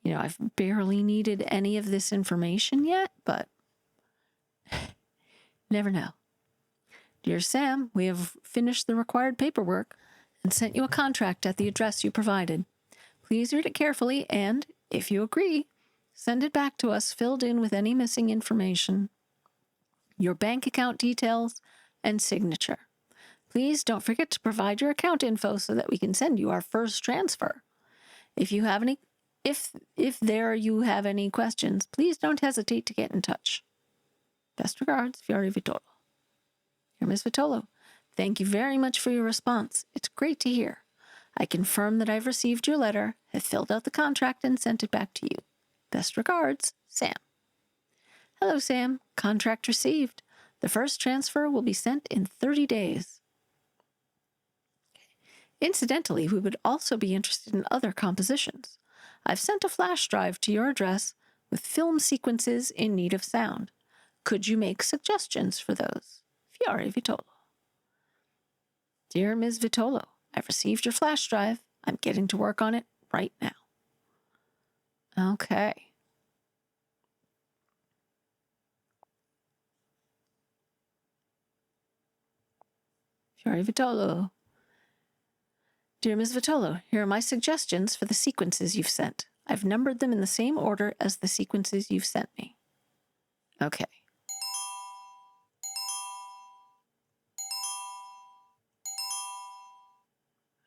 S1: You know, I've barely needed any of this information yet, but never know. Dear Sam, we have finished the required paperwork and sent you a contract at the address you provided. Please read it carefully and, if you agree, send it back to us filled in with any missing information, your bank account details, and signature. Please don't forget to provide your account info so that we can send you our first transfer. If you have any questions, please don't hesitate to get in touch. Best regards, Fiore Vitolo. Dear Ms. Vitolo, thank you very much for your response. It's great to hear. I confirm that I've received your letter, have filled out the contract, and sent it back to you. Best regards, Sam. Hello, Sam. Contract received. The first transfer will be sent in 30 days. Incidentally, we would also be interested in other compositions. I've sent a flash drive to your address with film sequences in need of sound. Could you make suggestions for those? Fiore Vitolo. Dear Ms. Vitolo, I've received your flash drive. I'm getting to work on it right now. Okay. Fiore Vitolo. Dear Ms. Vitolo, here are my suggestions for the sequences you've sent. I've numbered them in the same order as the sequences you've sent me. Okay.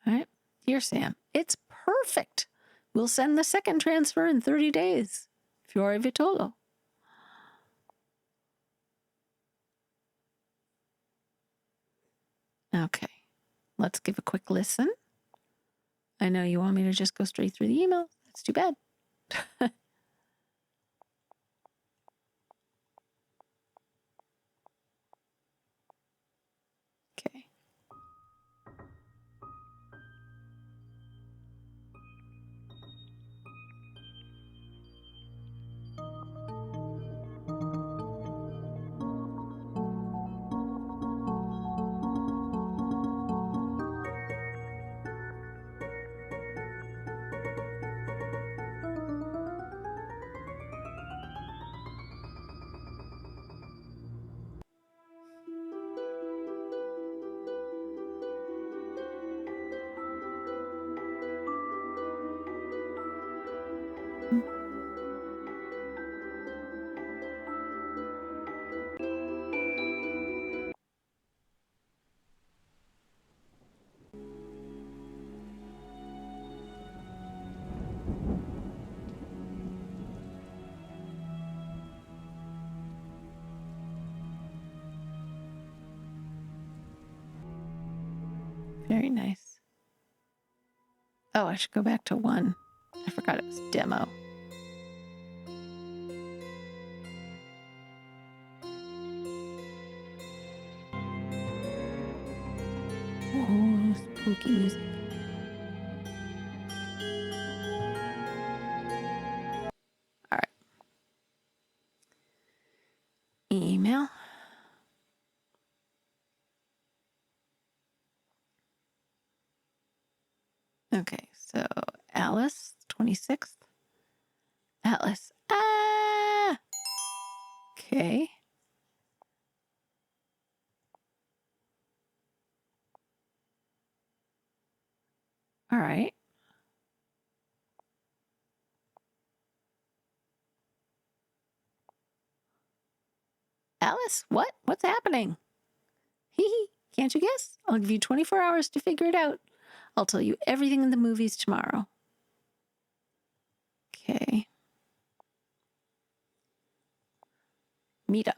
S1: All right. Dear Sam, it's perfect. We'll send the second transfer in 30 days. Fiore Vitolo. Okay. Let's give a quick listen. I know you want me to just go straight through the email. That's too bad. Okay. Very nice. Oh, I should go back to 1. I forgot it was demo. Oh, spooky music. All right. Email. Okay, so Alice, 26th. Alice. Ah! Okay. All right. Alice, what? What's happening? Hee hee. Can't you guess? I'll give you 24 hours to figure it out. I'll tell you everything in the movies tomorrow. Okay. Meetup.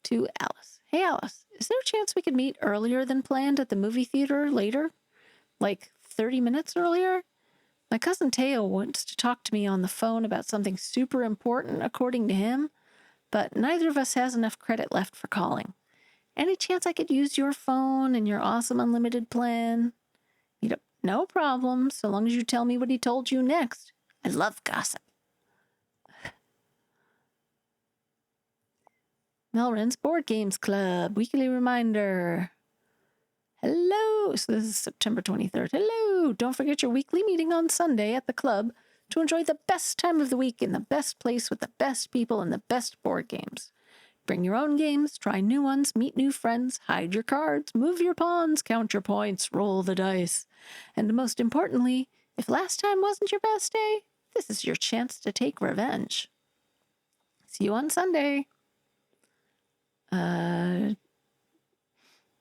S1: To Alice. Hey, Alice, is there a chance we could meet earlier than planned at the movie theater later? Like 30 minutes earlier? My cousin Teo wants to talk to me on the phone about something super important, according to him, but neither of us has enough credit left for calling. Any chance I could use your phone and your awesome unlimited plan? Meetup. No problem, so long as you tell me what he told you next. I love gossip. Melrin's Board Games Club, weekly reminder. Hello. So this is September 23rd. Hello. Don't forget your weekly meeting on Sunday at the club to enjoy the best time of the week in the best place with the best people and the best board games. Bring your own games, try new ones, meet new friends, hide your cards, move your pawns, count your points, roll the dice. And most importantly, if last time wasn't your best day, this is your chance to take revenge. See you on Sunday.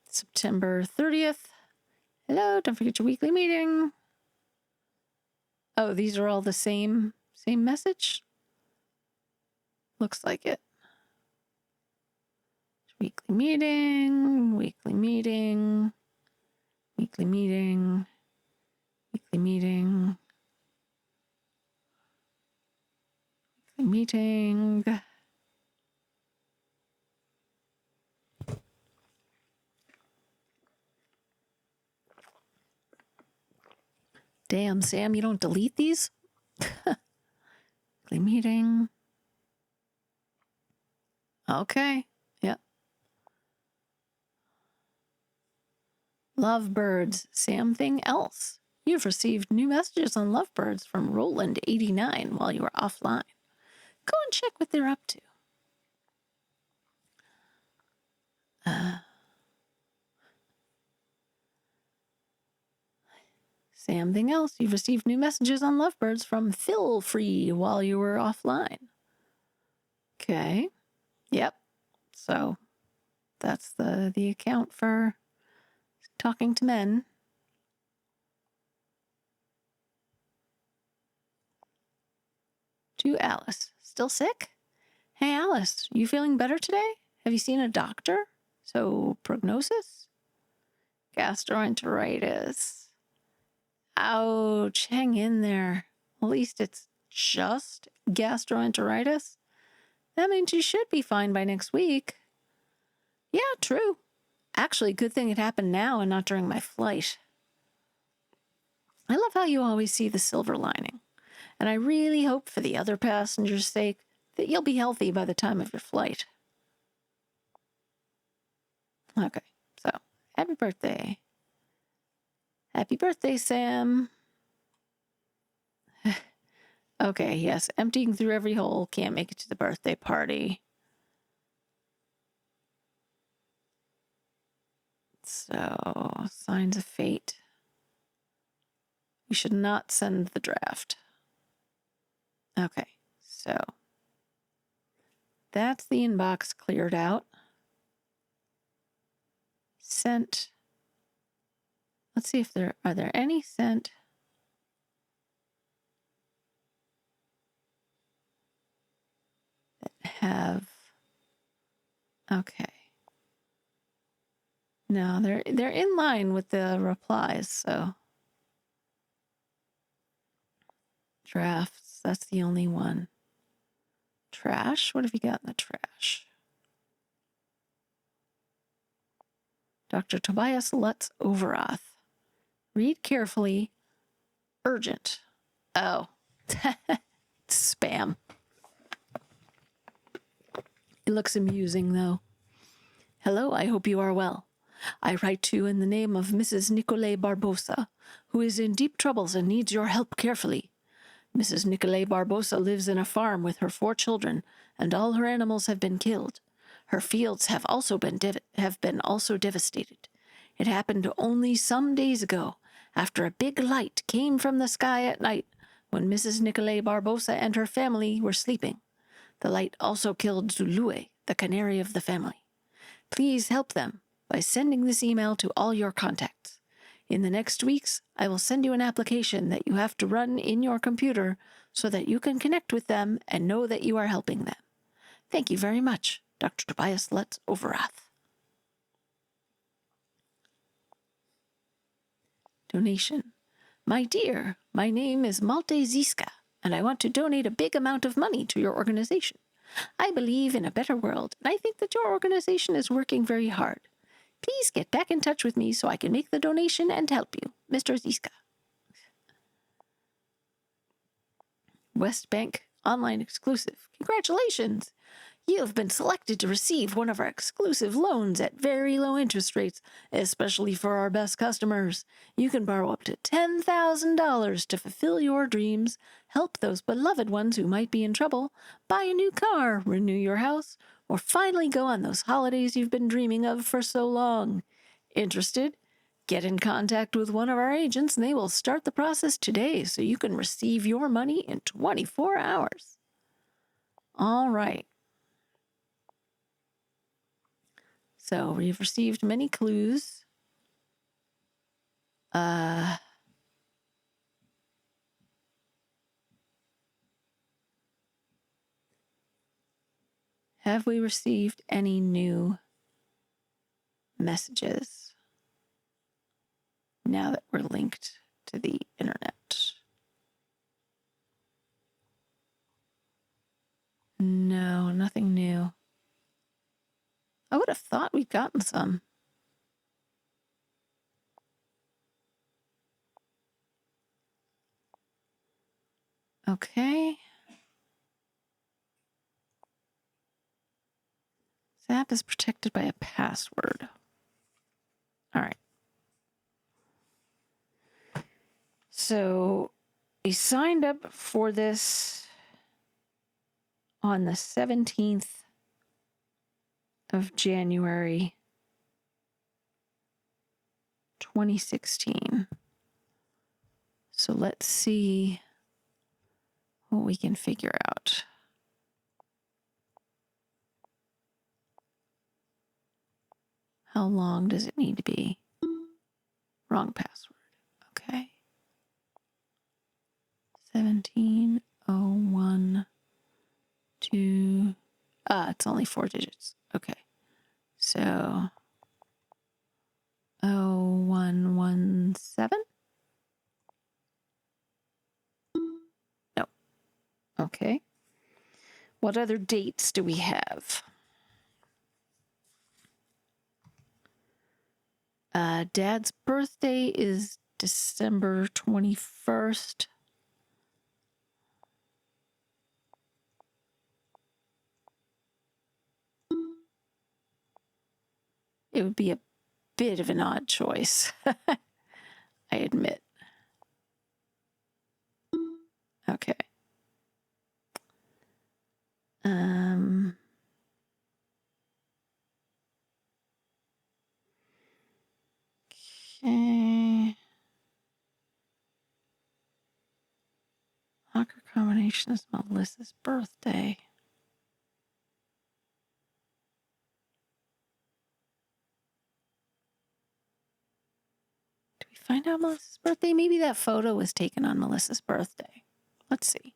S1: September 30th. Hello, don't forget your weekly meeting. Oh, these are all the same message? Looks like it. Weekly meeting, weekly meeting, weekly meeting, weekly meeting, weekly meeting. Damn, Sam, you don't delete these? Weekly meeting. Okay, yep. Lovebirds, something else. You've received new messages on Lovebirds from Roland89 while you were offline. Go and check what they're up to. Something else. You've received new messages on Lovebirds from Phil Free while you were offline. Okay. Yep. So that's the account for talking to men. To Alice. Still sick? Hey, Alice, you feeling better today? Have you seen a doctor? So, prognosis? Gastroenteritis. Ouch, hang in there. At least it's just gastroenteritis. That means you should be fine by next week. Yeah, true. Actually, good thing it happened now and not during my flight. I love how you always see the silver lining. And I really hope for the other passengers' sake that you'll be healthy by the time of your flight. Okay, so happy birthday. Happy birthday, Sam. Okay, yes, emptying through every hole, can't make it to the birthday party. So, signs of fate. We should not send the draft. Okay, so that's the inbox cleared out. Sent. Let's see if are there any sent. That have. Okay. No, they're in line with the replies, so. Drafts, that's the only one. Trash? What have you got in the trash? Dr. Tobias Lutz Overath. Read carefully. Urgent. Oh. Spam. It looks amusing, though. Hello, I hope you are well. I write to you in the name of Mrs. Nicolai Barbosa, who is in deep troubles and needs your help carefully. Mrs. Nicolai Barbosa lives in a farm with her 4 children, and all her animals have been killed. Her fields have also been devastated. It happened only some days ago, after a big light came from the sky at night, when Mrs. Nicolai Barbosa and her family were sleeping. The light also killed Zulue, the canary of the family. Please help them by sending this email to all your contacts. In the next weeks, I will send you an application that you have to run in your computer so that you can connect with them and know that you are helping them. Thank you very much, Dr. Tobias Lutz Overath. Donation. My dear, my name is Malte Ziska, and I want to donate a big amount of money to your organization. I believe in a better world, and I think that your organization is working very hard. Please get back in touch with me so I can make the donation and help you, Mr. Ziska. West Bank Online Exclusive. Congratulations! You have been selected to receive one of our exclusive loans at very low interest rates, especially for our best customers. You can borrow up to $10,000 to fulfill your dreams, help those beloved ones who might be in trouble, buy a new car, renew your house, or finally go on those holidays you've been dreaming of for so long. Interested? Get in contact with one of our agents and they will start the process today so you can receive your money in 24 hours. All right. So we've received many clues. Have we received any new messages now that we're linked to the internet? No, nothing new. I would have thought we'd gotten some. Okay. This app is protected by a password. All right. So we signed up for this on the 17th of January 2016. So let's see what we can figure out. How long does it need to be? Wrong password. Okay. 1701 2. It's only 4 digits. Okay. So 0117? No. Okay. What other dates do we have? Dad's birthday is December 21st. It would be a bit of an odd choice, I admit. Okay. Okay. Locker combination is Melissa's birthday. Did we find out Melissa's birthday? Maybe that photo was taken on Melissa's birthday. Let's see.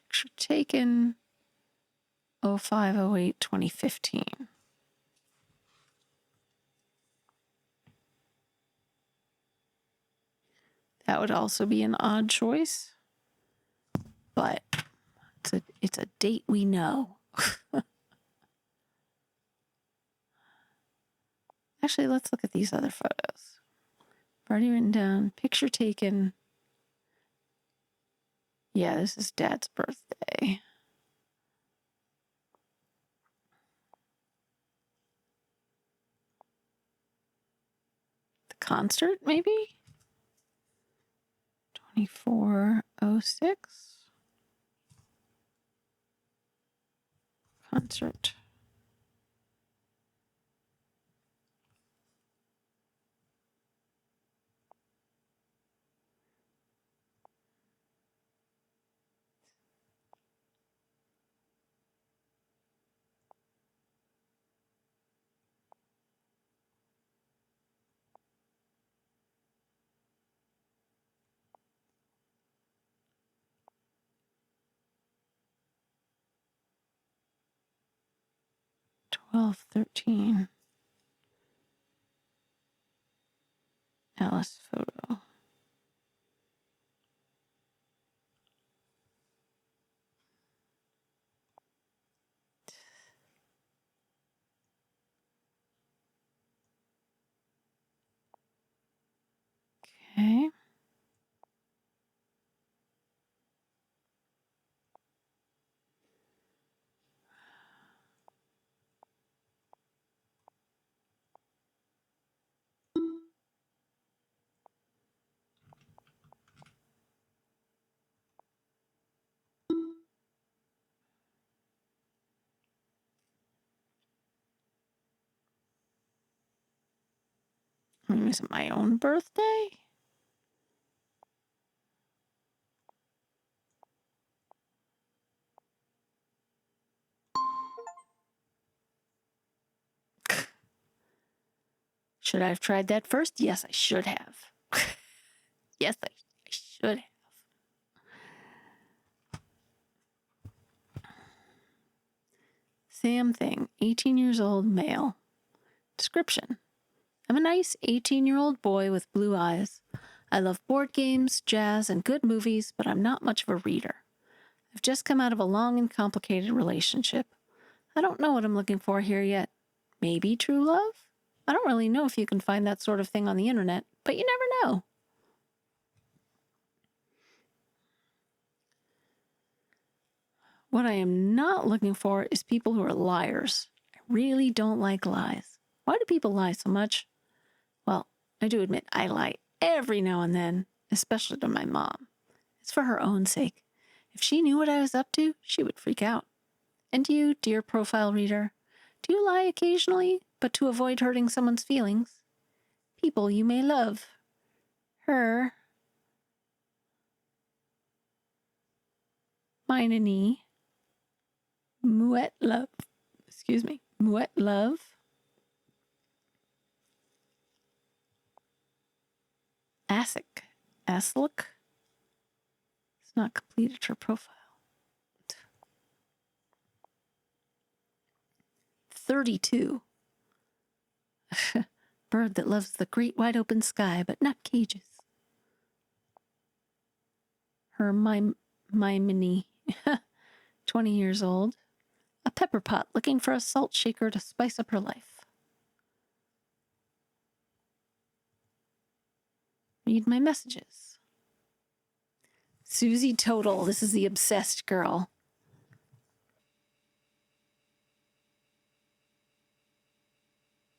S1: Picture taken 05/08/2015. That would also be an odd choice, but it's a date we know. Actually, let's look at these other photos. I've already written down picture taken. Yeah, this is Dad's birthday. The concert, maybe? 24/06. Concert. 12, 13. Alice photo. Okay. Is it my own birthday? Should I have tried that first? Yes, I should have. Yes, I should have. Sam Thing, 18 years old, male. Description. I'm a nice 18-year-old boy with blue eyes. I love board games, jazz, and good movies, but I'm not much of a reader. I've just come out of a long and complicated relationship. I don't know what I'm looking for here yet. Maybe true love? I don't really know if you can find that sort of thing on the internet, but you never know. What I am not looking for is people who are liars. I really don't like lies. Why do people lie so much? Well, I do admit I lie every now and then, especially to my mom. It's for her own sake. If she knew what I was up to, she would freak out. And you, dear profile reader, do you lie occasionally, but to avoid hurting someone's feelings? People you may love. Her. Mine and me. Muet love. Excuse me. Muet love. Asic. Aslick. It's not completed her profile. 32. Bird that loves the great wide open sky, but not cages. Her miminy. 20 years old. A pepper pot looking for a salt shaker to spice up her life. Read my messages. Susie Total. This is the obsessed girl.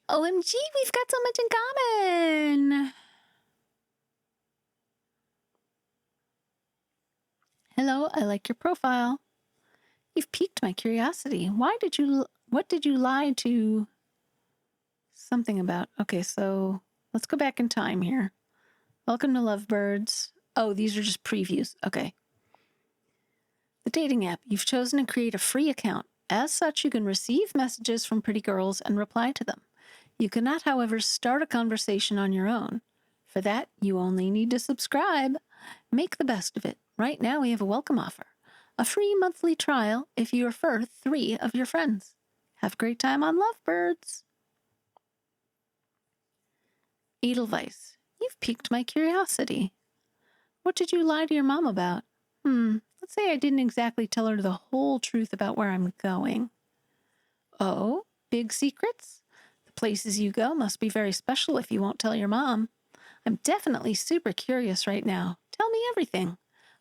S1: OMG, we've got so much in common. Hello, I like your profile. You've piqued my curiosity. What did you lie to something about? Okay, so let's go back in time here. Welcome to Lovebirds. Oh, these are just previews. Okay. The dating app. You've chosen to create a free account. As such, you can receive messages from pretty girls and reply to them. You cannot, however, start a conversation on your own. For that, you only need to subscribe. Make the best of it. Right now, we have a welcome offer. A free monthly trial if you refer 3 of your friends. Have a great time on Lovebirds. Edelweiss, you've piqued my curiosity. What did you lie to your mom about? Let's say I didn't exactly tell her the whole truth about where I'm going. Oh, big secrets? The places you go must be very special if you won't tell your mom. I'm definitely super curious right now. Tell me everything.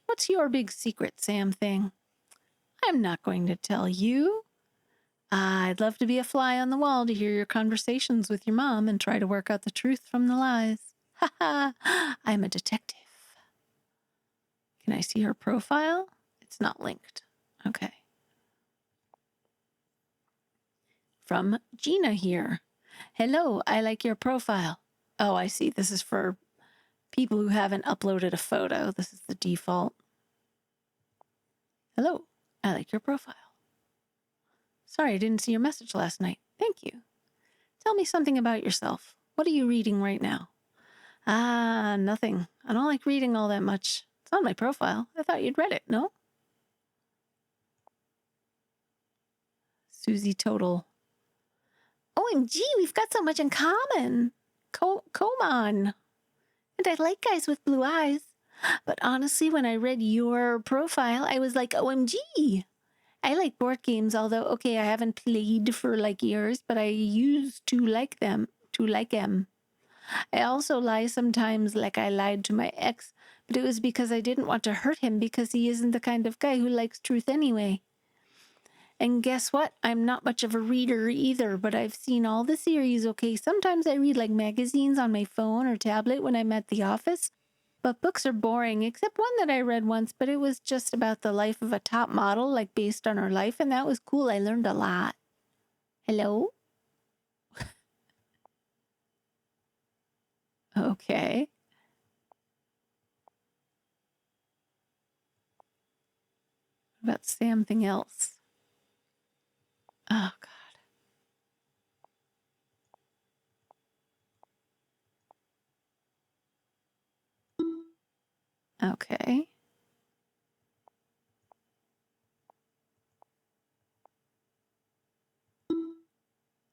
S1: What's your big secret, Sam Thing? I'm not going to tell you. I'd love to be a fly on the wall to hear your conversations with your mom and try to work out the truth from the lies. Ha ha, I'm a detective. Can I see her profile? It's not linked. Okay. From Gina here. Hello, I like your profile. Oh, I see. This is for people who haven't uploaded a photo. This is the default. Hello, I like your profile. Sorry, I didn't see your message last night. Thank you. Tell me something about yourself. What are you reading right now? Ah, nothing. I don't like reading all that much. It's on my profile. I thought you'd read it, no? Susie Total. OMG, we've got so much in common. Come on. And I like guys with blue eyes. But honestly, when I read your profile, I was like, OMG. I like board games, although, okay, I haven't played for like years, but I used to like them, I also lie sometimes, like I lied to my ex, but it was because I didn't want to hurt him because he isn't the kind of guy who likes truth anyway. And guess what? I'm not much of a reader either, but I've seen all the series, okay? Sometimes I read like magazines on my phone or tablet when I'm at the office, but books are boring, except one that I read once, but it was just about the life of a top model, like based on her life, and that was cool. I learned a lot. Hello? Okay. What about something else? Oh, God. Okay.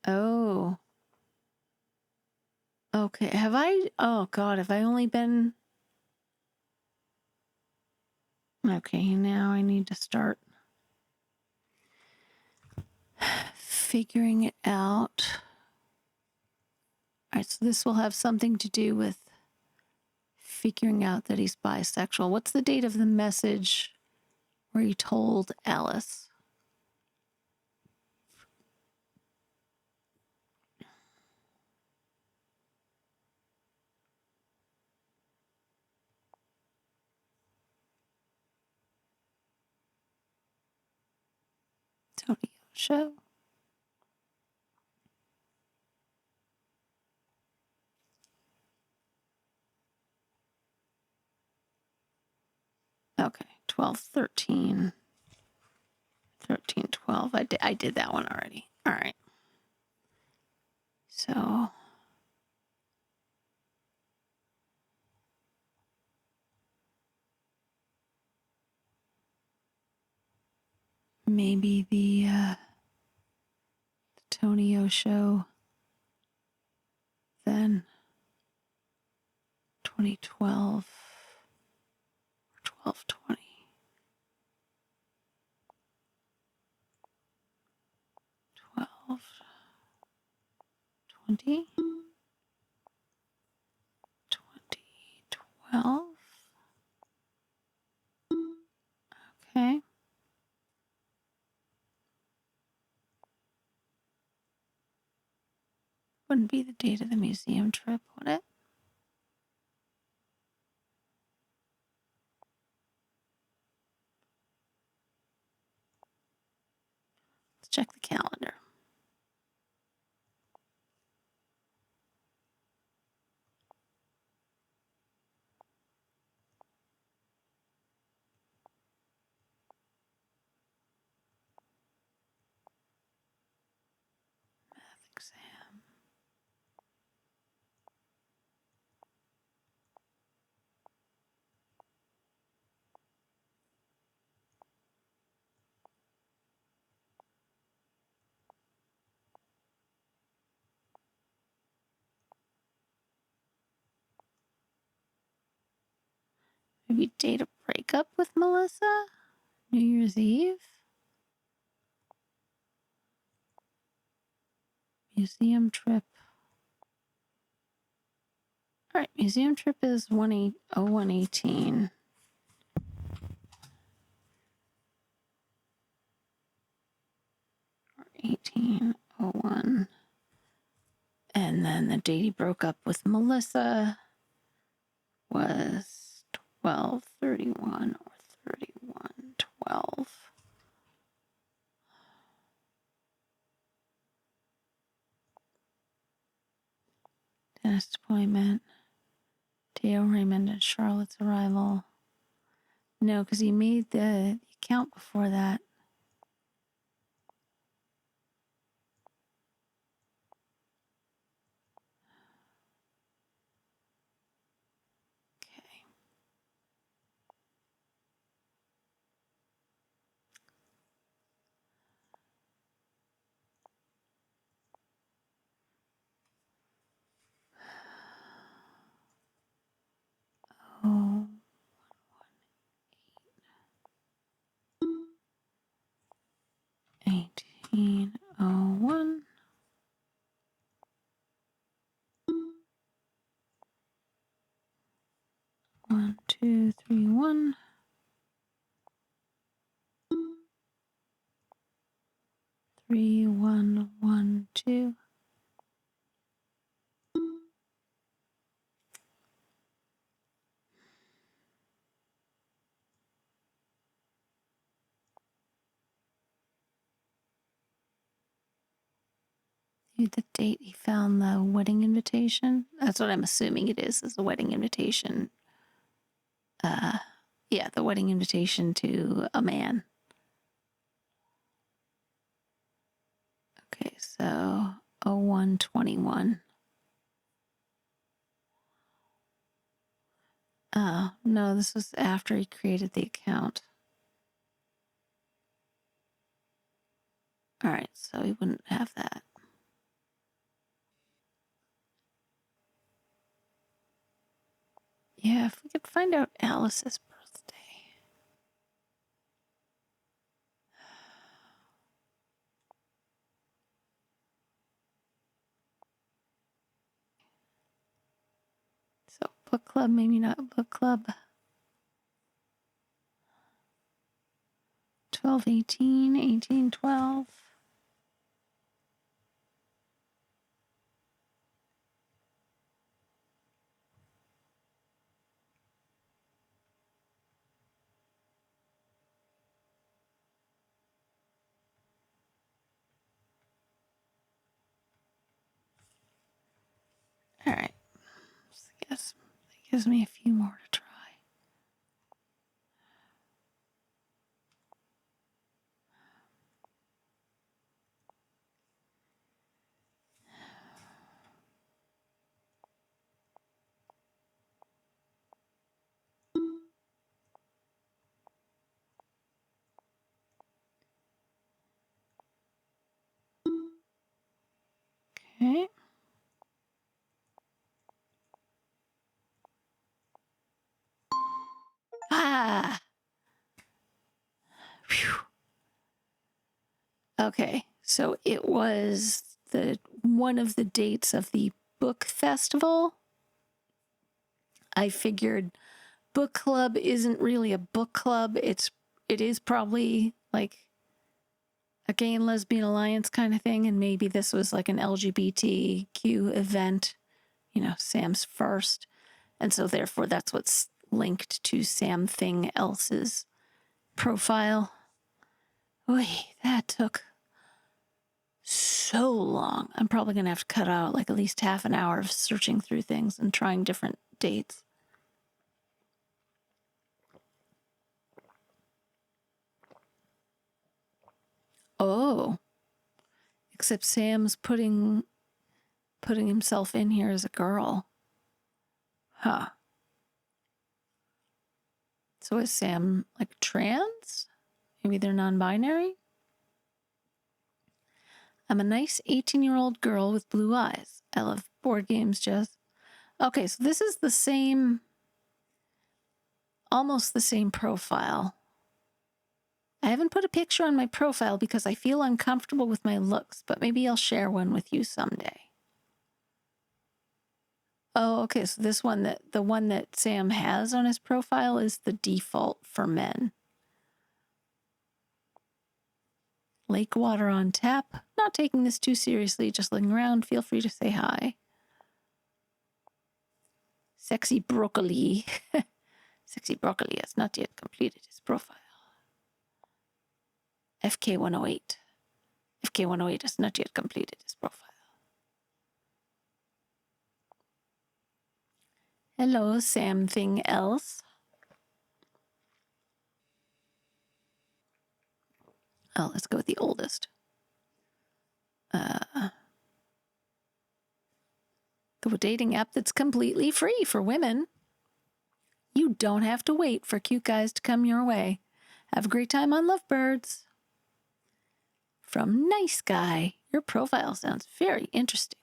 S1: Oh. Okay. Have I? Oh, God. Have I only been. Okay. Now I need to start figuring it out. All right. So this will have something to do with figuring out that he's bisexual. What's the date of the message where he told Alice? Tony Show. Okay. 12, 13. 13, 12. I did that one already. All right. So maybe the Tonio show then 2012 or 1220. 12 20 2012. Okay. Wouldn't be the date of the museum trip, would it? Let's check the calendar. Math exam. Maybe date a breakup with Melissa? New Year's Eve? Museum trip. All right, museum trip is 1/18. 1801. And then the date he broke up with Melissa was 12/31 or 31/12. Dentist appointment. Dale Raymond and Charlotte's arrival. No, because he made the account before that. Okay. 1801. One, two, three, one. 3112. The date he found the wedding invitation. That's what I'm assuming it is a wedding invitation. Yeah, the wedding invitation to a man. Okay, so 0121. Oh, no, this was after he created the account. All right, so he wouldn't have that. Yeah, if we could find out Alice's birthday. So book club, maybe not book club. 1218, 1812. All right. So I guess that gives me a few more to try. Okay. Ah. Phew. Okay. So it was one of the dates of the book festival. I figured book club isn't really a book club. It is probably like a gay and lesbian alliance kind of thing, and maybe this was like an LGBTQ event, Sam's first, and so therefore that's what's linked to Something Else's profile. Oy, that took so long. I'm probably gonna have to cut out like at least half an hour of searching through things and trying different dates. Oh, except Sam's putting himself in here as a girl. Huh. So is Sam like trans? Maybe they're non-binary? I'm a nice 18-year-old girl with blue eyes. I love board games, Jess. Okay, so this is the same, almost the same profile. I haven't put a picture on my profile because I feel uncomfortable with my looks, but maybe I'll share one with you someday. Oh, okay, so the one that Sam has on his profile is the default for men. Lake water on tap. Not taking this too seriously, just looking around. Feel free to say hi. Sexy broccoli. Sexy broccoli has not yet completed his profile. FK108. FK108 has not yet completed his profile. Hello, Something Else. Oh, let's go with the oldest. The dating app that's completely free for women. You don't have to wait for cute guys to come your way. Have a great time on Lovebirds. From Nice Guy. Your profile sounds very interesting.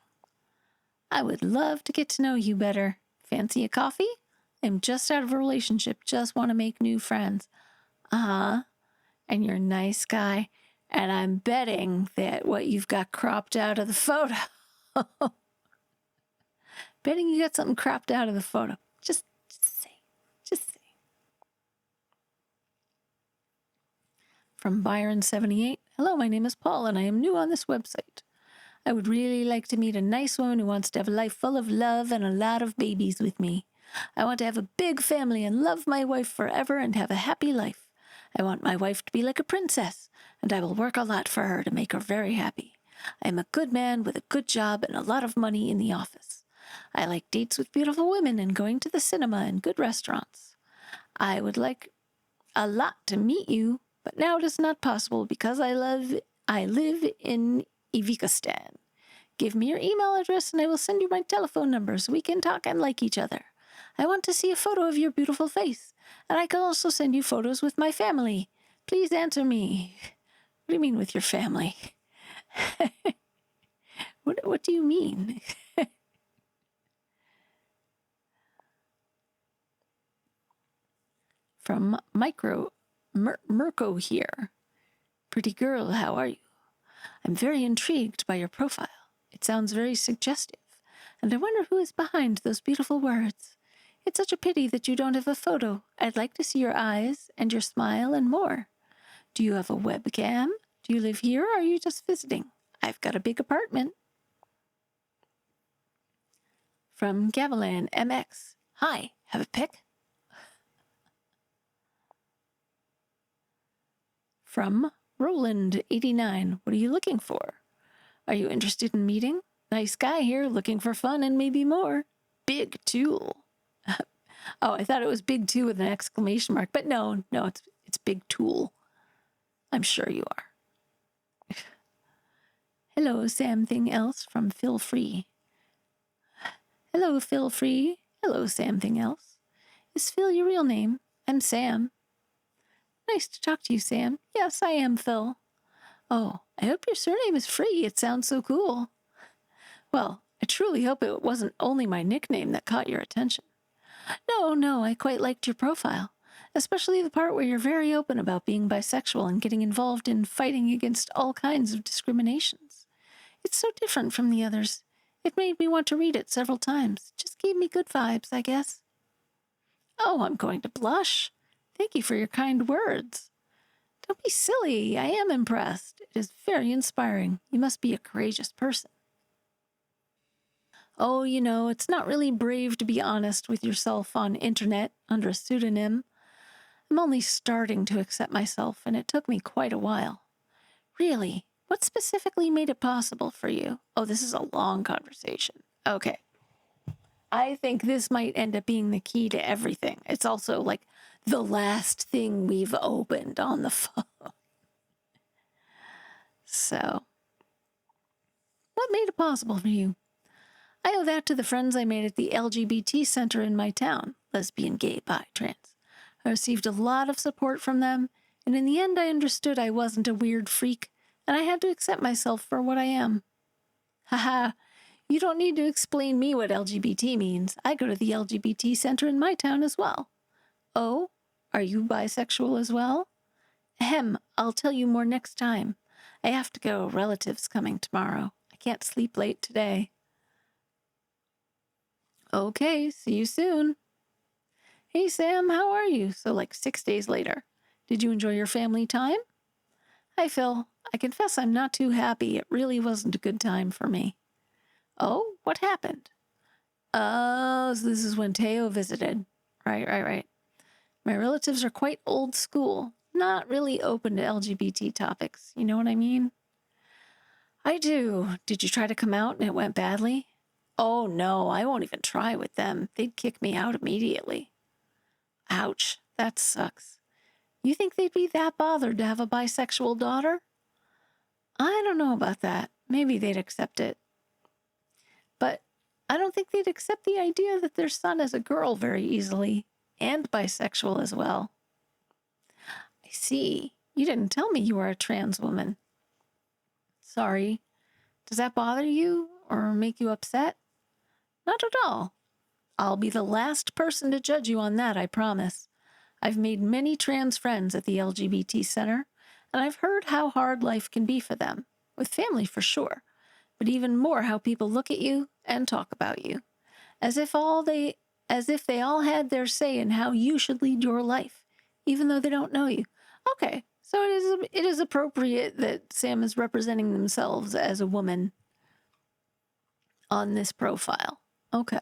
S1: I would love to get to know you better. Fancy a coffee? I'm just out of a relationship. Just want to make new friends. Uh-huh. And you're a nice guy. And I'm betting that what you've got cropped out of the photo, betting you got something cropped out of the photo. Just say. From Byron78, hello, my name is Paul and I am new on this website. I would really like to meet a nice woman who wants to have a life full of love and a lot of babies with me. I want to have a big family and love my wife forever and have a happy life. I want my wife to be like a princess, and I will work a lot for her to make her very happy. I am a good man with a good job and a lot of money in the office. I like dates with beautiful women and going to the cinema and good restaurants. I would like a lot to meet you, but now it is not possible because I live in Uzbekistan. Give me your email address and I will send you my telephone number so we can talk and like each other. I want to see a photo of your beautiful face, and I can also send you photos with my family. Please answer me. What do you mean with your family? What do you mean? From Mirko here. Pretty girl, how are you? I'm very intrigued by your profile. It sounds very suggestive, and I wonder who is behind those beautiful words. It's such a pity that you don't have a photo. I'd like to see your eyes and your smile and more. Do you have a webcam? Do you live here or are you just visiting? I've got a big apartment. From Gavilan MX. Hi, have a pic? From Roland89. What are you looking for? Are you interested in meeting? Nice guy here, looking for fun and maybe more. Big tool. Oh, I thought it was big two with an exclamation mark, but no, it's big tool. I'm sure you are. Hello, Something Else from Phil Free. Hello, Phil Free. Hello, Something Else. Is Phil your real name? I'm Sam. Nice to talk to you, Sam. Yes, I am Phil. Oh, I hope your surname is Free. It sounds so cool. Well, I truly hope it wasn't only my nickname that caught your attention. No, I quite liked your profile, especially the part where you're very open about being bisexual and getting involved in fighting against all kinds of discriminations. It's so different from the others. It made me want to read it several times. Just gave me good vibes, I guess. Oh, I'm going to blush. Thank you for your kind words. Don't be silly. I am impressed. It is very inspiring. You must be a courageous person. Oh, it's not really brave to be honest with yourself on internet under a pseudonym. I'm only starting to accept myself, and it took me quite a while. Really, what specifically made it possible for you? Oh, this is a long conversation. Okay. I think this might end up being the key to everything. It's also like the last thing we've opened on the phone. So, what made it possible for you? I owe that to the friends I made at the LGBT center in my town, lesbian, gay, bi, trans. I received a lot of support from them, and in the end I understood I wasn't a weird freak, and I had to accept myself for what I am. Haha, you don't need to explain me what LGBT means. I go to the LGBT center in my town as well. Oh, are you bisexual as well? Ahem, I'll tell you more next time. I have to go. Relatives coming tomorrow. I can't sleep late today. Okay, see you soon. Hey, Sam, how are you? So 6 days later. Did you enjoy your family time? Hi, Phil. I confess I'm not too happy. It really wasn't a good time for me. Oh, what happened? Oh, so this is when Teo visited. Right. My relatives are quite old school, not really open to LGBT topics. You know what I mean? I do. Did you try to come out and it went badly? Oh, no, I won't even try with them. They'd kick me out immediately. Ouch, that sucks. You think they'd be that bothered to have a bisexual daughter? I don't know about that. Maybe they'd accept it. But I don't think they'd accept the idea that their son is a girl very easily, and bisexual as well. I see. You didn't tell me you were a trans woman. Sorry. Does that bother you or make you upset? Not at all. I'll be the last person to judge you on that, I promise. I've made many trans friends at the LGBT center, and I've heard how hard life can be for them, with family for sure, but even more how people look at you and talk about you, as if they all had their say in how you should lead your life, even though they don't know you. Okay, so it is appropriate that Sam is representing themselves as a woman on this profile. Okay,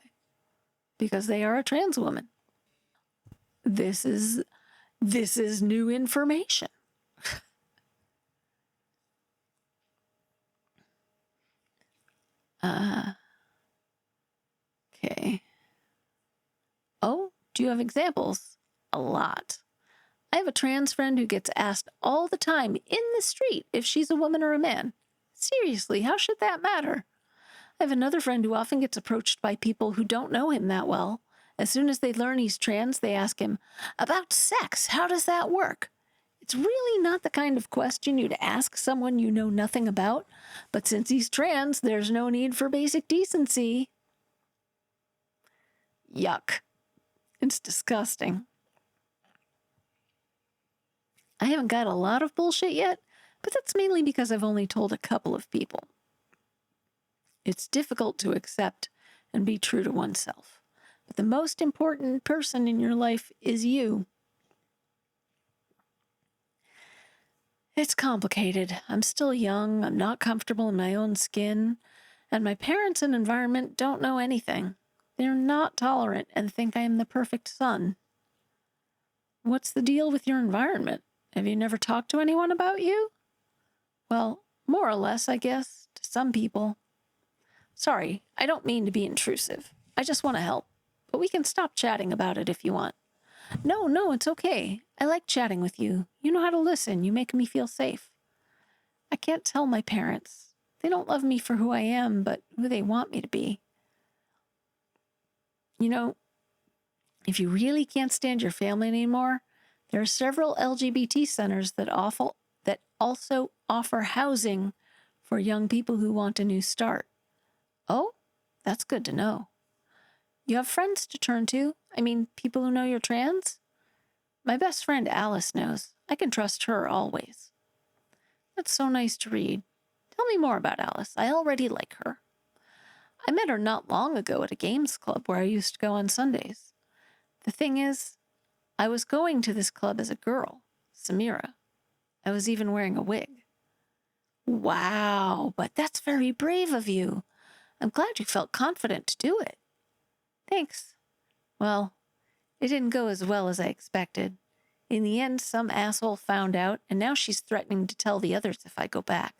S1: because they are a trans woman. This is new information. Okay. Oh, do you have examples? A lot. I have a trans friend who gets asked all the time in the street if she's a woman or a man. Seriously, how should that matter? I have another friend who often gets approached by people who don't know him that well. As soon as they learn he's trans, they ask him, about sex, how does that work? It's really not the kind of question you'd ask someone you know nothing about, but since he's trans, there's no need for basic decency. Yuck. It's disgusting. I haven't got a lot of bullshit yet, but that's mainly because I've only told a couple of people. It's difficult to accept and be true to oneself. But the most important person in your life is you. It's complicated. I'm still young, I'm not comfortable in my own skin, and my parents and environment don't know anything. They're not tolerant and think I am the perfect son. What's the deal with your environment? Have you never talked to anyone about you? Well, more or less, I guess, to some people. Sorry, I don't mean to be intrusive. I just want to help. But we can stop chatting about it if you want. No, it's okay. I like chatting with you. You know how to listen. You make me feel safe. I can't tell my parents. They don't love me for who I am, but who they want me to be. You know, if you really can't stand your family anymore, there are several LGBT centers that also offer housing for young people who want a new start. Oh, that's good to know. You have friends to turn to? I mean, people who know you're trans? My best friend Alice knows. I can trust her always. That's so nice to read. Tell me more about Alice. I already like her. I met her not long ago at a games club where I used to go on Sundays. The thing is, I was going to this club as a girl, Samira. I was even wearing a wig. Wow, but that's very brave of you. I'm glad you felt confident to do it. Thanks. Well, it didn't go as well as I expected. In the end, some asshole found out, and now she's threatening to tell the others if I go back.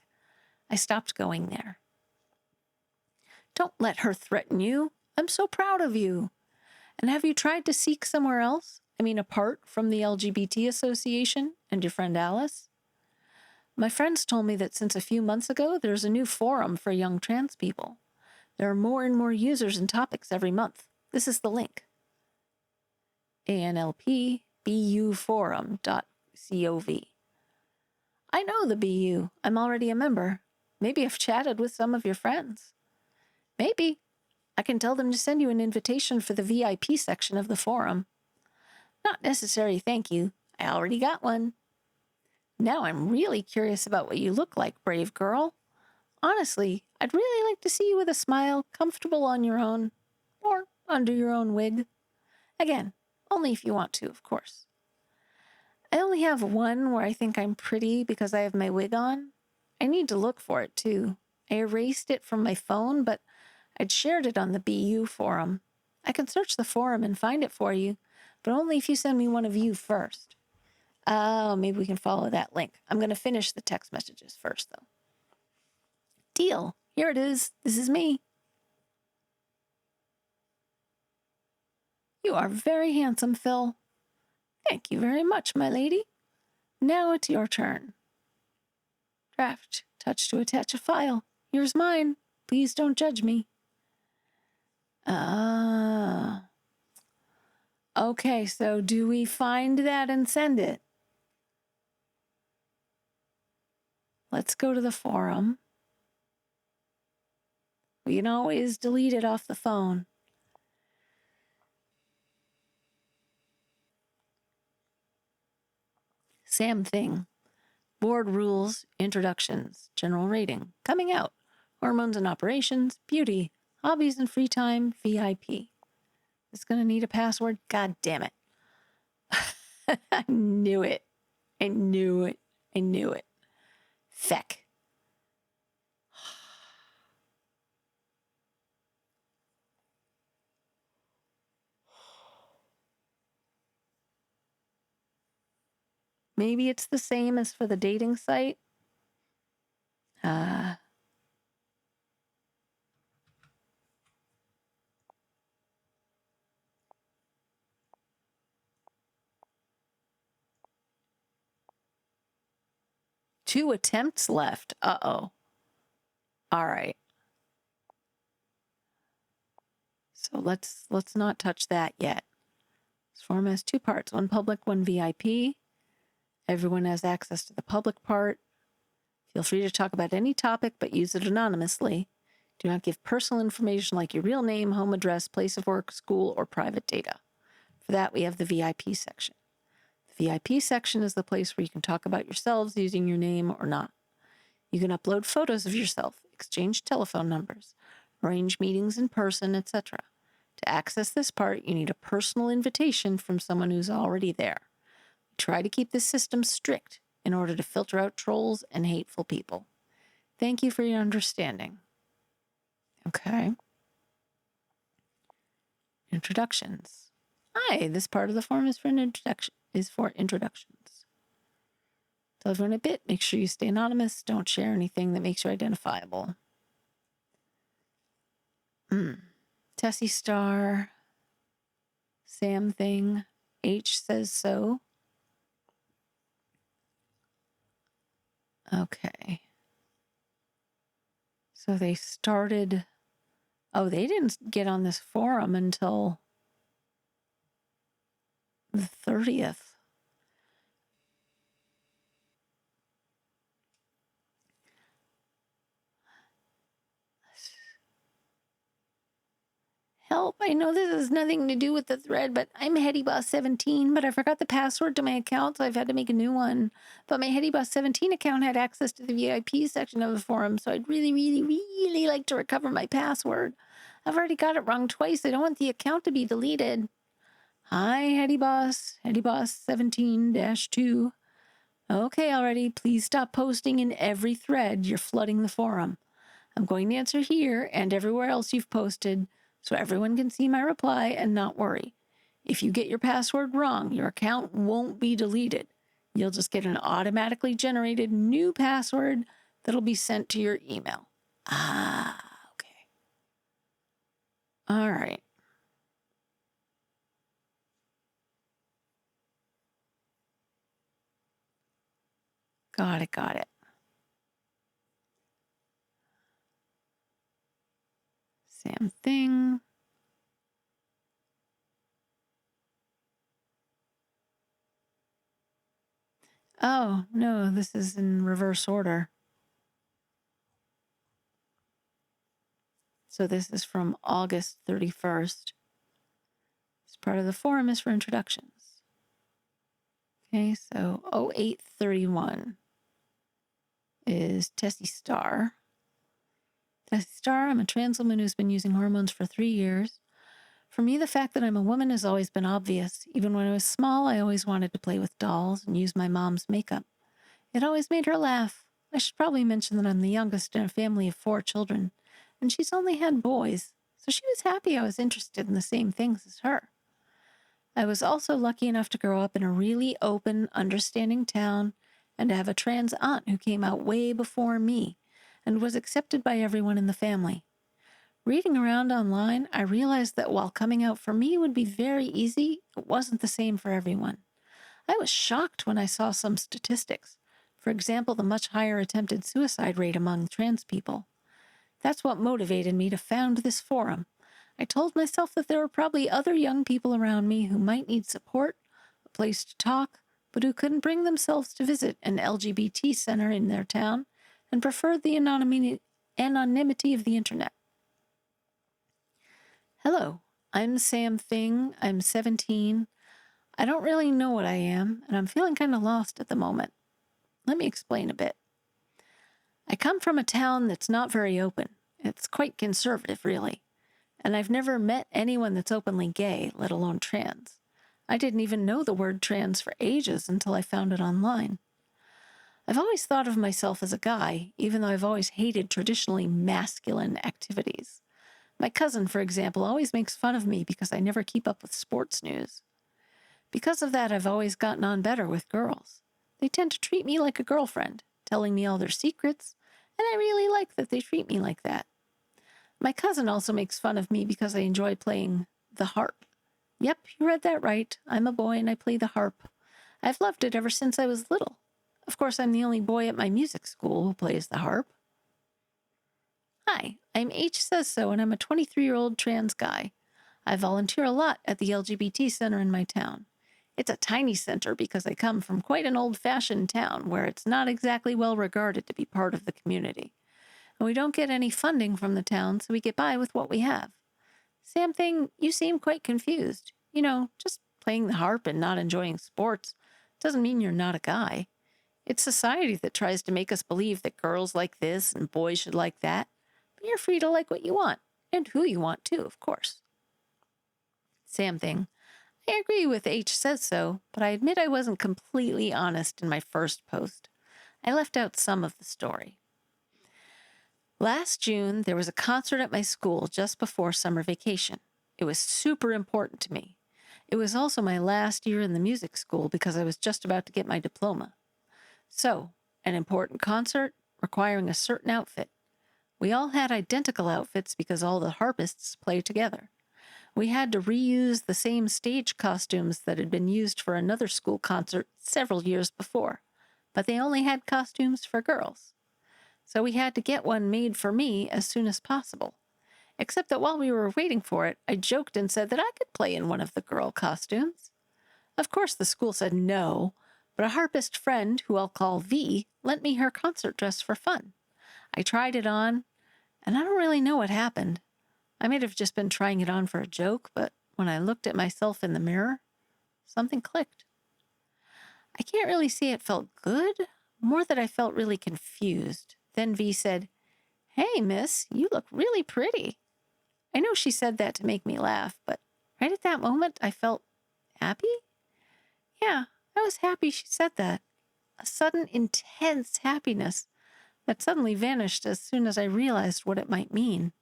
S1: I stopped going there. Don't let her threaten you. I'm so proud of you. And have you tried to seek somewhere else? I mean, apart from the LGBT Association and your friend Alice? My friends told me that since a few months ago, there's a new forum for young trans people. There are more and more users and topics every month. This is the link. anlpbuforum.cov. I know the BU. I'm already a member. Maybe I've chatted with some of your friends. Maybe. I can tell them to send you an invitation for the VIP section of the forum. Not necessary, thank you. I already got one. Now I'm really curious about what you look like, brave girl. Honestly, I'd really like to see you with a smile, comfortable on your own, or under your own wig. Again, only if you want to, of course. I only have one where I think I'm pretty because I have my wig on. I need to look for it, too. I erased it from my phone, but I'd shared it on the BU forum. I can search the forum and find it for you, but only if you send me one of you first. Oh, maybe we can follow that link. I'm going to finish the text messages first, though. Deal. Here it is. This is me. You are very handsome, Phil. Thank you very much, my lady. Now it's your turn. Draft. Touch to attach a file. Here's mine. Please don't judge me. Okay, so do we find that and send it? Let's go to the forum. We can always delete it off the phone. Sam Thing. board rules, introductions, general rating, coming out, hormones and operations, beauty, hobbies and free time, VIP. It's going to need a password? God damn it. I knew it. I knew it. I knew it. Feck. Maybe it's the same as for the dating site. Two attempts left. Uh-oh. All right. So let's not touch that yet. This form has two parts, one public, one VIP. Everyone has access to the public part. Feel free to talk about any topic, but use it anonymously. Do not give personal information like your real name, home address, place of work, school, or private data. For that, we have the VIP section. The VIP section is the place where you can talk about yourselves using your name or not. You can upload photos of yourself, exchange telephone numbers, arrange meetings in person, etc. To access this part, you need a personal invitation from someone who's already there. We try to keep this system strict in order to filter out trolls and hateful people. Thank you for your understanding. Okay. Introductions. Hi, this part of the form is for introductions. Tell everyone a bit. Make sure you stay anonymous. Don't share anything that makes you identifiable. Tessie Star. Sam Thing. H says so. Okay. So they started... Oh, they didn't get on this forum until the 30th. Help, I know this has nothing to do with the thread, but I'm HeadyBoss17, but I forgot the password to my account, so I've had to make a new one. But my HeadyBoss17 account had access to the VIP section of the forum, so I'd really, really, really like to recover my password. I've already got it wrong twice. I don't want the account to be deleted. Hi, HeadyBoss, HeadyBoss17-2. Okay, already. Please stop posting in every thread. You're flooding the forum. I'm going to answer here and everywhere else you've posted so everyone can see my reply and not worry. If you get your password wrong, your account won't be deleted. You'll just get an automatically generated new password that'll be sent to your email. Okay. All right. Got it. Same thing. Oh, no, this is in reverse order. So this is from August 31st. This part of the forum is for introductions. Okay, so 0831 is Tessie Star. Tessie Star, I'm a trans woman who's been using hormones for 3 years. For me, the fact that I'm a woman has always been obvious. Even when I was small, I always wanted to play with dolls and use my mom's makeup. It always made her laugh. I should probably mention that I'm the youngest in a family of 4 children, and she's only had boys, so she was happy I was interested in the same things as her. I was also lucky enough to grow up in a really open, understanding town and to have a trans aunt who came out way before me and was accepted by everyone in the family. Reading around online, I realized that while coming out for me would be very easy, it wasn't the same for everyone. I was shocked when I saw some statistics. For example, the much higher attempted suicide rate among trans people. That's what motivated me to found this forum. I told myself that there were probably other young people around me who might need support, a place to talk, but who couldn't bring themselves to visit an LGBT center in their town and preferred the anonymity of the internet. Hello, I'm Sam Thing. I'm 17. I don't really know what I am, and I'm feeling kind of lost at the moment. Let me explain a bit. I come from a town that's not very open. It's quite conservative, really. And I've never met anyone that's openly gay, let alone trans. I didn't even know the word trans for ages until I found it online. I've always thought of myself as a guy, even though I've always hated traditionally masculine activities. My cousin, for example, always makes fun of me because I never keep up with sports news. Because of that, I've always gotten on better with girls. They tend to treat me like a girlfriend, telling me all their secrets, and I really like that they treat me like that. My cousin also makes fun of me because I enjoy playing the harp. Yep, you read that right. I'm a boy and I play the harp. I've loved it ever since I was little. Of course, I'm the only boy at my music school who plays the harp. Hi, I'm H Says So, and I'm a 23-year-old trans guy. I volunteer a lot at the LGBT center in my town. It's a tiny center because I come from quite an old-fashioned town where it's not exactly well regarded to be part of the community. And we don't get any funding from the town, so we get by with what we have. Sam Thing, you seem quite confused. Just playing the harp and not enjoying sports doesn't mean you're not a guy. It's society that tries to make us believe that girls like this and boys should like that. But you're free to like what you want, and who you want too, of course. Sam Thing, I agree with H Says So, but I admit I wasn't completely honest in my first post. I left out some of the story. Last June, there was a concert at my school just before summer vacation. It was super important to me. It was also my last year in the music school because I was just about to get my diploma. So, an important concert requiring a certain outfit. We all had identical outfits because all the harpists play together. We had to reuse the same stage costumes that had been used for another school concert several years before, but they only had costumes for girls. So we had to get one made for me as soon as possible. Except that while we were waiting for it, I joked and said that I could play in one of the girl costumes. Of course, the school said no, but a harpist friend, who I'll call V, lent me her concert dress for fun. I tried it on, and I don't really know what happened. I might have just been trying it on for a joke, but when I looked at myself in the mirror, something clicked. I can't really say it felt good, more that I felt really confused. Then V said, "Hey, miss, you look really pretty." I know she said that to make me laugh, but right at that moment, I felt happy. Yeah, I was happy she said that. A sudden, intense happiness that suddenly vanished as soon as I realized what it might mean.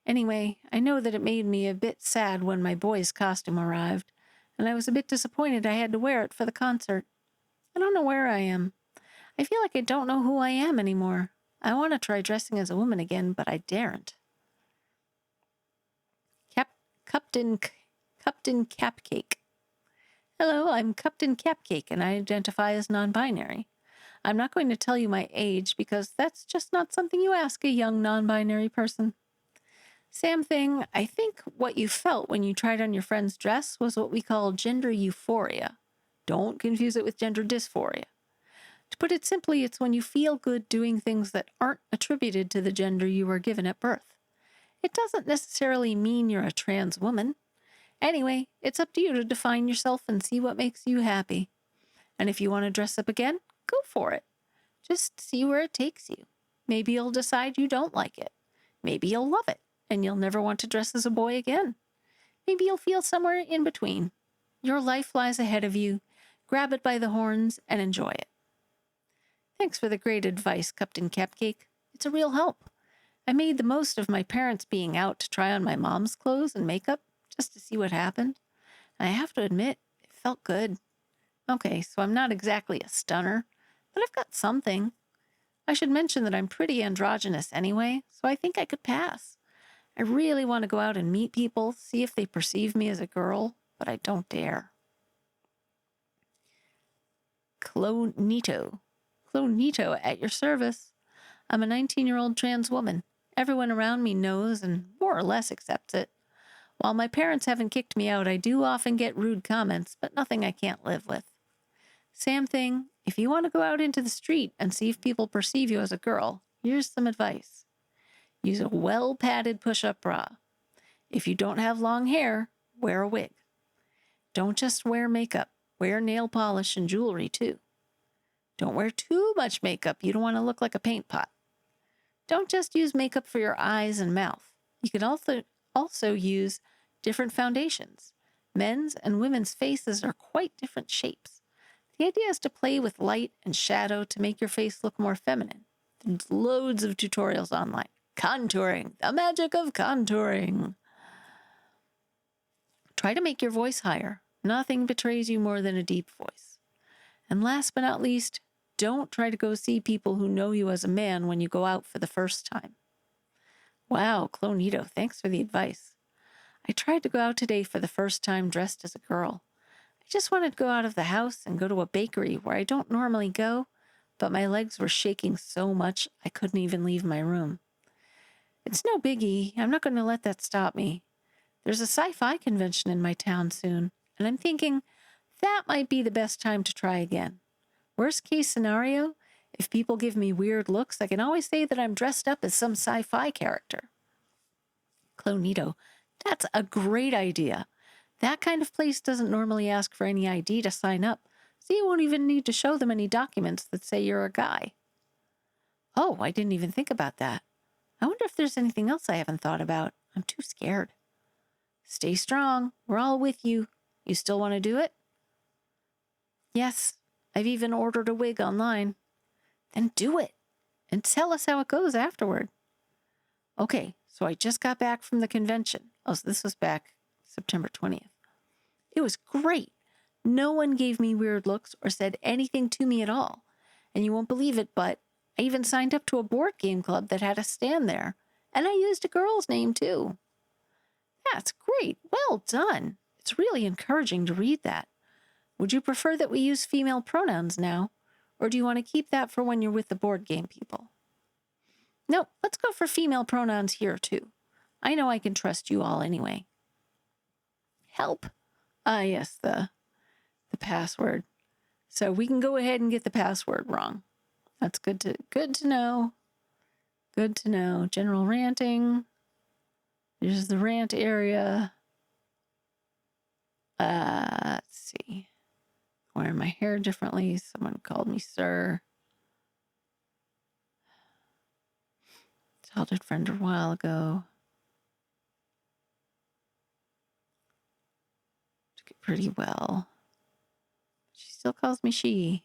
S1: Anyway, I know that it made me a bit sad when my boy's costume arrived, and I was a bit disappointed I had to wear it for the concert. I don't know where I am. I feel like I don't know who I am anymore. I want to try dressing as a woman again, but I daren't. Captain Capcake. Hello, I'm Captain Capcake, and I identify as non-binary. I'm not going to tell you my age because that's just not something you ask a young non-binary person. Sam Thing, I think what you felt when you tried on your friend's dress was what we call gender euphoria. Don't confuse it with gender dysphoria. To put it simply, it's when you feel good doing things that aren't attributed to the gender you were given at birth. It doesn't necessarily mean you're a trans woman. Anyway, it's up to you to define yourself and see what makes you happy. And if you want to dress up again, go for it. Just see where it takes you. Maybe you'll decide you don't like it. Maybe you'll love it, and you'll never want to dress as a boy again. Maybe you'll feel somewhere in between. Your life lies ahead of you. Grab it by the horns and enjoy it. Thanks for the great advice, Captain Capcake. It's a real help. I made the most of my parents being out to try on my mom's clothes and makeup just to see what happened. And I have to admit, it felt good. Okay, so I'm not exactly a stunner, but I've got something. I should mention that I'm pretty androgynous anyway, so I think I could pass. I really want to go out and meet people, see if they perceive me as a girl, but I don't dare. Clonito at your service. I'm a 19-year-old trans woman. Everyone around me knows and more or less accepts it. While my parents haven't kicked me out, I do often get rude comments, but nothing I can't live with. Sam Thing, if you want to go out into the street and see if people perceive you as a girl, here's some advice. Use a well-padded push-up bra. If you don't have long hair, wear a wig. Don't just wear makeup. Wear nail polish and jewelry, too. Don't wear too much makeup. You don't want to look like a paint pot. Don't just use makeup for your eyes and mouth. You can also use different foundations. Men's and women's faces are quite different shapes. The idea is to play with light and shadow to make your face look more feminine. There's loads of tutorials online. Contouring, the magic of contouring. Try to make your voice higher. Nothing betrays you more than a deep voice. And last but not least, don't try to go see people who know you as a man when you go out for the first time. Wow, Clonito, thanks for the advice. I tried to go out today for the first time dressed as a girl. I just wanted to go out of the house and go to a bakery where I don't normally go, but my legs were shaking so much I couldn't even leave my room. It's no biggie. I'm not going to let that stop me. There's a sci-fi convention in my town soon, and I'm thinking that might be the best time to try again. Worst case scenario, if people give me weird looks, I can always say that I'm dressed up as some sci-fi character. Clonito, that's a great idea. That kind of place doesn't normally ask for any ID to sign up, so you won't even need to show them any documents that say you're a guy. Oh, I didn't even think about that. I wonder if there's anything else I haven't thought about. I'm too scared. Stay strong. We're all with you. You still want to do it? Yes. I've even ordered a wig online. Then do it. And tell us how it goes afterward. Okay, so I just got back from the convention. Oh, so this was back September 20th. It was great. No one gave me weird looks or said anything to me at all. And you won't believe it, but I even signed up to a board game club that had a stand there. And I used a girl's name, too. That's great. Well done. It's really encouraging to read that. Would you prefer that we use female pronouns now? Or do you want to keep that for when you're with the board game people? No, let's go for female pronouns here, too. I know I can trust you all anyway. Help. Ah, yes, the password. So we can go ahead and get the password wrong. That's good to know. Good to know. General ranting. There's the rant area. Let's see. Wearing my hair differently. Someone called me sir. Childhood friend a while ago. Took it pretty well. She still calls me she.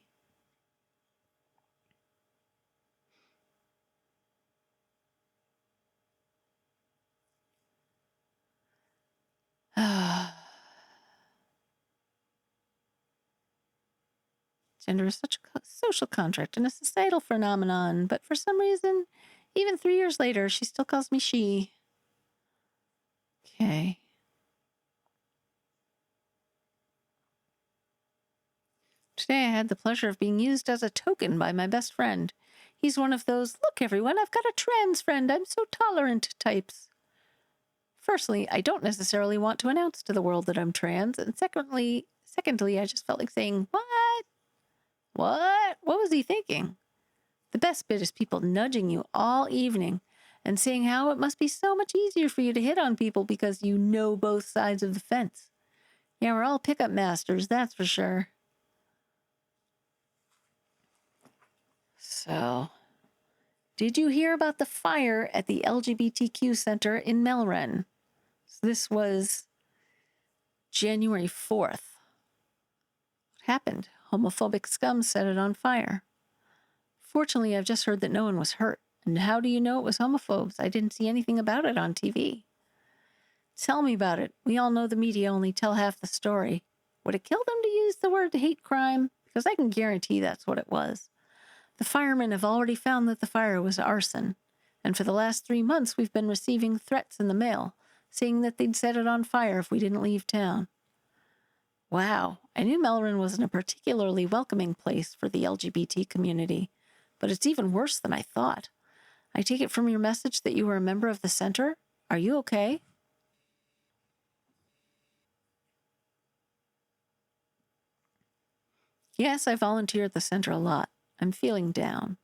S1: Gender is such a social contract and a societal phenomenon, but for some reason, even 3 years later, she still calls me she. Okay. Today I had the pleasure of being used as a token by my best friend. He's one of those, look everyone, I've got a trans friend, I'm so tolerant types. Firstly, I don't necessarily want to announce to the world that I'm trans, and secondly, I just felt like saying, what? What? What was he thinking? The best bit is people nudging you all evening and saying how it must be so much easier for you to hit on people because you know both sides of the fence. Yeah, we're all pickup masters, that's for sure. So, did you hear about the fire at the LGBTQ Center in Melren? So this was January 4th. What happened? Homophobic scum set it on fire. Fortunately, I've just heard that no one was hurt. And how do you know it was homophobes? I didn't see anything about it on TV. Tell me about it. We all know the media only tell half the story. Would it kill them to use the word hate crime? Because I can guarantee that's what it was. The firemen have already found that the fire was arson. And for the last 3 months, we've been receiving threats in the mail, saying that they'd set it on fire if we didn't leave town. Wow, I knew Melbourne wasn't a particularly welcoming place for the LGBT community, but it's even worse than I thought. I take it from your message that you were a member of the center. Are you okay? Yes, I volunteer at the center a lot. I'm feeling down.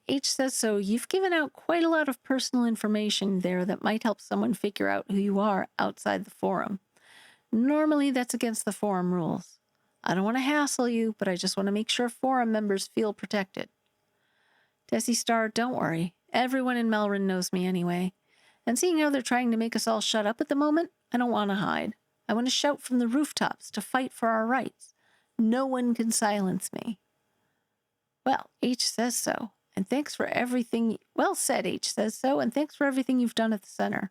S1: H says, so you've given out quite a lot of personal information there that might help someone figure out who you are outside the forum. Normally, that's against the forum rules. I don't want to hassle you, but I just want to make sure forum members feel protected. Desi Star, don't worry. Everyone in Melrin knows me anyway. And seeing how they're trying to make us all shut up at the moment, I don't want to hide. I want to shout from the rooftops to fight for our rights. No one can silence me. Well, H says so. And thanks for everything. Well said, H says so. And thanks for everything you've done at the center.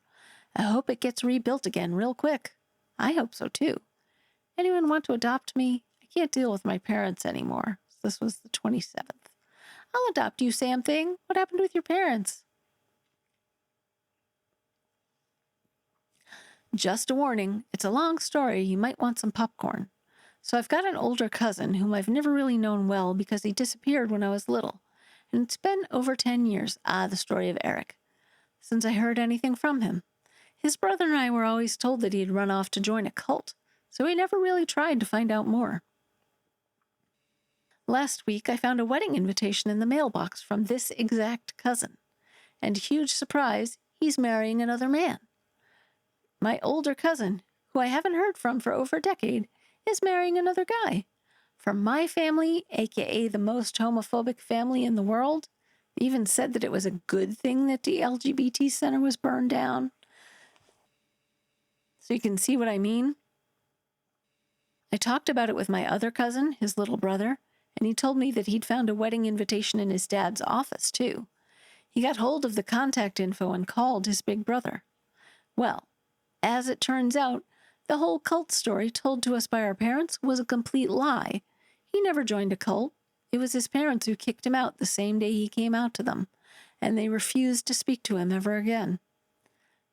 S1: I hope it gets rebuilt again real quick. I hope so too. Anyone want to adopt me? I can't deal with my parents anymore. This was the 27th. I'll adopt you, Sam Thing. What happened with your parents? Just a warning. It's a long story. You might want some popcorn. So I've got an older cousin whom I've never really known well because he disappeared when I was little. And it's been over 10 years, the story of Eric, since I heard anything from him. His brother and I were always told that he had run off to join a cult, so we never really tried to find out more. Last week, I found a wedding invitation in the mailbox from this exact cousin. And huge surprise, he's marrying another man. My older cousin, who I haven't heard from for over a decade, is marrying another guy. From my family, aka the most homophobic family in the world, they even said that it was a good thing that the LGBT center was burned down. So you can see what I mean. I talked about it with my other cousin, his little brother, and he told me that he'd found a wedding invitation in his dad's office, too. He got hold of the contact info and called his big brother. Well, as it turns out, the whole cult story told to us by our parents was a complete lie. He never joined a cult. It was his parents who kicked him out the same day he came out to them, and they refused to speak to him ever again.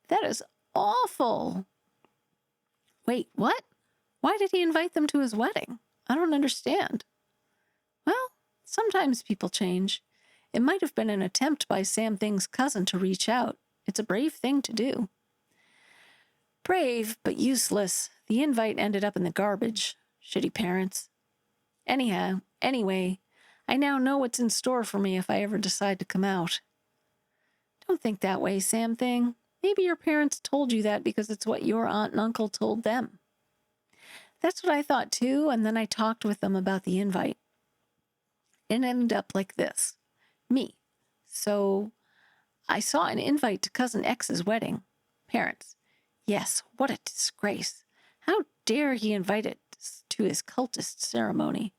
S1: That is awful. Wait, what? Why did he invite them to his wedding? I don't understand. Well, sometimes people change. It might have been an attempt by Sam Thing's cousin to reach out. It's a brave thing to do. Brave, but useless. The invite ended up in the garbage. Shitty parents. Anyway, I now know what's in store for me if I ever decide to come out. Don't think that way, Sam Thing. Maybe your parents told you that because it's what your aunt and uncle told them. That's what I thought too, and then I talked with them about the invite. It ended up like this. Me. So, I saw an invite to Cousin X's wedding. Parents. Yes, what a disgrace. How dare he invite us to his cultist ceremony?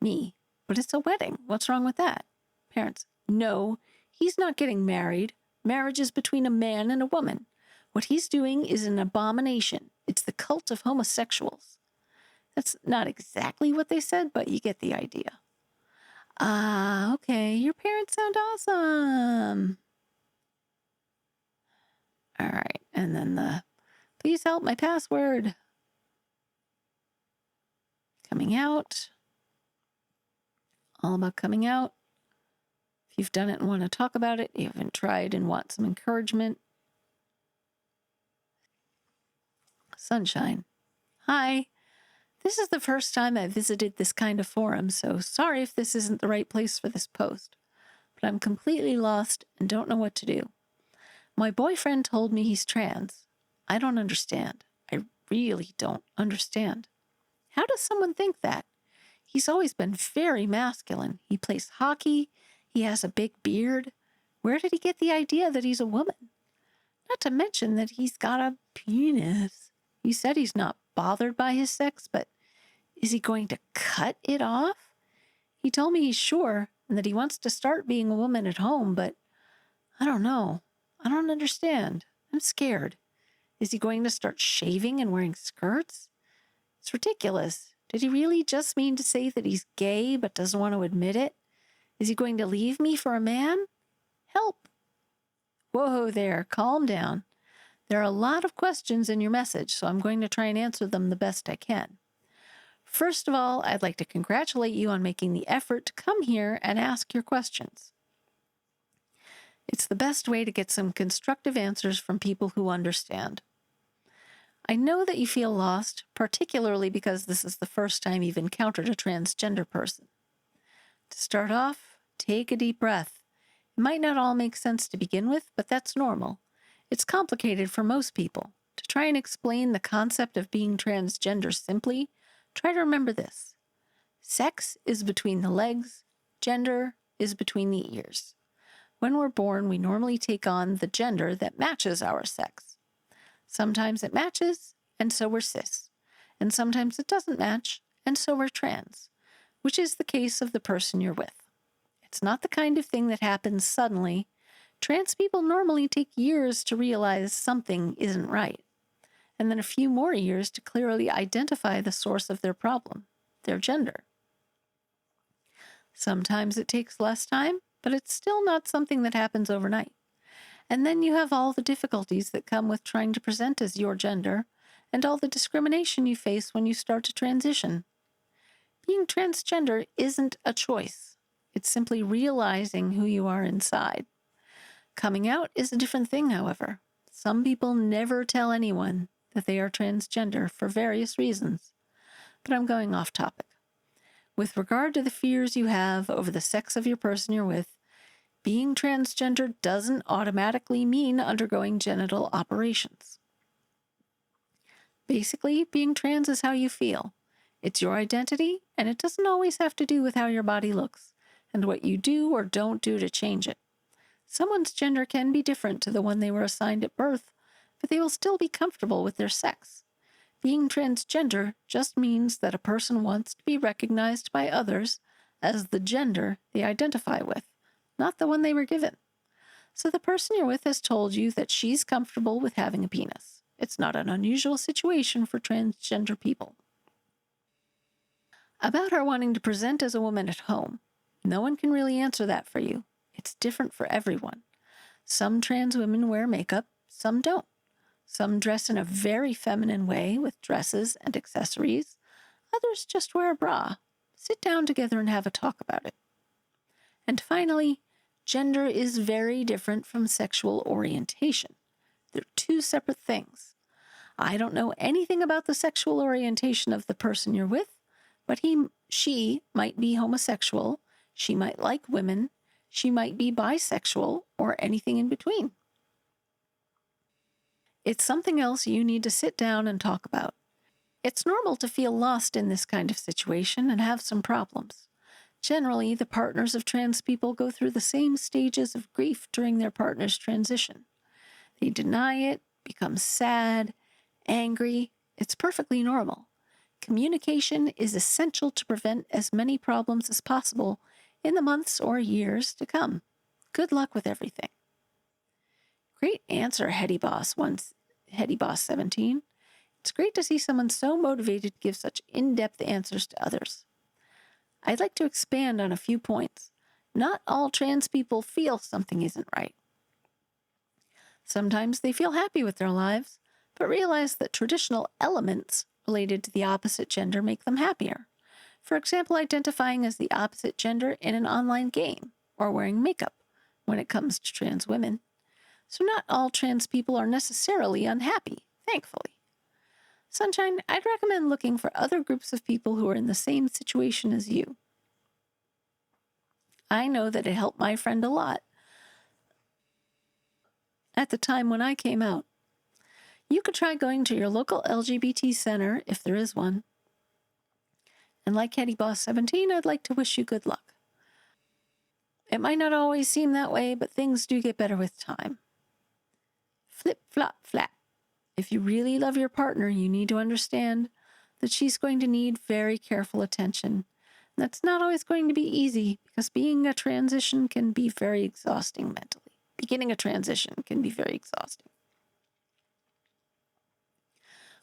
S1: Me. But it's a wedding. What's wrong with that? Parents. No, he's not getting married. Marriage is between a man and a woman. What he's doing is an abomination. It's the cult of homosexuals. That's not exactly what they said, but you get the idea. Okay. Your parents sound awesome. All right. And then please help my password. Coming out. All about coming out. If you've done it and want to talk about it, you haven't tried and want some encouragement. Sunshine. Hi. This is the first time I've visited this kind of forum, so sorry if this isn't the right place for this post. But I'm completely lost and don't know what to do. My boyfriend told me he's trans. I don't understand. I really don't understand. How does someone think that? He's always been very masculine. He plays hockey. He has a big beard. Where did he get the idea that he's a woman? Not to mention that he's got a penis. He said he's not bothered by his sex, but is he going to cut it off? He told me he's sure and that he wants to start being a woman at home, but I don't know. I don't understand. I'm scared. Is he going to start shaving and wearing skirts? It's ridiculous. Did he really just mean to say that he's gay but doesn't want to admit it? Is he going to leave me for a man? Help. Whoa there, calm down. There are a lot of questions in your message, so I'm going to try and answer them the best I can. First of all, I'd like to congratulate you on making the effort to come here and ask your questions. It's the best way to get some constructive answers from people who understand. I know that you feel lost, particularly because this is the first time you've encountered a transgender person. To start off, take a deep breath. It might not all make sense to begin with, but that's normal. It's complicated for most people. To try and explain the concept of being transgender simply, Try to remember this. Sex is between the legs, gender is between the ears. When we're born, we normally take on the gender that matches our sex. Sometimes it matches, and so we're cis. And sometimes it doesn't match, and so we're trans, which is the case of the person you're with. It's not the kind of thing that happens suddenly. Trans people normally take years to realize something isn't right, and then a few more years to clearly identify the source of their problem, their gender. Sometimes it takes less time, but it's still not something that happens overnight. And then you have all the difficulties that come with trying to present as your gender, and all the discrimination you face when you start to transition. Being transgender isn't a choice. It's simply realizing who you are inside. Coming out is a different thing, however. Some people never tell anyone that they are transgender for various reasons. But I'm going off topic. With regard to the fears you have over the sex of your person you're with, being transgender doesn't automatically mean undergoing genital operations. Basically, being trans is how you feel. It's your identity, and it doesn't always have to do with how your body looks and what you do or don't do to change it. Someone's gender can be different to the one they were assigned at birth, but they will still be comfortable with their sex. Being transgender just means that a person wants to be recognized by others as the gender they identify with, not the one they were given. So the person you're with has told you that she's comfortable with having a penis. It's not an unusual situation for transgender people. About her wanting to present as a woman at home, no one can really answer that for you. It's different for everyone. Some trans women wear makeup, some don't. Some dress in a very feminine way with dresses and accessories. Others just wear a bra. Sit down together and have a talk about it. And finally, gender is very different from sexual orientation. They're two separate things. I don't know anything about the sexual orientation of the person you're with, but she might be homosexual, she might like women, she might be bisexual, or anything in between. It's something else you need to sit down and talk about. It's normal to feel lost in this kind of situation and have some problems. Generally, the partners of trans people go through the same stages of grief during their partner's transition. They deny it, become sad, angry. It's perfectly normal. Communication is essential to prevent as many problems as possible in the months or years to come. Good luck with everything. Great answer, Hetty Boss 17. It's great to see someone so motivated to give such in-depth answers to others. I'd like to expand on a few points. Not all trans people feel something isn't right. Sometimes they feel happy with their lives, but realize that traditional elements related to the opposite gender make them happier. For example, identifying as the opposite gender in an online game or wearing makeup when it comes to trans women. So not all trans people are necessarily unhappy, thankfully. Sunshine, I'd recommend looking for other groups of people who are in the same situation as you. I know that it helped my friend a lot at the time when I came out. You could try going to your local LGBT center, if there is one. And like Hetty Boss 17, I'd like to wish you good luck. It might not always seem that way, but things do get better with time. Flip, flop, flap. If you really love your partner, you need to understand that she's going to need very careful attention. That's not always going to be easy because being a transition can be very exhausting mentally. Beginning a transition can be very exhausting.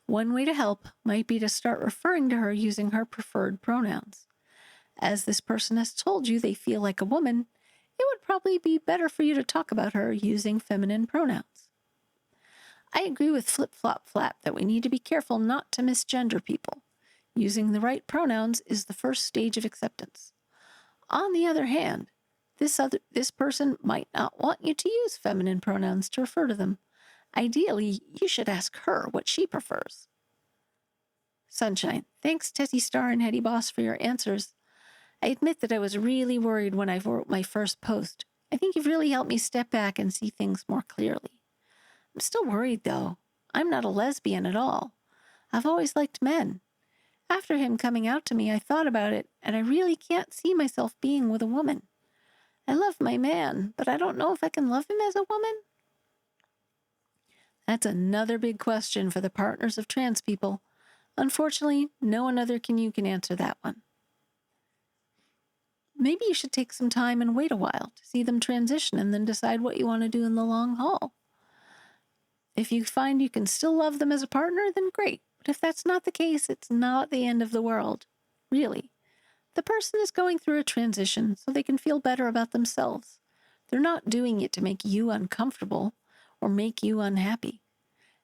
S1: One way to help might be to start referring to her using her preferred pronouns. As this person has told you they feel like a woman, it would probably be better for you to talk about her using feminine pronouns. I agree with Flip Flop Flap that we need to be careful not to misgender people. Using the right pronouns is the first stage of acceptance. On the other hand, this person might not want you to use feminine pronouns to refer to them. Ideally, you should ask her what she prefers. Sunshine, thanks Tessie Star and Hetty Boss for your answers. I admit that I was really worried when I wrote my first post. I think you've really helped me step back and see things more clearly. I'm still worried, though. I'm not a lesbian at all. I've always liked men. After him coming out to me, I thought about it, and I really can't see myself being with a woman. I love my man, but I don't know if I can love him as a woman. That's another big question for the partners of trans people. Unfortunately, no one other than you can answer that one. Maybe you should take some time and wait a while to see them transition and then decide what you want to do in the long haul. If you find you can still love them as a partner, then great. But if that's not the case, it's not the end of the world. Really. The person is going through a transition so they can feel better about themselves. They're not doing it to make you uncomfortable or make you unhappy.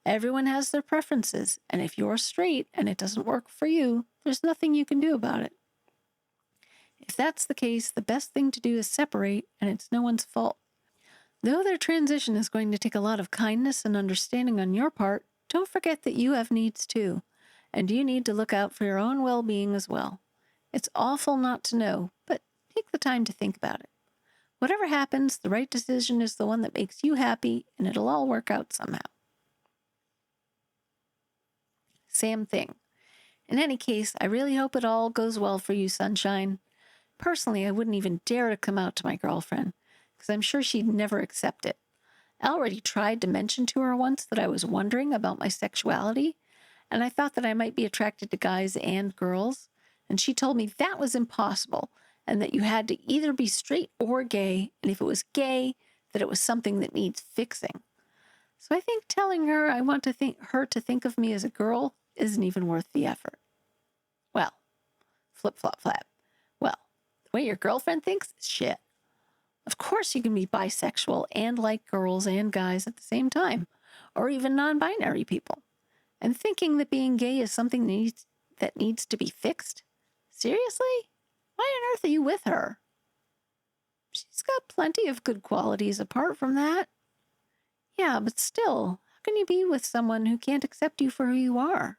S1: Everyone has their preferences, and if you're straight and it doesn't work for you, there's nothing you can do about it. If that's the case, the best thing to do is separate, and it's no one's fault. Though their transition is going to take a lot of kindness and understanding on your part, don't forget that you have needs too, and you need to look out for your own well-being as well. It's awful not to know, but take the time to think about it. Whatever happens, the right decision is the one that makes you happy, and it'll all work out somehow. Same thing. In any case, I really hope it all goes well for you, sunshine. Personally, I wouldn't even dare to come out to my girlfriend, because I'm sure she'd never accept it. I already tried to mention to her once that I was wondering about my sexuality, and I thought that I might be attracted to guys and girls, and she told me that was impossible, and that you had to either be straight or gay, and if it was gay, that it was something that needs fixing. So I think telling her I want her to think of me as a girl isn't even worth the effort. Well, flip-flop-flap. Well, the way your girlfriend thinks is shit. Of course you can be bisexual and like girls and guys at the same time, or even non-binary people. And thinking that being gay is something that needs to be fixed? Seriously? Why on earth are you with her? She's got plenty of good qualities apart from that. Yeah, but still, how can you be with someone who can't accept you for who you are?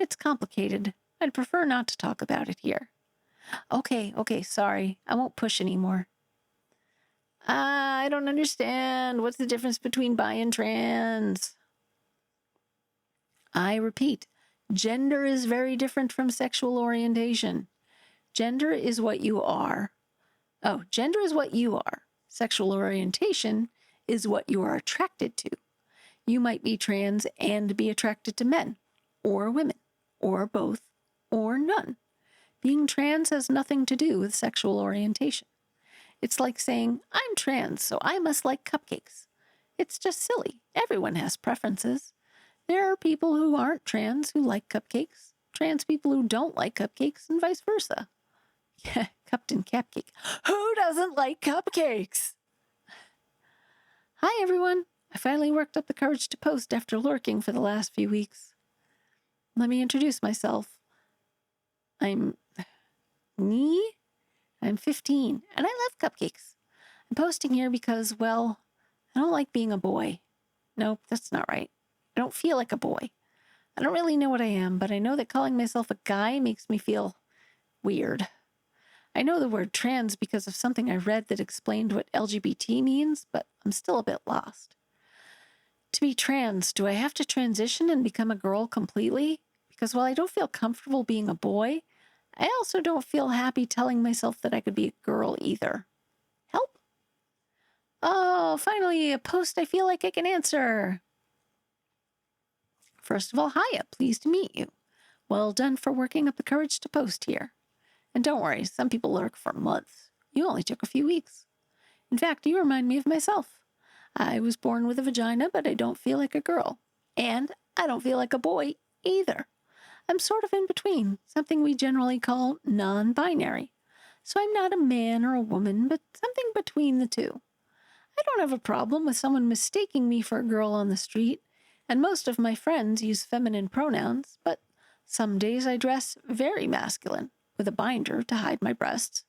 S1: It's complicated. I'd prefer not to talk about it here. Okay, sorry. I won't push anymore. I don't understand. What's the difference between bi and trans? I repeat, gender is very different from sexual orientation. Gender is what you are. Oh, gender is what you are. Sexual orientation is what you are attracted to. You might be trans and be attracted to men, or women, or both, or none. Being trans has nothing to do with sexual orientation. It's like saying, I'm trans, so I must like cupcakes. It's just silly. Everyone has preferences. There are people who aren't trans who like cupcakes, trans people who don't like cupcakes, and vice versa. Yeah, Captain Cupcake. Who doesn't like cupcakes? Hi, everyone. I finally worked up the courage to post after lurking for the last few weeks. Let me introduce myself. I'm 15, and I love cupcakes. I'm posting here because, well, I don't like being a boy. Nope, that's not right. I don't feel like a boy. I don't really know what I am, but I know that calling myself a guy makes me feel weird. I know the word trans because of something I read that explained what LGBT means, but I'm still a bit lost. To be trans, do I have to transition and become a girl completely? Because while I don't feel comfortable being a boy, I also don't feel happy telling myself that I could be a girl either. Help? Oh, finally, a post I feel like I can answer. First of all, hiya, pleased to meet you. Well done for working up the courage to post here. And don't worry, some people lurk for months. You only took a few weeks. In fact, you remind me of myself. I was born with a vagina, but I don't feel like a girl. And I don't feel like a boy either. I'm sort of in between, something we generally call non-binary. So I'm not a man or a woman, but something between the two. I don't have a problem with someone mistaking me for a girl on the street, and most of my friends use feminine pronouns, but some days I dress very masculine, with a binder to hide my breasts,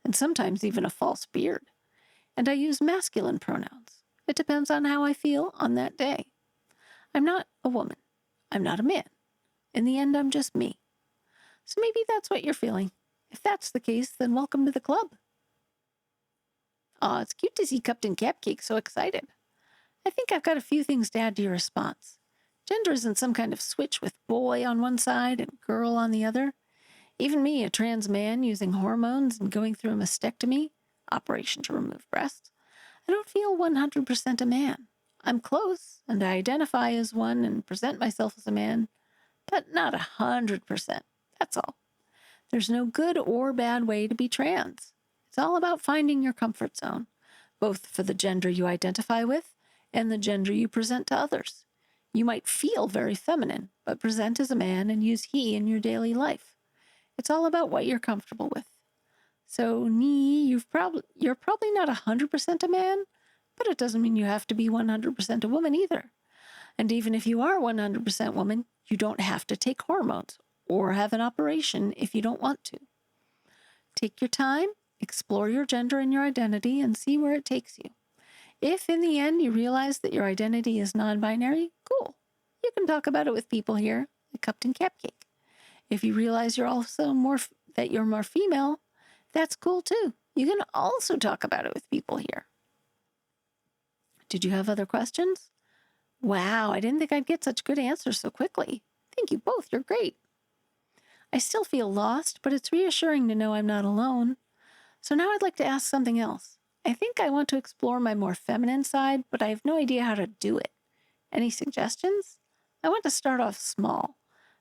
S1: and sometimes even a false beard. And I use masculine pronouns. It depends on how I feel on that day. I'm not a woman. I'm not a man. In the end, I'm just me. So maybe that's what you're feeling. If that's the case, then welcome to the club. Aw, it's cute to see Captain Cupcake so excited. I think I've got a few things to add to your response. Gender isn't some kind of switch with boy on one side and girl on the other. Even me, a trans man using hormones and going through a mastectomy, operation to remove breasts, I don't feel 100% a man. I'm close, and I identify as one and present myself as a man, but not 100%. That's all. There's no good or bad way to be trans. It's all about finding your comfort zone, both for the gender you identify with and the gender you present to others. You might feel very feminine, but present as a man and use he in your daily life. It's all about what you're comfortable with. So, you're probably not 100% a man, but it doesn't mean you have to be 100% a woman either. And even if you are 100% woman, you don't have to take hormones or have an operation if you don't want to. Take your time, explore your gender and your identity, and see where it takes you. If in the end you realize that your identity is non-binary, cool. You can talk about it with people here, like Captain Cupcake. If you realize that you're more female, that's cool too. You can also talk about it with people here. Did you have other questions? Wow, I didn't think I'd get such good answers so quickly. Thank you both, you're great. I still feel lost, but it's reassuring to know I'm not alone. So now I'd like to ask something else. I think I want to explore my more feminine side, but I have no idea how to do it. Any suggestions? I want to start off small.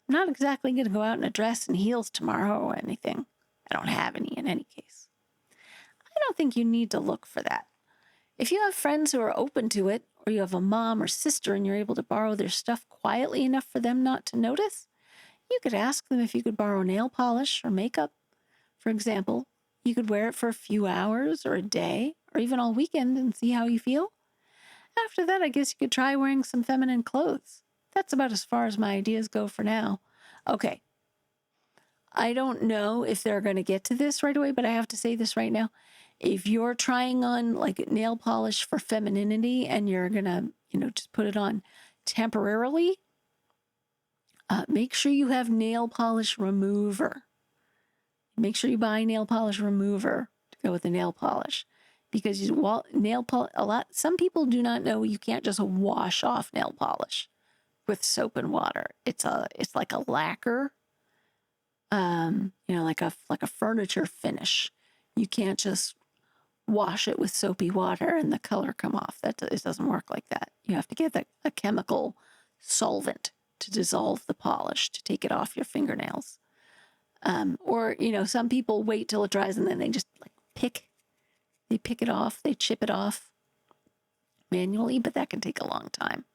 S1: I'm not exactly going to go out in a dress and heels tomorrow or anything. I don't have any in any case. I don't think you need to look for that. If you have friends who are open to it, or you have a mom or sister and you're able to borrow their stuff quietly enough for them not to notice, you could ask them if you could borrow nail polish or makeup. For example, you could wear it for a few hours or a day or even all weekend and see how you feel. After that, I guess you could try wearing some feminine clothes. That's about as far as my ideas go for now. Okay. I don't know if they're going to get to this right away, but I have to say this right now. If you're trying on like nail polish for femininity and you're going to, just put it on temporarily, make sure you have nail polish remover. Make sure you buy nail polish remover to go with the nail polish, because some people do not know you can't just wash off nail polish with soap and water. It's like a lacquer, like a furniture finish. You can't just wash it with soapy water and the color come off. It doesn't work like that. You have to get a chemical solvent to dissolve the polish, to take it off your fingernails. Or some people wait till it dries and then they just pick it off, they chip it off manually, but that can take a long time.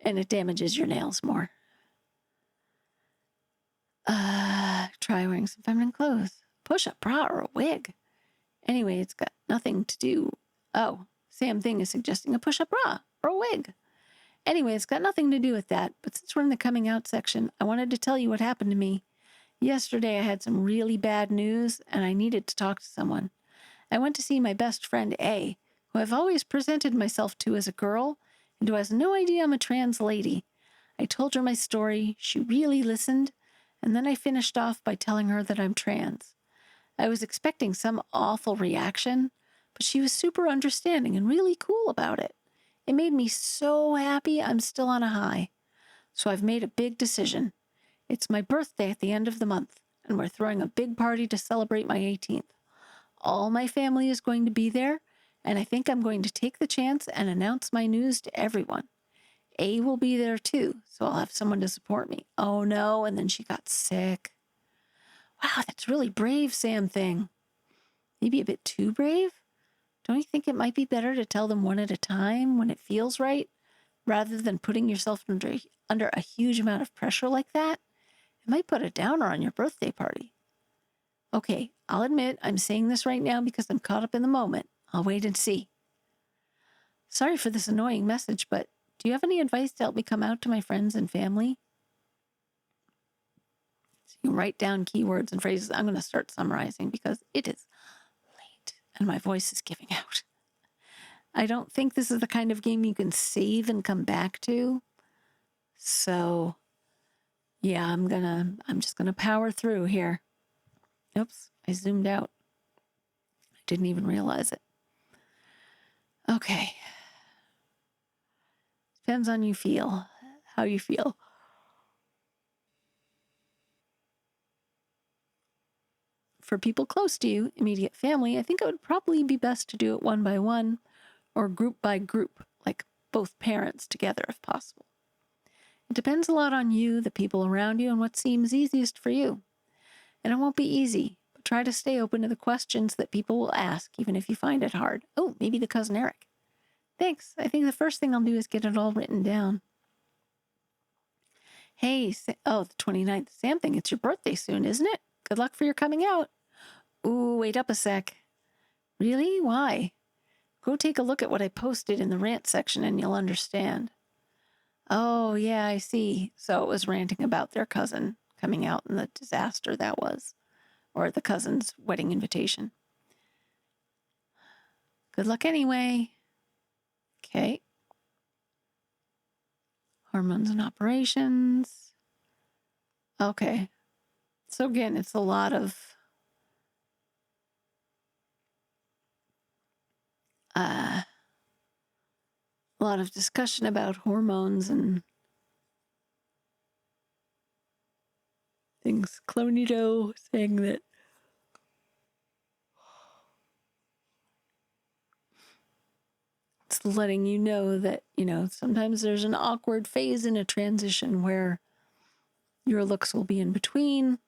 S1: And it damages your nails more. Try wearing some feminine clothes. Push-up bra or a wig. Anyway, it's got nothing to do. Oh, Sam Thing is suggesting a push-up bra or a wig. Anyway, it's got nothing to do with that. But since we're in the coming out section, I wanted to tell you what happened to me. Yesterday, I had some really bad news, and I needed to talk to someone. I went to see my best friend, A, who I've always presented myself to as a girl, and who has no idea I'm a trans lady. I told her my story. She really listened, and then I finished off by telling her that I'm trans. I was expecting some awful reaction, but she was super understanding and really cool about it. It made me so happy I'm still on a high. So I've made a big decision. It's my birthday at the end of the month, and we're throwing a big party to celebrate my 18th. All my family is going to be there, and I think I'm going to take the chance and announce my news to everyone. A will be there too, so I'll have someone to support me. Oh no, and then she got sick. Wow, that's really brave, Sam Thing. Maybe a bit too brave? Don't you think it might be better to tell them one at a time when it feels right, rather than putting yourself under a huge amount of pressure like that? It might put a downer on your birthday party. Okay, I'll admit I'm saying this right now because I'm caught up in the moment. I'll wait and see. Sorry for this annoying message, but do you have any advice to help me come out to my friends and family? So you write down keywords and phrases. I'm going to start summarizing because it is late and my voice is giving out. I don't think this is the kind of game you can save and come back to. So, yeah, I'm just gonna power through here. Oops, I zoomed out. I didn't even realize it. Okay. Depends on you feel. how you feel. For people close to you, immediate family, I think it would probably be best to do it one by one or group by group, like both parents together if possible. It depends a lot on you, the people around you, and what seems easiest for you. And it won't be easy, but try to stay open to the questions that people will ask, even if you find it hard. Oh, maybe the cousin Eric. Thanks. I think the first thing I'll do is get it all written down. Hey, the 29th. Sam thing, it's your birthday soon, isn't it? Good luck for your coming out. Ooh, wait up a sec. Really? Why? Go take a look at what I posted in the rant section and you'll understand. Oh, yeah, I see. So it was ranting about their cousin coming out and the disaster that was, or the cousin's wedding invitation. Good luck anyway. Okay. Hormones and operations. Okay. So again, it's a lot of discussion about hormones and things. Clonito saying that it's letting you know that, sometimes there's an awkward phase in a transition where your looks will be in between.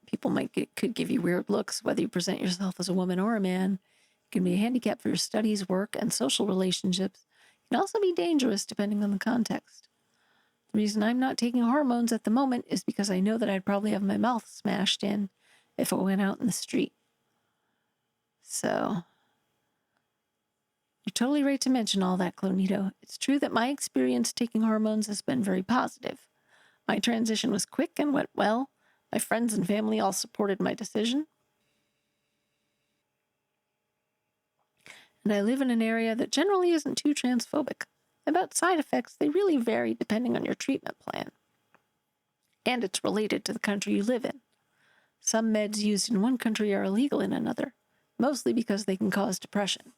S1: People could give you weird looks, whether you present yourself as a woman or a man. It can be a handicap for your studies, work, and social relationships. It can also be dangerous depending on the context. The reason I'm not taking hormones at the moment is because I know that I'd probably have my mouth smashed in if I went out in the street. So, you're totally right to mention all that, Clonito. It's true that my experience taking hormones has been very positive. My transition was quick and went well. My friends and family all supported my decision. And I live in an area that generally isn't too transphobic. About side effects, they really vary depending on your treatment plan. And it's related to the country you live in. Some meds used in one country are illegal in another, mostly because they can cause depression.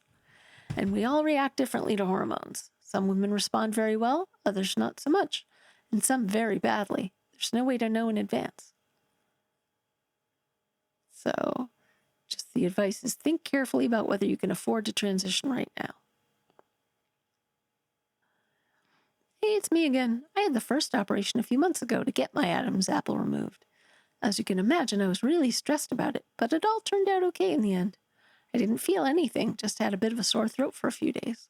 S1: And we all react differently to hormones. Some women respond very well, others not so much, and some very badly. There's no way to know in advance. So, just the advice is think carefully about whether you can afford to transition right now. Hey, it's me again. I had the first operation a few months ago to get my Adam's apple removed. As you can imagine, I was really stressed about it, but it all turned out okay in the end. I didn't feel anything, just had a bit of a sore throat for a few days.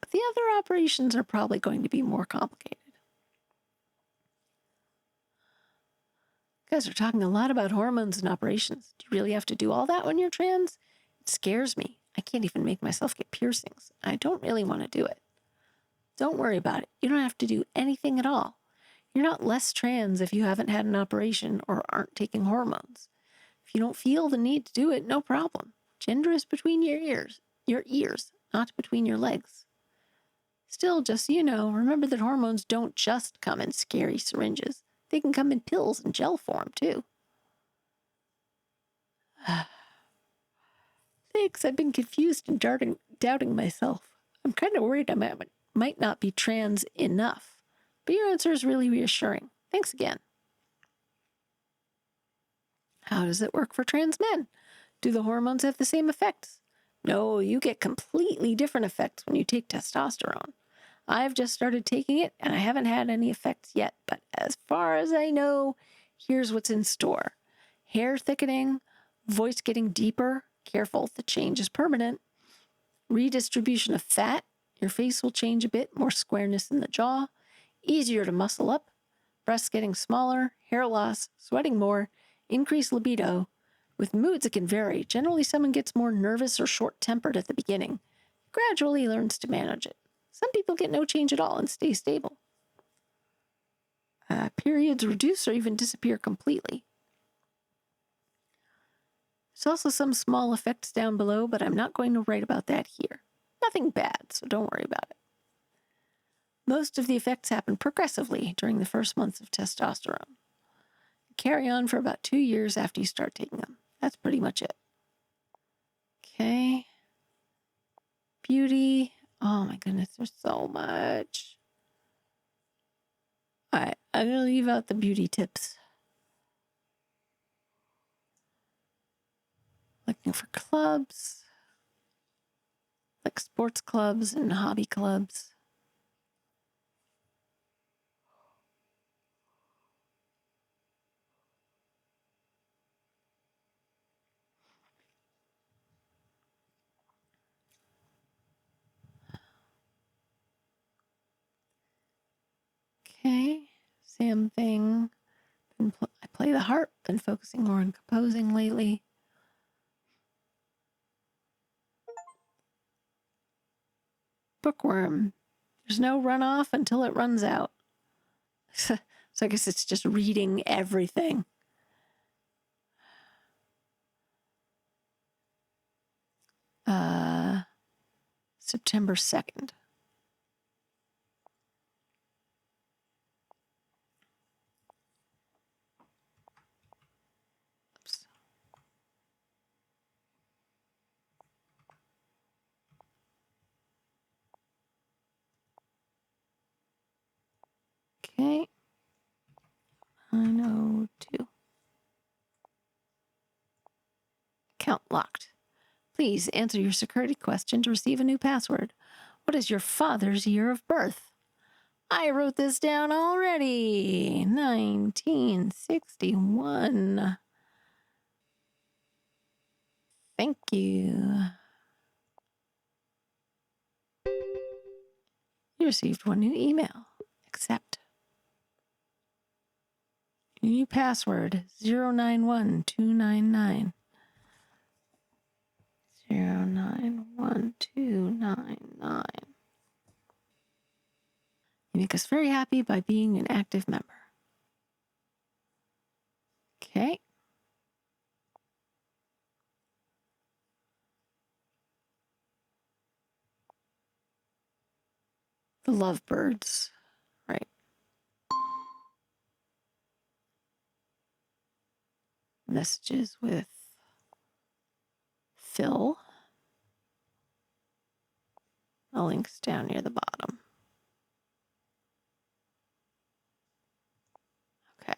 S1: But the other operations are probably going to be more complicated. You guys are talking a lot about hormones and operations. Do you really have to do all that when you're trans? It scares me. I can't even make myself get piercings. I don't really want to do it. Don't worry about it. You don't have to do anything at all. You're not less trans if you haven't had an operation or aren't taking hormones. If you don't feel the need to do it, no problem. Gender is between your ears, not between your legs. Still, just so you know, remember that hormones don't just come in scary syringes. They can come in pills and gel form, too. Thanks, I've been confused and doubting myself. I'm kind of worried I might not be trans enough. But your answer is really reassuring. Thanks again. How does it work for trans men? Do the hormones have the same effects? No, you get completely different effects when you take testosterone. I've just started taking it, and I haven't had any effects yet, but as far as I know, here's what's in store. Hair thickening, voice getting deeper, careful, the change is permanent. Redistribution of fat, your face will change a bit, more squareness in the jaw, easier to muscle up, breasts getting smaller, hair loss, sweating more, increased libido. With moods, it can vary. Generally, someone gets more nervous or short-tempered at the beginning. Gradually learns to manage it. Some people get no change at all and stay stable. Periods reduce or even disappear completely. There's also some small effects down below, but I'm not going to write about that here. Nothing bad, so don't worry about it. Most of the effects happen progressively during the first months of testosterone. Carry on for about 2 years after you start taking them. That's pretty much it. Okay. Beauty. Oh my goodness, there's so much. All right, I'm going to leave out the beauty tips. Looking for clubs, like sports clubs and hobby clubs. Okay, same thing. I play the harp, been focusing more on composing lately. Bookworm. There's no runoff until it runs out. So I guess it's just reading everything. September 2nd. Oops. Okay. 902. Account locked. Please answer your security question to receive a new password. What is your father's year of birth? I wrote this down already. 1961. Thank you. You received one new email. Accept. New password 091299. 091299. You make us very happy by being an active member. Okay. The lovebirds. Right. Messages with Phil. The link's down near the bottom. Okay.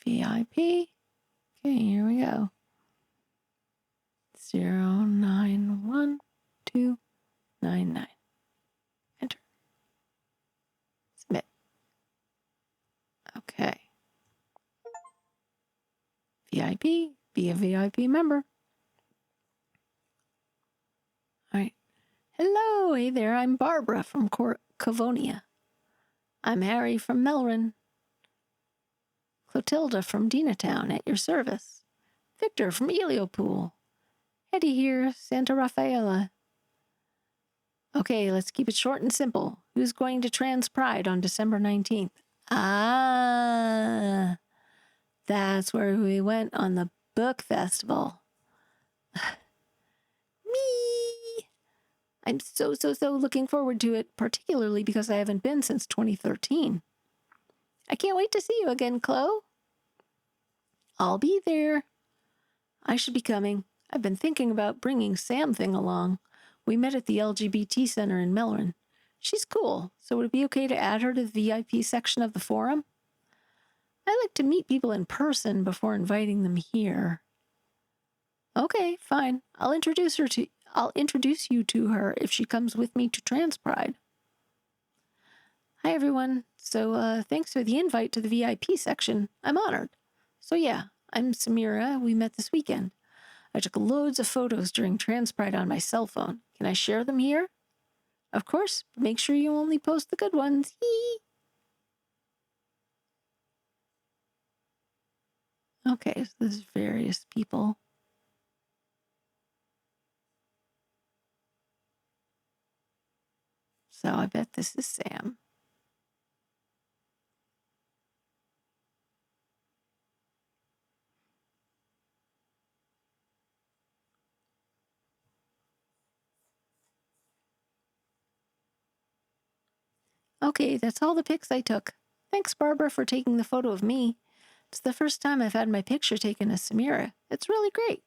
S1: VIP. Okay, here we go. 091299. Enter. Submit. Okay. VIP. Be a VIP member. All right. Hello. Hey there. I'm Barbara from Cavonia. I'm Harry from Melrin. Clotilda from Dinatown at your service. Victor from Eliopool. Eddie here, Santa Rafaela. Okay, let's keep it short and simple. Who's going to Trans Pride on December 19th? Ah, that's where we went on the book festival. Me! I'm so looking forward to it, particularly because I haven't been since 2013. I can't wait to see you again, Chloe. I'll be there. I should be coming. I've been thinking about bringing Sam Thing along. We met at the LGBT Center in Melrin. She's cool, so would it be okay to add her to the VIP section of the forum? I like to meet people in person before inviting them here. Okay, fine. I'll introduce you to her if she comes with me to Trans Pride. Hi everyone. So thanks for the invite to the VIP section. I'm honored. So yeah, I'm Samira. We met this weekend. I took loads of photos during Trans Pride on my cell phone. Can I share them here? Of course, but make sure you only post the good ones. Hee. Okay, so there's various people. So I bet this is Sam. Okay, that's all the pics I took. Thanks, Barbara, for taking the photo of me. It's the first time I've had my picture taken as Samira. It's really great.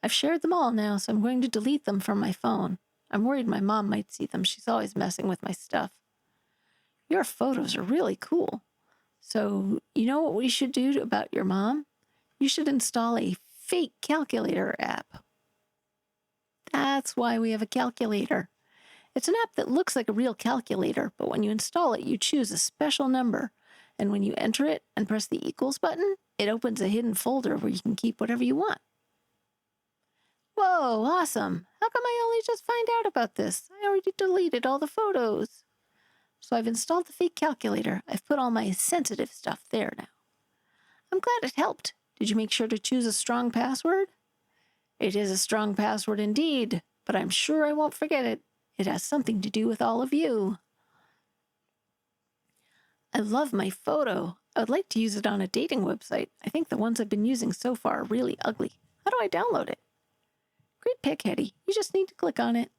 S1: I've shared them all now, so I'm going to delete them from my phone. I'm worried my mom might see them. She's always messing with my stuff. Your photos are really cool. So, you know what we should do about your mom? You should install a fake calculator app. That's why we have a calculator. It's an app that looks like a real calculator, but when you install it, you choose a special number. And when you enter it and press the equals button, it opens a hidden folder where you can keep whatever you want. Whoa, awesome. How come I only just find out about this? I already deleted all the photos. So I've installed the fake calculator. I've put all my sensitive stuff there now. I'm glad it helped. Did you make sure to choose a strong password? It is a strong password indeed, but I'm sure I won't forget it. It has something to do with all of you. I love my photo. I would like to use it on a dating website. I think the ones I've been using so far are really ugly. How do I download it? Great pick, Hetty. You just need to click on it.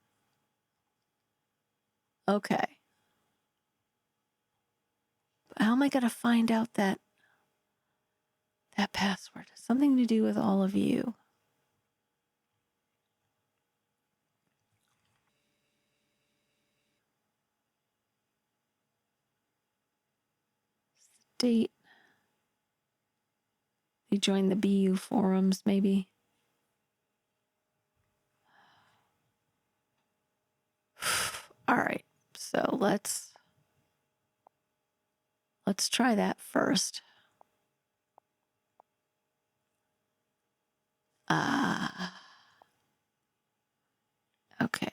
S1: Okay. How am I going to find out that password? Something to do with all of you. Date. They joined the BU forums, maybe. All right. So let's try that first. Okay.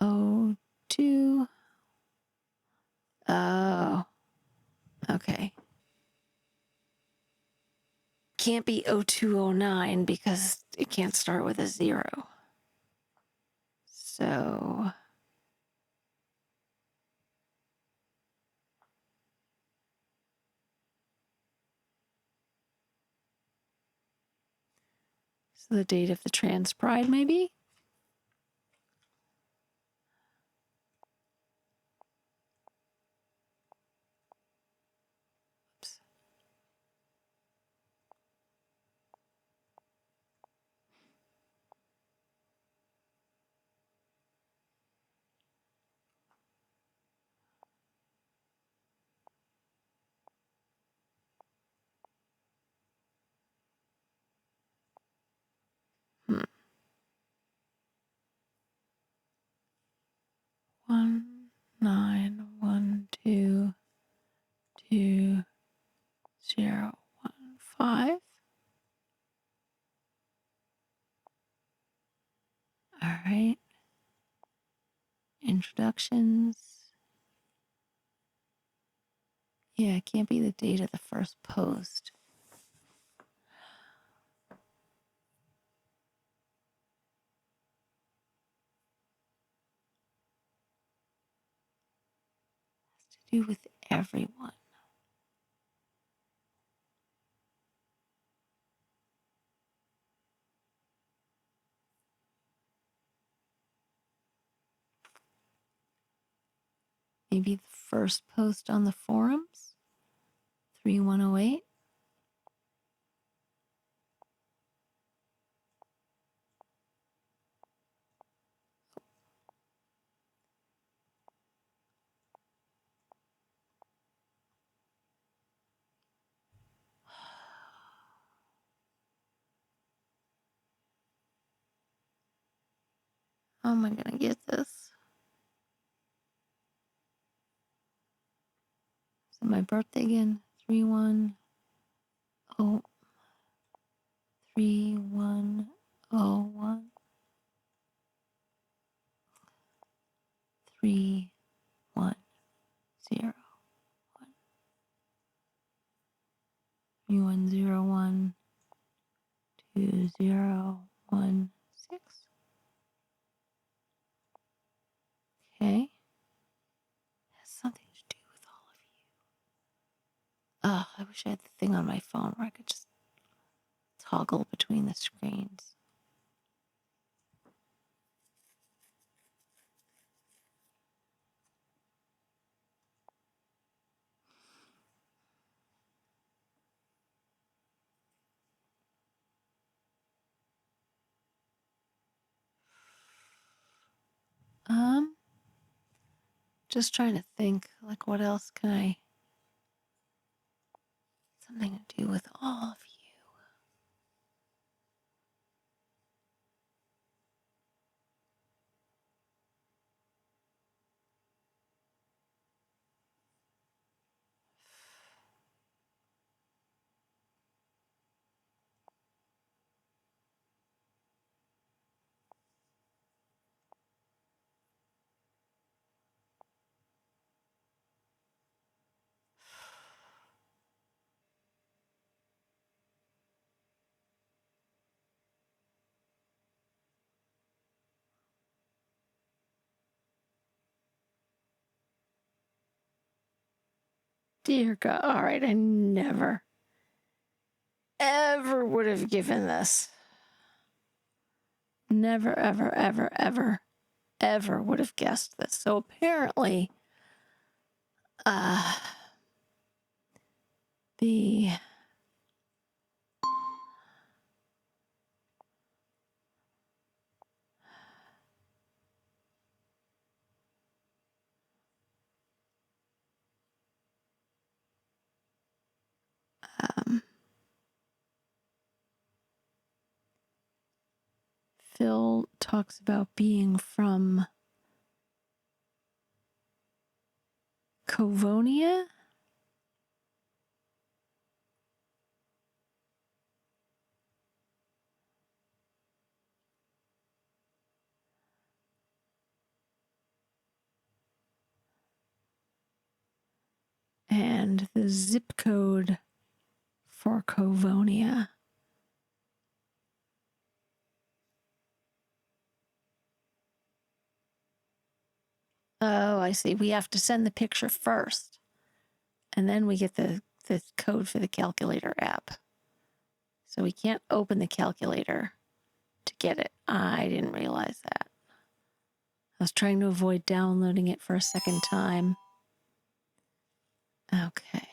S1: Oh, 02. Oh, okay. Can't be 0209 because it can't start with a 0. So the date of the trans pride, maybe? Oops. Hmm. 191222015. All right. Introductions. Yeah, it can't be the date of the first post. Has to do with everyone. Maybe the first post on the forums? 3108? How am I going to get this? So my birthday again, 31. Oh, 3101 310 3101 2016. Okay. Has something to do with all of you. Oh, I wish I had the thing on my phone where I could just toggle between the screens. Just trying to think, like, what else can I... Something to do with all of you. Dear God. All right, I never, ever would have given this. Never, ever, ever, ever, ever would have guessed this. So apparently, the Phil talks about being from Covonia. And the zip code for Covonia. Oh, I see. We have to send the picture first, and then we get the code for the calculator app. So we can't open the calculator to get it. I didn't realize that. I was trying to avoid downloading it for a second time. Okay.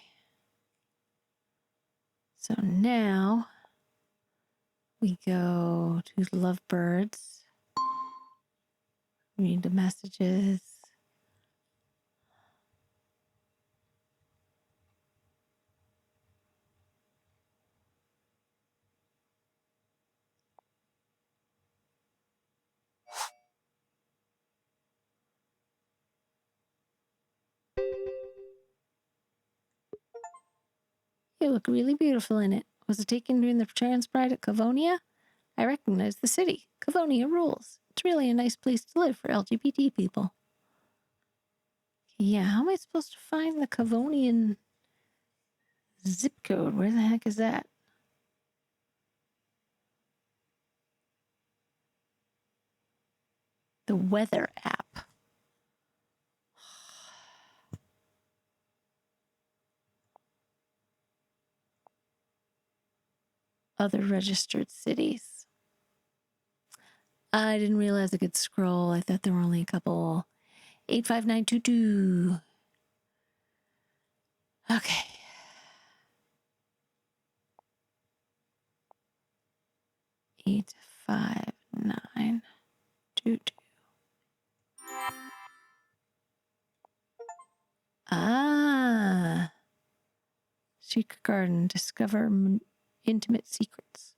S1: So now we go to Lovebirds. Read the messages. You look really beautiful in it. Was it taken during the trans pride at Cavonia? I recognize the city. Cavonia rules. It's really a nice place to live for LGBT people. Yeah, how am I supposed to find the Cavonian zip code? Where the heck is that? The weather app. Other registered cities. I didn't realize I could scroll. I thought there were only a couple. 85922. Okay. 85922. Ah. Secret garden. Discover intimate secrets.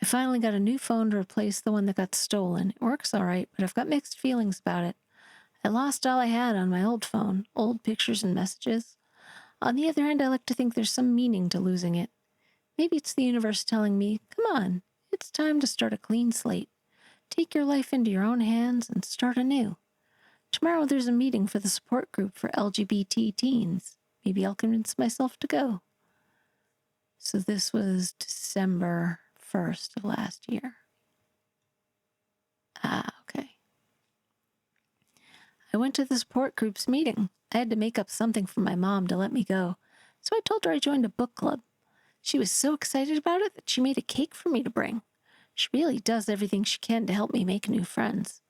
S1: I finally got a new phone to replace the one that got stolen. It works all right, but I've got mixed feelings about it. I lost all I had on my old phone, old pictures and messages. On the other hand, I like to think there's some meaning to losing it. Maybe it's the universe telling me, come on, it's time to start a clean slate. Take your life into your own hands and start anew. Tomorrow there's a meeting for the support group for LGBT teens. Maybe I'll convince myself to go. So this was December 1st of last year. Okay. I went to the support group's meeting. I had to make up something for my mom to let me go, so I told her I joined a book club. She was so excited about it that she made a cake for me to bring. She really does everything she can to help me make new friends.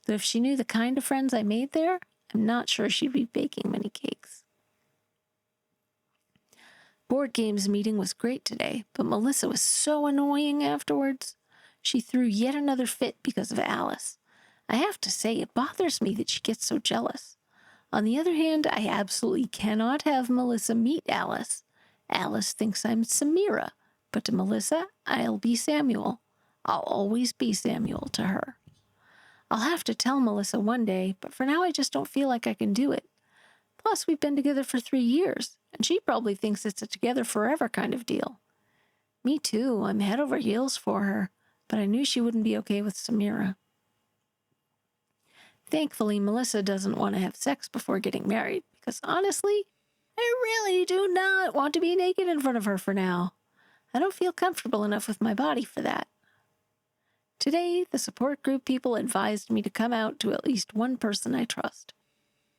S1: Though if she knew the kind of friends I made there, I'm not sure she'd be baking many cakes. Board games meeting was great today, but Melissa was so annoying afterwards. She threw yet another fit because of Alice. I have to say, it bothers me that she gets so jealous. On the other hand, I absolutely cannot have Melissa meet Alice. Alice thinks I'm Samira, but to Melissa, I'll be Samuel. I'll always be Samuel to her. I'll have to tell Melissa one day, but for now I just don't feel like I can do it. Plus, we've been together for 3 years, and she probably thinks it's a together forever kind of deal. Me too, I'm head over heels for her, but I knew she wouldn't be okay with Samira. Thankfully, Melissa doesn't want to have sex before getting married, because honestly, I really do not want to be naked in front of her for now. I don't feel comfortable enough with my body for that. Today, the support group people advised me to come out to at least one person I trust.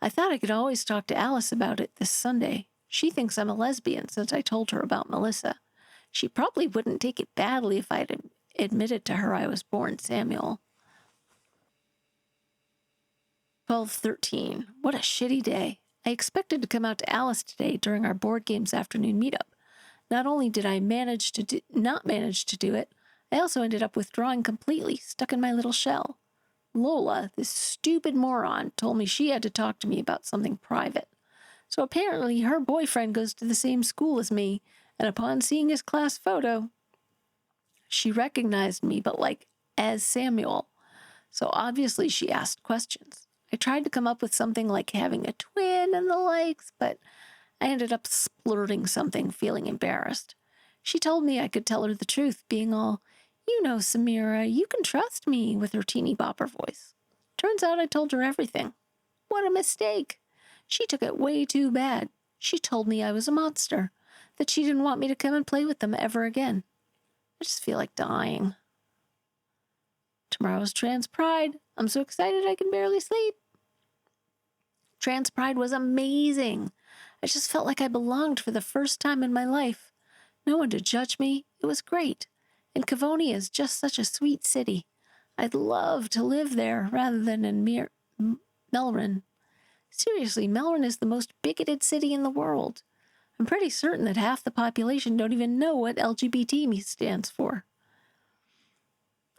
S1: I thought I could always talk to Alice about it this Sunday. She thinks I'm a lesbian since I told her about Melissa. She probably wouldn't take it badly if I'd admitted to her I was born Samuel. 12:13. What a shitty day. I expected to come out to Alice today during our board games afternoon meetup. Not only did I not manage to do it, I also ended up withdrawing completely, stuck in my little shell. Lola, this stupid moron, told me she had to talk to me about something private. So apparently her boyfriend goes to the same school as me, and upon seeing his class photo, she recognized me, but as Samuel. So obviously she asked questions. I tried to come up with something like having a twin and the likes, but I ended up splurting something, feeling embarrassed. She told me I could tell her the truth, being all, "You know, Samira, you can trust me," with her teeny bopper voice. Turns out I told her everything. What a mistake. She took it way too bad. She told me I was a monster, that she didn't want me to come and play with them ever again. I just feel like dying. Tomorrow's Trans Pride. I'm so excited I can barely sleep. Trans Pride was amazing. I just felt like I belonged for the first time in my life. No one to judge me. It was great. And Cavonia is just such a sweet city. I'd love to live there rather than in Melrin. Seriously, Melrin is the most bigoted city in the world. I'm pretty certain that half the population don't even know what LGBT stands for.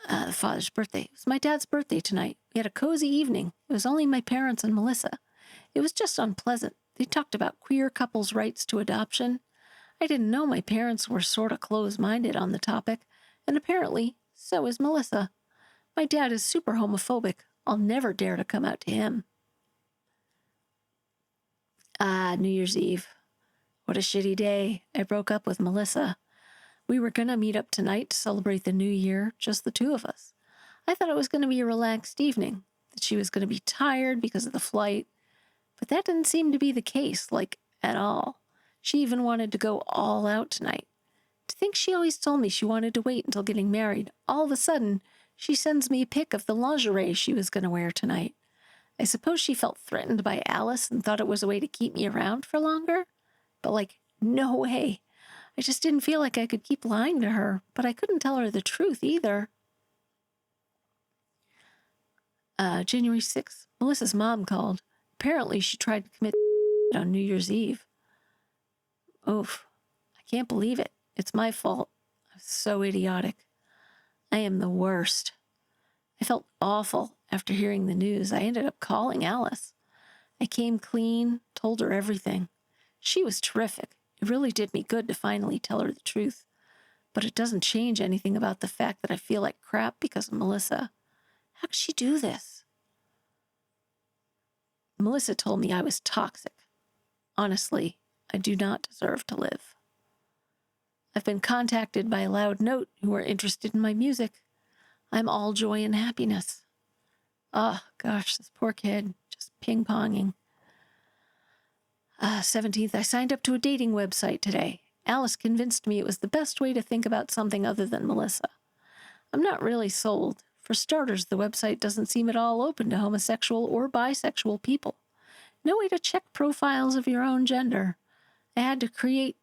S1: The father's birthday. It was my dad's birthday tonight. We had a cozy evening. It was only my parents and Melissa. It was just unpleasant. They talked about queer couples' rights to adoption. I didn't know my parents were sort of close-minded on the topic, and apparently, so is Melissa. My dad is super homophobic. I'll never dare to come out to him. New Year's Eve. What a shitty day. I broke up with Melissa. We were going to meet up tonight to celebrate the new year, just the two of us. I thought it was going to be a relaxed evening, that she was going to be tired because of the flight. But that didn't seem to be the case, at all. She even wanted to go all out tonight. To think she always told me she wanted to wait until getting married. All of a sudden, she sends me a pic of the lingerie she was going to wear tonight. I suppose she felt threatened by Alice and thought it was a way to keep me around for longer. But no way. I just didn't feel like I could keep lying to her, but I couldn't tell her the truth either. January 6th, Melissa's mom called. Apparently she tried to commit on New Year's Eve. Oof. I can't believe it. It's my fault. I'm so idiotic. I am the worst. I felt awful after hearing the news. I ended up calling Alice. I came clean, told her everything. She was terrific. It really did me good to finally tell her the truth. But it doesn't change anything about the fact that I feel like crap because of Melissa. How could she do this? Melissa told me I was toxic. Honestly, I do not deserve to live. I've been contacted by Loud Note who are interested in my music. I'm all joy and happiness. Oh, gosh, this poor kid, just ping-ponging. 17th, I signed up to a dating website today. Alice convinced me it was the best way to think about something other than Melissa. I'm not really sold. For starters, the website doesn't seem at all open to homosexual or bisexual people. No way to check profiles of your own gender. I had to create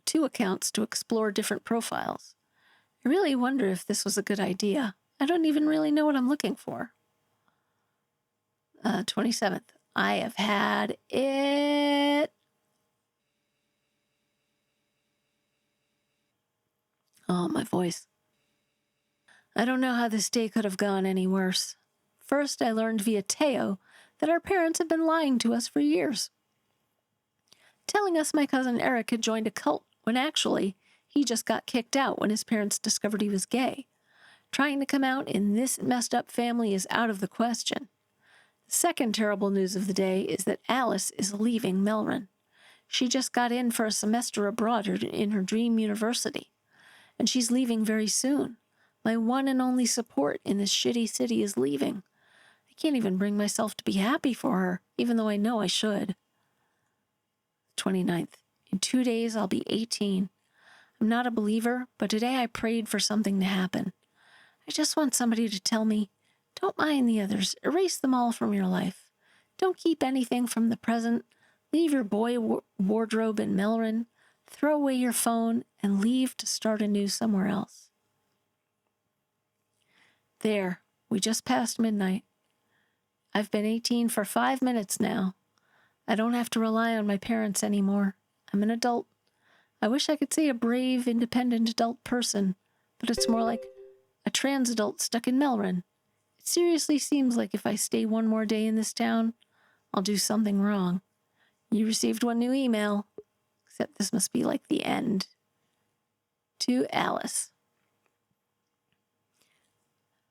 S1: 2 accounts to explore different profiles. I really wonder if this was a good idea. I don't even really know what I'm looking for. 27th. I have had it. Oh, my voice. I don't know how this day could have gone any worse. First, I learned via Teo that our parents have been lying to us for years, telling us my cousin Eric had joined a cult when actually he just got kicked out when his parents discovered he was gay. Trying to come out in this messed up family is out of the question. The second terrible news of the day is that Alice is leaving Melrin. She just got in for a semester abroad in her dream university, and she's leaving very soon. My one and only support in this shitty city is leaving. I can't even bring myself to be happy for her, even though I know I should. 29th. In 2 days, I'll be 18. I'm not a believer, but today I prayed for something to happen. I just want somebody to tell me, don't mind the others, erase them all from your life. Don't keep anything from the present. Leave your boy wardrobe in Melrin. Throw away your phone and leave to start anew somewhere else. There, we just passed midnight. I've been 18 for 5 minutes now. I don't have to rely on my parents anymore. I'm an adult. I wish I could say a brave, independent adult person, but it's more like a trans adult stuck in Melrin. It seriously seems like if I stay one more day in this town, I'll do something wrong. You received one new email, except this must be like the end. To Alice.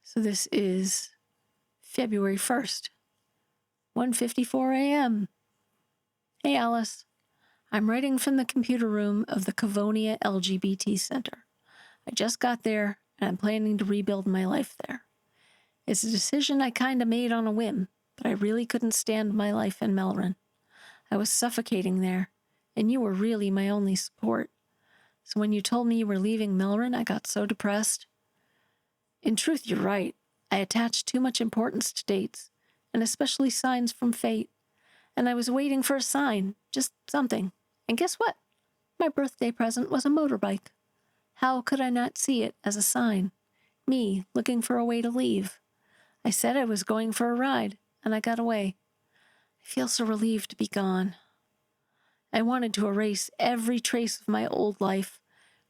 S1: So this is February 1st, 1:54 a.m. Hey, Alice. I'm writing from the computer room of the Cavonia LGBT Center. I just got there, and I'm planning to rebuild my life there. It's a decision I kinda made on a whim, but I really couldn't stand my life in Melrin. I was suffocating there, and you were really my only support. So when you told me you were leaving Melrin, I got so depressed. In truth, you're right. I attached too much importance to dates, and especially signs from fate. And I was waiting for a sign, just something. And guess what? My birthday present was a motorbike. How could I not see it as a sign? Me, looking for a way to leave. I said I was going for a ride, and I got away. I feel so relieved to be gone. I wanted to erase every trace of my old life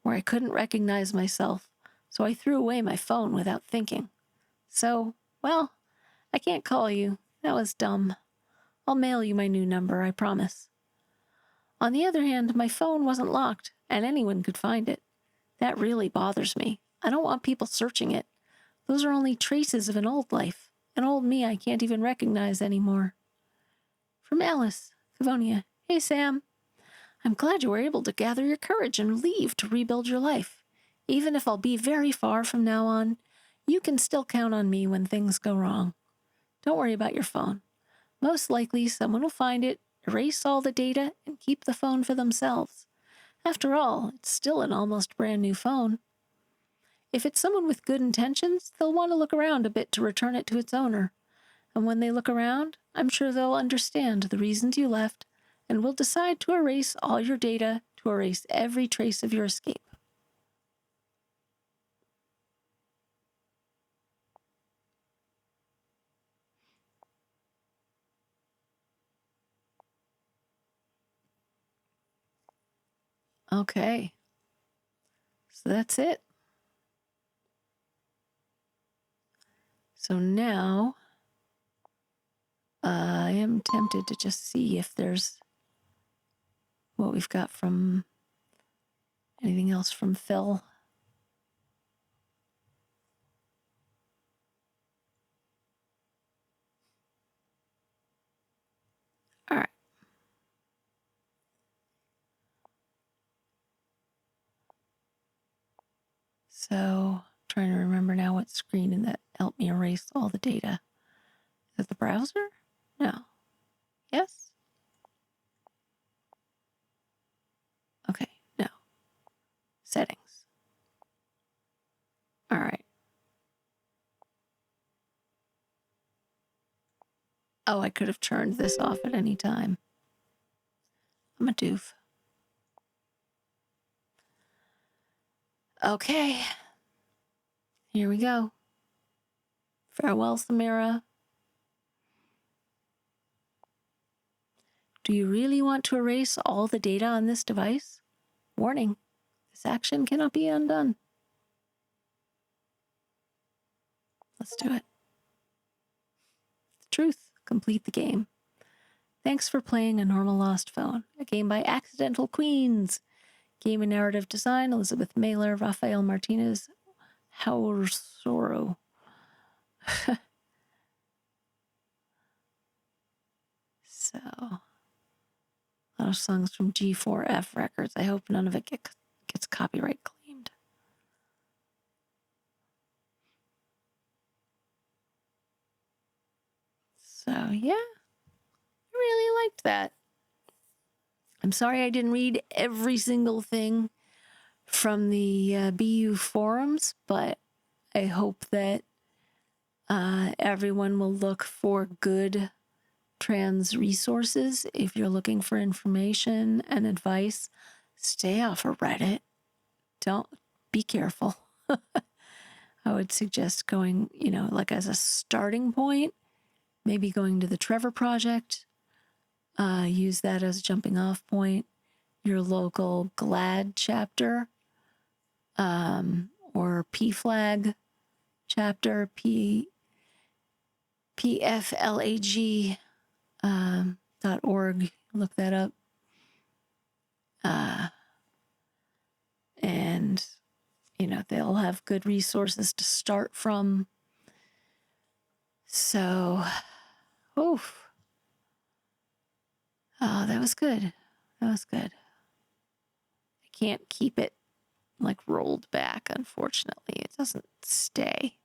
S1: where I couldn't recognize myself, so I threw away my phone without thinking. So, well, I can't call you. That was dumb. I'll mail you my new number, I promise. On the other hand, my phone wasn't locked, and anyone could find it. That really bothers me. I don't want people searching it. Those are only traces of an old life, an old me I can't even recognize anymore. From Alice, Cavonia. Hey, Sam. I'm glad you were able to gather your courage and leave to rebuild your life. Even if I'll be very far from now on, you can still count on me when things go wrong. Don't worry about your phone. Most likely, someone will find it, erase all the data, and keep the phone for themselves. After all, it's still an almost brand new phone. If it's someone with good intentions, they'll want to look around a bit to return it to its owner. And when they look around, I'm sure they'll understand the reasons you left and will decide to erase all your data to erase every trace of your escape. Okay. So that's it. So now I am tempted to just see if there's what we've got from anything else from Phil. All right. So trying to remember now what screen that helped me erase all the data. Is it the browser? No. Yes? Okay, no. Settings. All right. Oh, I could have turned this off at any time. I'm a doof. Okay. Here we go. Farewell, Samira. Do you really want to erase all the data on this device? Warning, this action cannot be undone. Let's do it. The truth. Complete the game. Thanks for playing A Normal Lost Phone, a game by Accidental Queens. Game and narrative design, Elizabeth Mailer, Rafael Martinez, Haursoro. So, a lot of songs from G4F Records. I hope none of it gets copyright claimed. So, yeah, I really liked that. I'm sorry I didn't read every single thing from the BU forums, but I hope that everyone will look for good trans resources. If you're looking for information and advice, stay off of Reddit. Don't be careful. I would suggest going, like as a starting point, maybe going to the Trevor Project. Use that as a jumping off point. Your local GLAD chapter, or PFLAG chapter, PFLAG .org. Look that up. And, they'll have good resources to start from. So, oof. Oh, that was good. That was good. I can't keep it like rolled back, unfortunately. It doesn't stay.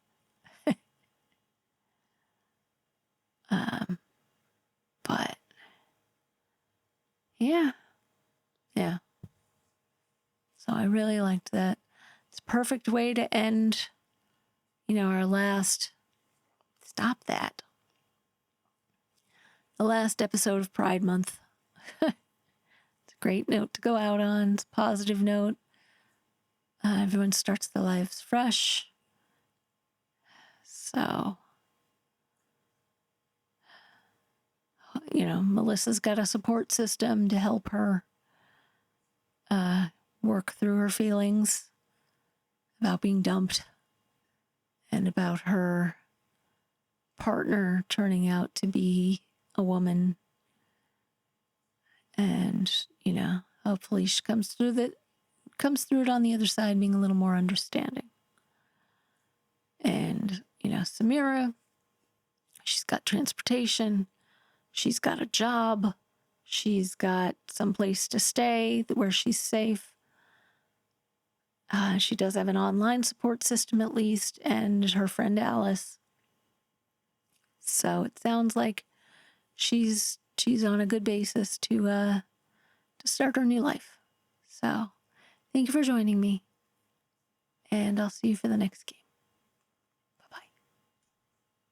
S1: But yeah. So I really liked that. It's a perfect way to end, our last, stop that. The last episode of Pride Month. It's a great note to go out on. It's a positive note. Everyone starts their lives fresh. So, Melissa's got a support system to help her work through her feelings about being dumped and about her partner turning out to be a woman. And, hopefully she comes through it on the other side being a little more understanding. And, Samira, she's got transportation, she's got a job, she's got some place to stay where she's safe. She does have an online support system at least, and her friend Alice. So it sounds like she's on a good basis to start her new life. So thank you for joining me, and I'll see you for the next game.